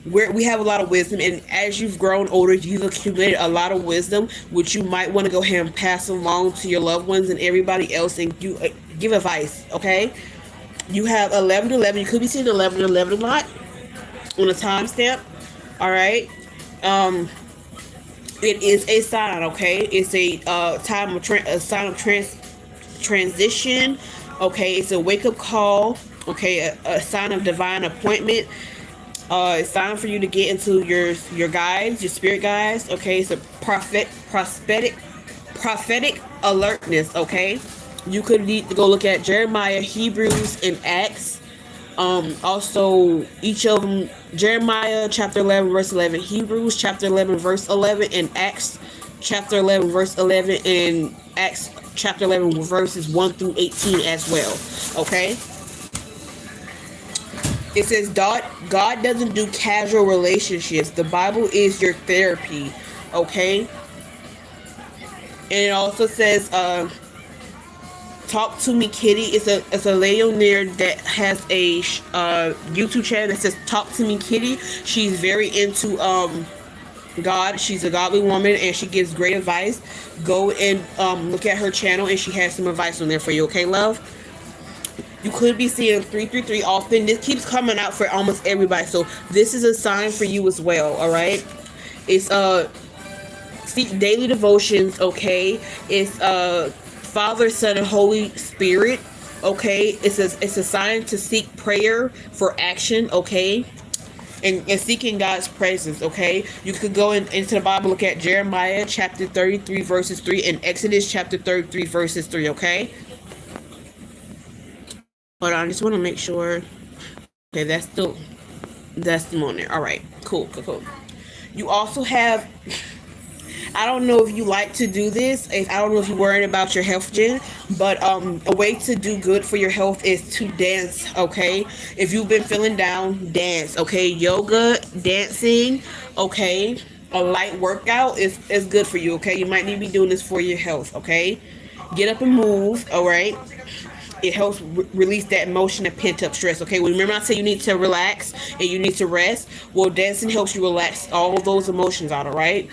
We have a lot of wisdom, and as you've grown older, you've accumulated a lot of wisdom, which you might want to go ahead and pass along to your loved ones and everybody else, and you give advice. Okay, you have 11 to 11. You could be seeing 11 to 11 a lot on a timestamp. All right. It is a sign. Okay, it's a time of a sign of transition. Okay, it's a wake up call. Okay, a sign of divine appointment. It's time for you to get into your guides, your spirit guides. Okay, it's a prophetic alertness. Okay, you could need to go look at Jeremiah, Hebrews, and Acts. Also, each of them: Jeremiah chapter 11 verse 11, Hebrews chapter 11 verse 11, and Acts chapter 11 verse 11, and Acts chapter 11 verses 1 through 18 as well. Okay. It says God doesn't do casual relationships. The Bible is your therapy, okay? And it also says, "Talk to Me, Kitty." It's a lady on there that has a YouTube channel that says "Talk to Me, Kitty." She's very into God. She's a godly woman, and she gives great advice. Go and look at her channel, and she has some advice on there for you. Okay, love. You could be seeing 333 often. This keeps coming out for almost everybody. So this is a sign for you as well, all right? It's seek daily devotions, okay? It's Father, Son, and Holy Spirit, okay? It's a sign to seek prayer for action, okay? And seeking God's presence, okay? You could go into the Bible, look at Jeremiah chapter 33 verses 3 and Exodus chapter 33 verses 3, okay? Hold on, I just want to make sure. Okay, that's still on there. All right, cool. You also have, I don't know if you like to do this. I don't know if you're worried about your health, Jen, but a way to do good for your health is to dance, okay? If you've been feeling down, dance, okay? Yoga, dancing, okay? A light workout is good for you, okay? You might need to be doing this for your health, okay? Get up and move, all right? It helps release that emotion of pent-up stress, okay? Well, remember I said you need to relax and you need to rest? Well, dancing helps you relax all of those emotions out, all right?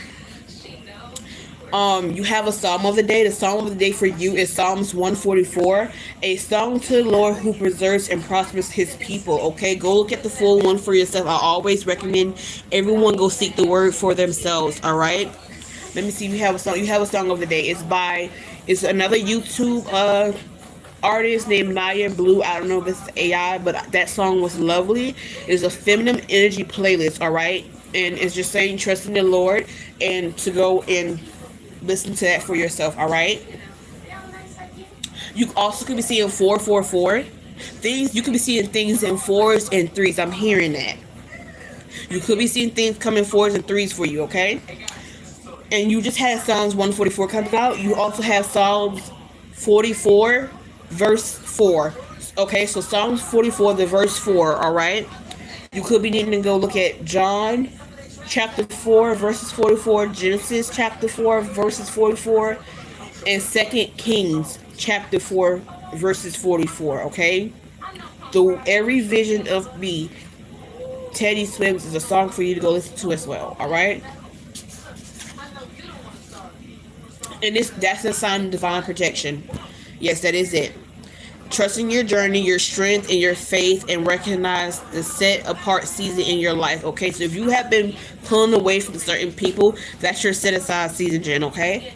You have a psalm of the day. The psalm of the day for you is Psalms 144, a song to the Lord who preserves and prospers his people, okay? Go look at the full one for yourself. I always recommend everyone go seek the word for themselves, all right? Let me see. You have a song of the day. It's another YouTube artist named Naya Blue. I don't know if it's AI, but that song was lovely. It's a feminine energy playlist, all right? And it's just saying trust in the Lord, and to go and listen to that for yourself, all right? You also could be seeing 444 things. You could be seeing things in 4s and 3s. I'm hearing that. You could be seeing things come in 4s and 3s for you, okay? And you just had Psalms 144 coming out. You also have Psalms 44 verse 4. Okay, so Psalms 44, the verse 4, all right? You could be needing to go look at John chapter 4 verses 44, Genesis chapter 4 verses 44, and 2 Kings chapter 4 verses 44, okay? So every vision of me, Teddy Swims, is a song for you to go listen to as well, all right? And that's a sign of divine protection. Yes, that is it. Trusting your journey, your strength, and your faith, and recognize the set apart season in your life. Okay, so if you have been pulling away from certain people, that's your set aside season, Jen. Okay.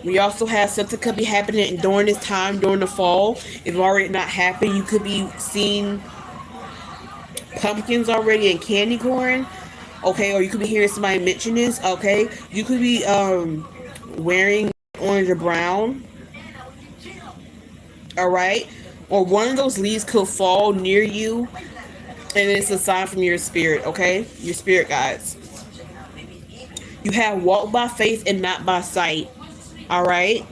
We also have something could be happening during this time, during the fall. If already not happened, you could be seeing pumpkins already and candy corn. Okay, or you could be hearing somebody mention this. Okay, you could be wearing orange or brown. All right, or one of those leaves could fall near you, and it's a sign from your spirit, okay? Your spirit guides. You have walk by faith and not by sight. All right,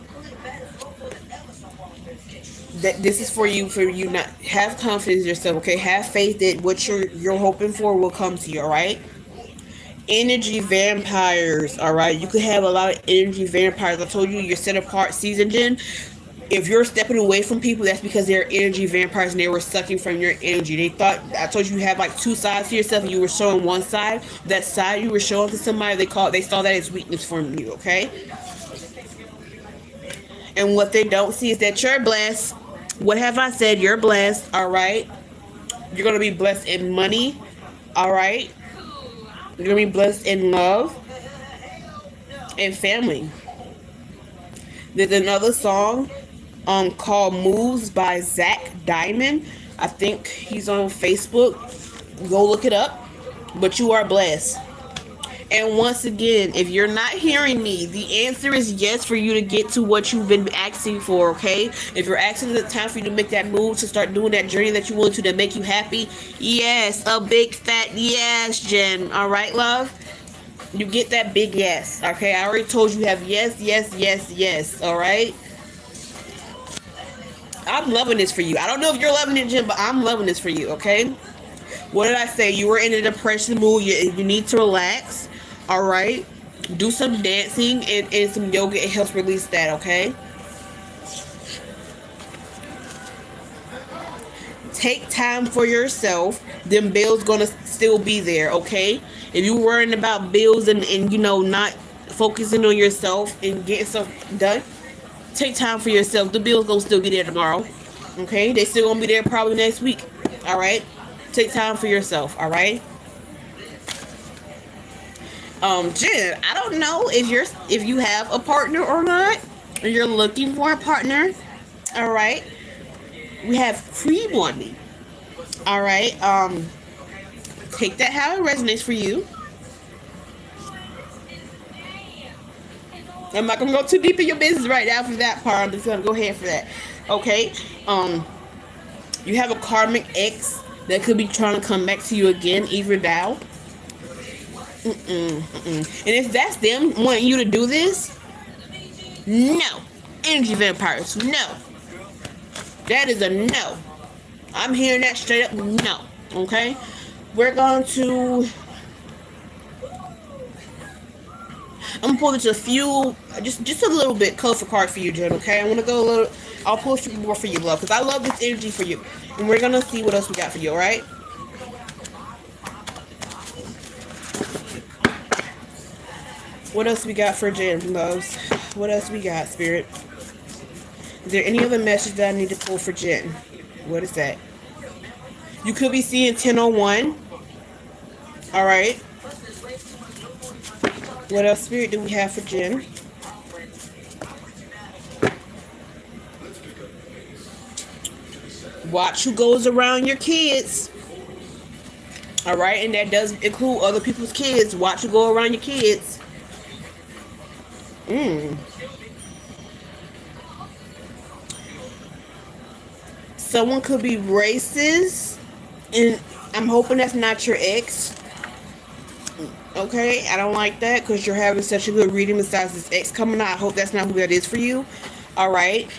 that this is for you not have confidence in yourself, okay? Have faith that what you're hoping for will come to you, all right? Energy vampires, all right? You could have a lot of energy vampires. I told you your set apart season, Jen. If you're stepping away from people, that's because they're energy vampires and they were sucking from your energy. They thought, I told you have like two sides to yourself and you were showing one side. That side you were showing to somebody, they saw that as weakness from you, okay? And what they don't see is that you're blessed. What have I said? You're blessed, all right? You're going to be blessed in money, all right? You're going to be blessed in love and family. There's another song called Moves by Zach Diamond. I think he's on Facebook. Go look it up. But you are blessed. And once again, if you're not hearing me, the answer is yes for you to get to what you've been asking for, okay? If you're asking, it's time for you to make that move, to start doing that journey that you want to make you happy. Yes, a big fat yes, Jen. All right, love? You get that big yes, okay? I already told you have yes, yes, yes, yes, all right? I'm loving this for you. I don't know if you're loving it, Jen, but I'm loving this for you, okay? What did I say? You were in a depression mood. You need to relax, all right? Do some dancing and some yoga. It helps release that, okay? Take time for yourself. Them bills gonna still be there, okay? If you're worrying about bills and you know, not focusing on yourself and getting stuff done, take time for yourself. The bills gonna still be there tomorrow, okay? They still gonna be there probably next week, all right? Take time for yourself, all right? Jen, I don't know if you have a partner or not, or you're looking for a partner, all right? We have free money, all right? Take that how it resonates for you. I'm not gonna go too deep in your business right now for that part. I'm just gonna go ahead for that, okay? You have a karmic ex that could be trying to come back to you again, even now. And if that's them wanting you to do this, no. Energy vampires, no. That is a no. I'm hearing that straight up no. Okay? We're going to... I'm gonna pull just a few, just a little bit colorful card for you, Jen, okay? I'm gonna go a little... I'll pull a few more for you, love, because I love this energy for you. And we're gonna see what else we got for you, alright? What else we got for Jen, loves? What else we got, Spirit? Is there any other message that I need to pull for Jen? What is that? You could be seeing 1001. Alright. What else, Spirit, do we have for Jen? Watch who goes around your kids. Alright, and that does include other people's kids. Watch who go around your kids. Someone could be racist, and I'm hoping that's not your ex. Okay, I don't like that because you're having such a good reading besides this ex coming out. I hope that's not who that is for you. Alright.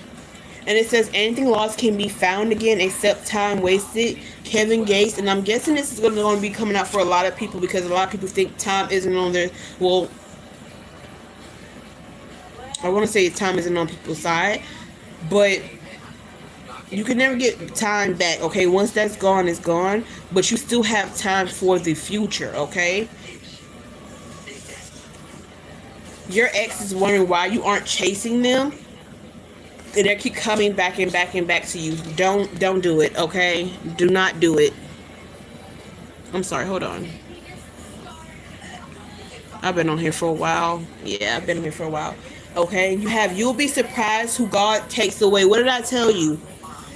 And it says anything lost can be found again except time wasted. Kevin Gates. And I'm guessing this is going to be coming out for a lot of people because a lot of people think time isn't on their... Well, I want to say time isn't on people's side. But you can never get time back, okay? Once that's gone, it's gone. But you still have time for the future, okay? Your ex is wondering why you aren't chasing them. And they keep coming back and back and back to you. Don't do it, okay? Do not do it. I'm sorry, hold on. I've been on here for a while. Yeah, I've been on here for a while. Okay, you'll be surprised who God takes away. What did I tell you?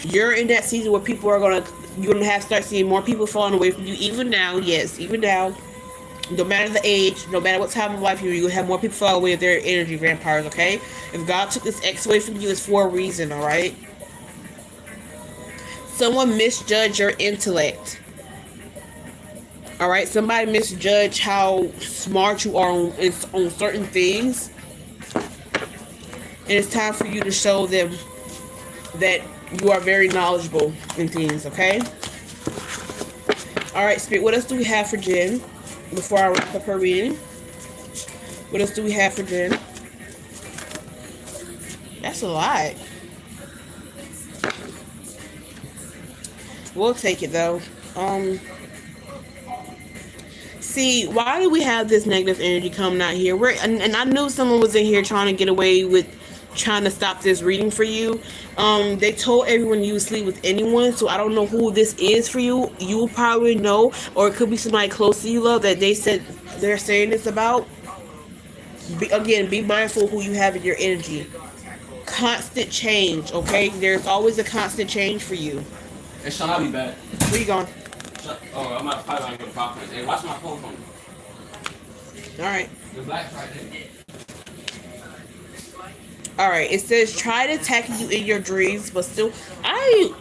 You're in that season where you're gonna have to start seeing more people falling away from you. Even now, yes, even now. No matter the age, no matter what time of life you're, you have more people fall away with their energy vampires, okay? If God took this X away from you, it's for a reason, alright? Someone misjudged your intellect. Alright? Somebody misjudged how smart you are on certain things. And it's time for you to show them that you are very knowledgeable in things, okay? Alright, Spirit, what else do we have for Jen? Before I wrap up her reading, what else do we have for Jen? That's a lot. We'll take it though. See, why do we have this negative energy coming out here? And I knew someone was in here trying to get away with trying to stop this reading for you. They told everyone you would sleep with anyone, so I don't know who this is for you. You will probably know, or it could be somebody close to you, love, that they're saying this about. Again, be mindful who you have in your energy. Constant change, okay? There's always a constant change for you. Hey, Sean, I'll be back. Where you going? Oh, I'm probably gonna go to popcorn. Hey, watch my phone for me. All right. The black's right there. All right. It says try to tackle you in your dreams, but still, I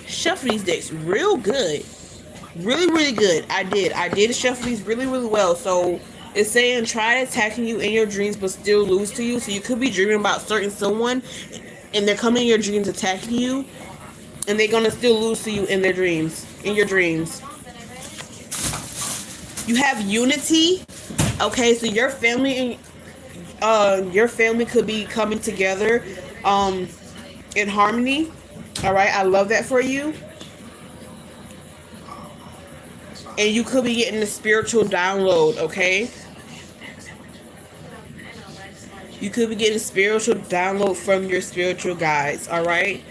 shuffle these decks real good, really, really good. I did shuffle these really, really well. So it's saying try to tackle you in your dreams, but still lose to you. So you could be dreaming about certain someone, and they're coming in your dreams attacking you, and they're gonna still lose to you in their dreams. In your dreams, you have unity. Okay, so your family and your family could be coming together, in harmony. All right, I love that for you. And you could be getting a spiritual download. Okay, you could be getting a spiritual download from your spiritual guides. All right.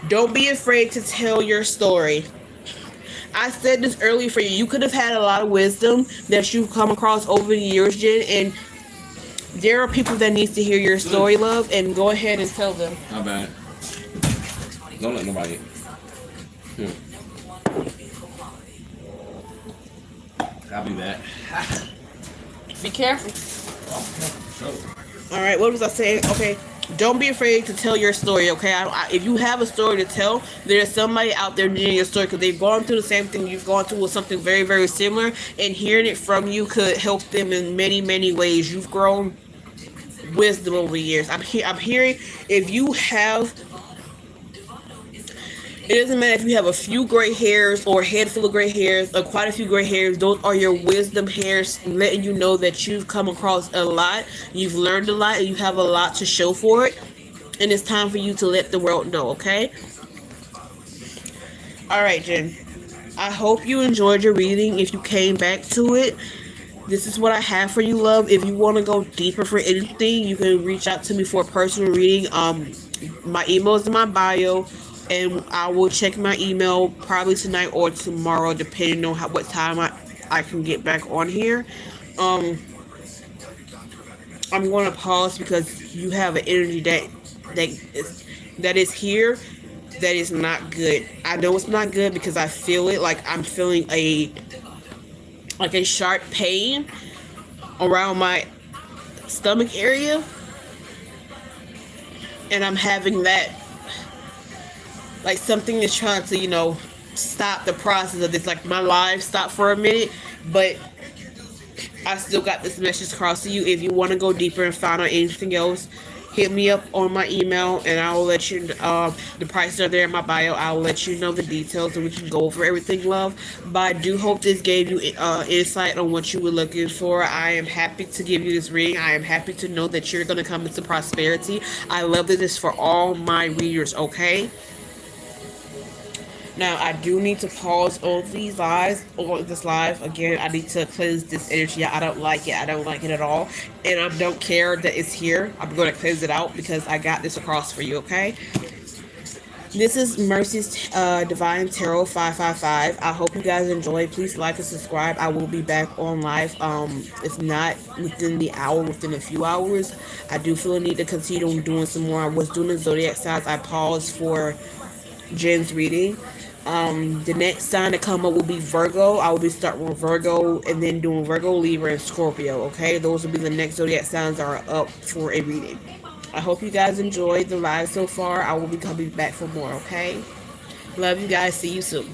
Don't be afraid to tell your story. I said this earlier for you. You could have had a lot of wisdom that you've come across over the years, Jen, and there are people that needs to hear your story, love, and go ahead and tell them. Not bad. Don't let nobody. I'll be back. Be careful. Sure. All right, what was I saying? Okay, don't be afraid to tell your story, okay? If you have a story to tell, there's somebody out there needing your story because they've gone through the same thing you've gone through with something very, very similar, and hearing it from you could help them in many, many ways. You've grown wisdom over the years. I'm hearing if you have. It doesn't matter if you have a few gray hairs or a head full of gray hairs or quite a few gray hairs. Those are your wisdom hairs letting you know that you've come across a lot, you've learned a lot, and you have a lot to show for it. And it's time for you to let the world know, okay? All right, Jen. I hope you enjoyed your reading. If you came back to it, this is what I have for you, love. If you want to go deeper for anything, you can reach out to me for a personal reading. My email is in my bio. And I will check my email probably tonight or tomorrow, depending on what time I can get back on here. I'm going to pause because you have an energy that is here that is not good. I know it's not good because I feel it. Like I'm feeling a sharp pain around my stomach area, and I'm having that. Like something is trying to, stop the process of this. Like my life stopped for a minute, but I still got this message across to you. If you want to go deeper and find out anything else, hit me up on my email and I will let you, the prices are there in my bio. I'll let you know the details and we can go over everything, love. But I do hope this gave you insight on what you were looking for. I am happy to give you this reading. I am happy to know that you're going to come into prosperity. I love this for all my readers, okay? Now, I do need to pause on these lives, or this live. Again, I need to cleanse this energy. I don't like it. I don't like it at all. And I don't care that it's here. I'm going to cleanse it out because I got this across for you, okay? This is Mercy's Divine Tarot 555. I hope you guys enjoy. Please like and subscribe. I will be back on live. If not within the hour, within a few hours. I do feel a need to continue on doing some more. I was doing the Zodiac signs. I paused for Jen's reading. The next sign to come up will be Virgo. I will be starting with Virgo and then doing Virgo, Libra, and Scorpio. Okay, those will be the next zodiac signs that are up for a reading. I hope you guys enjoyed the live so far. I will be coming back for more. Okay, love you guys. See you soon.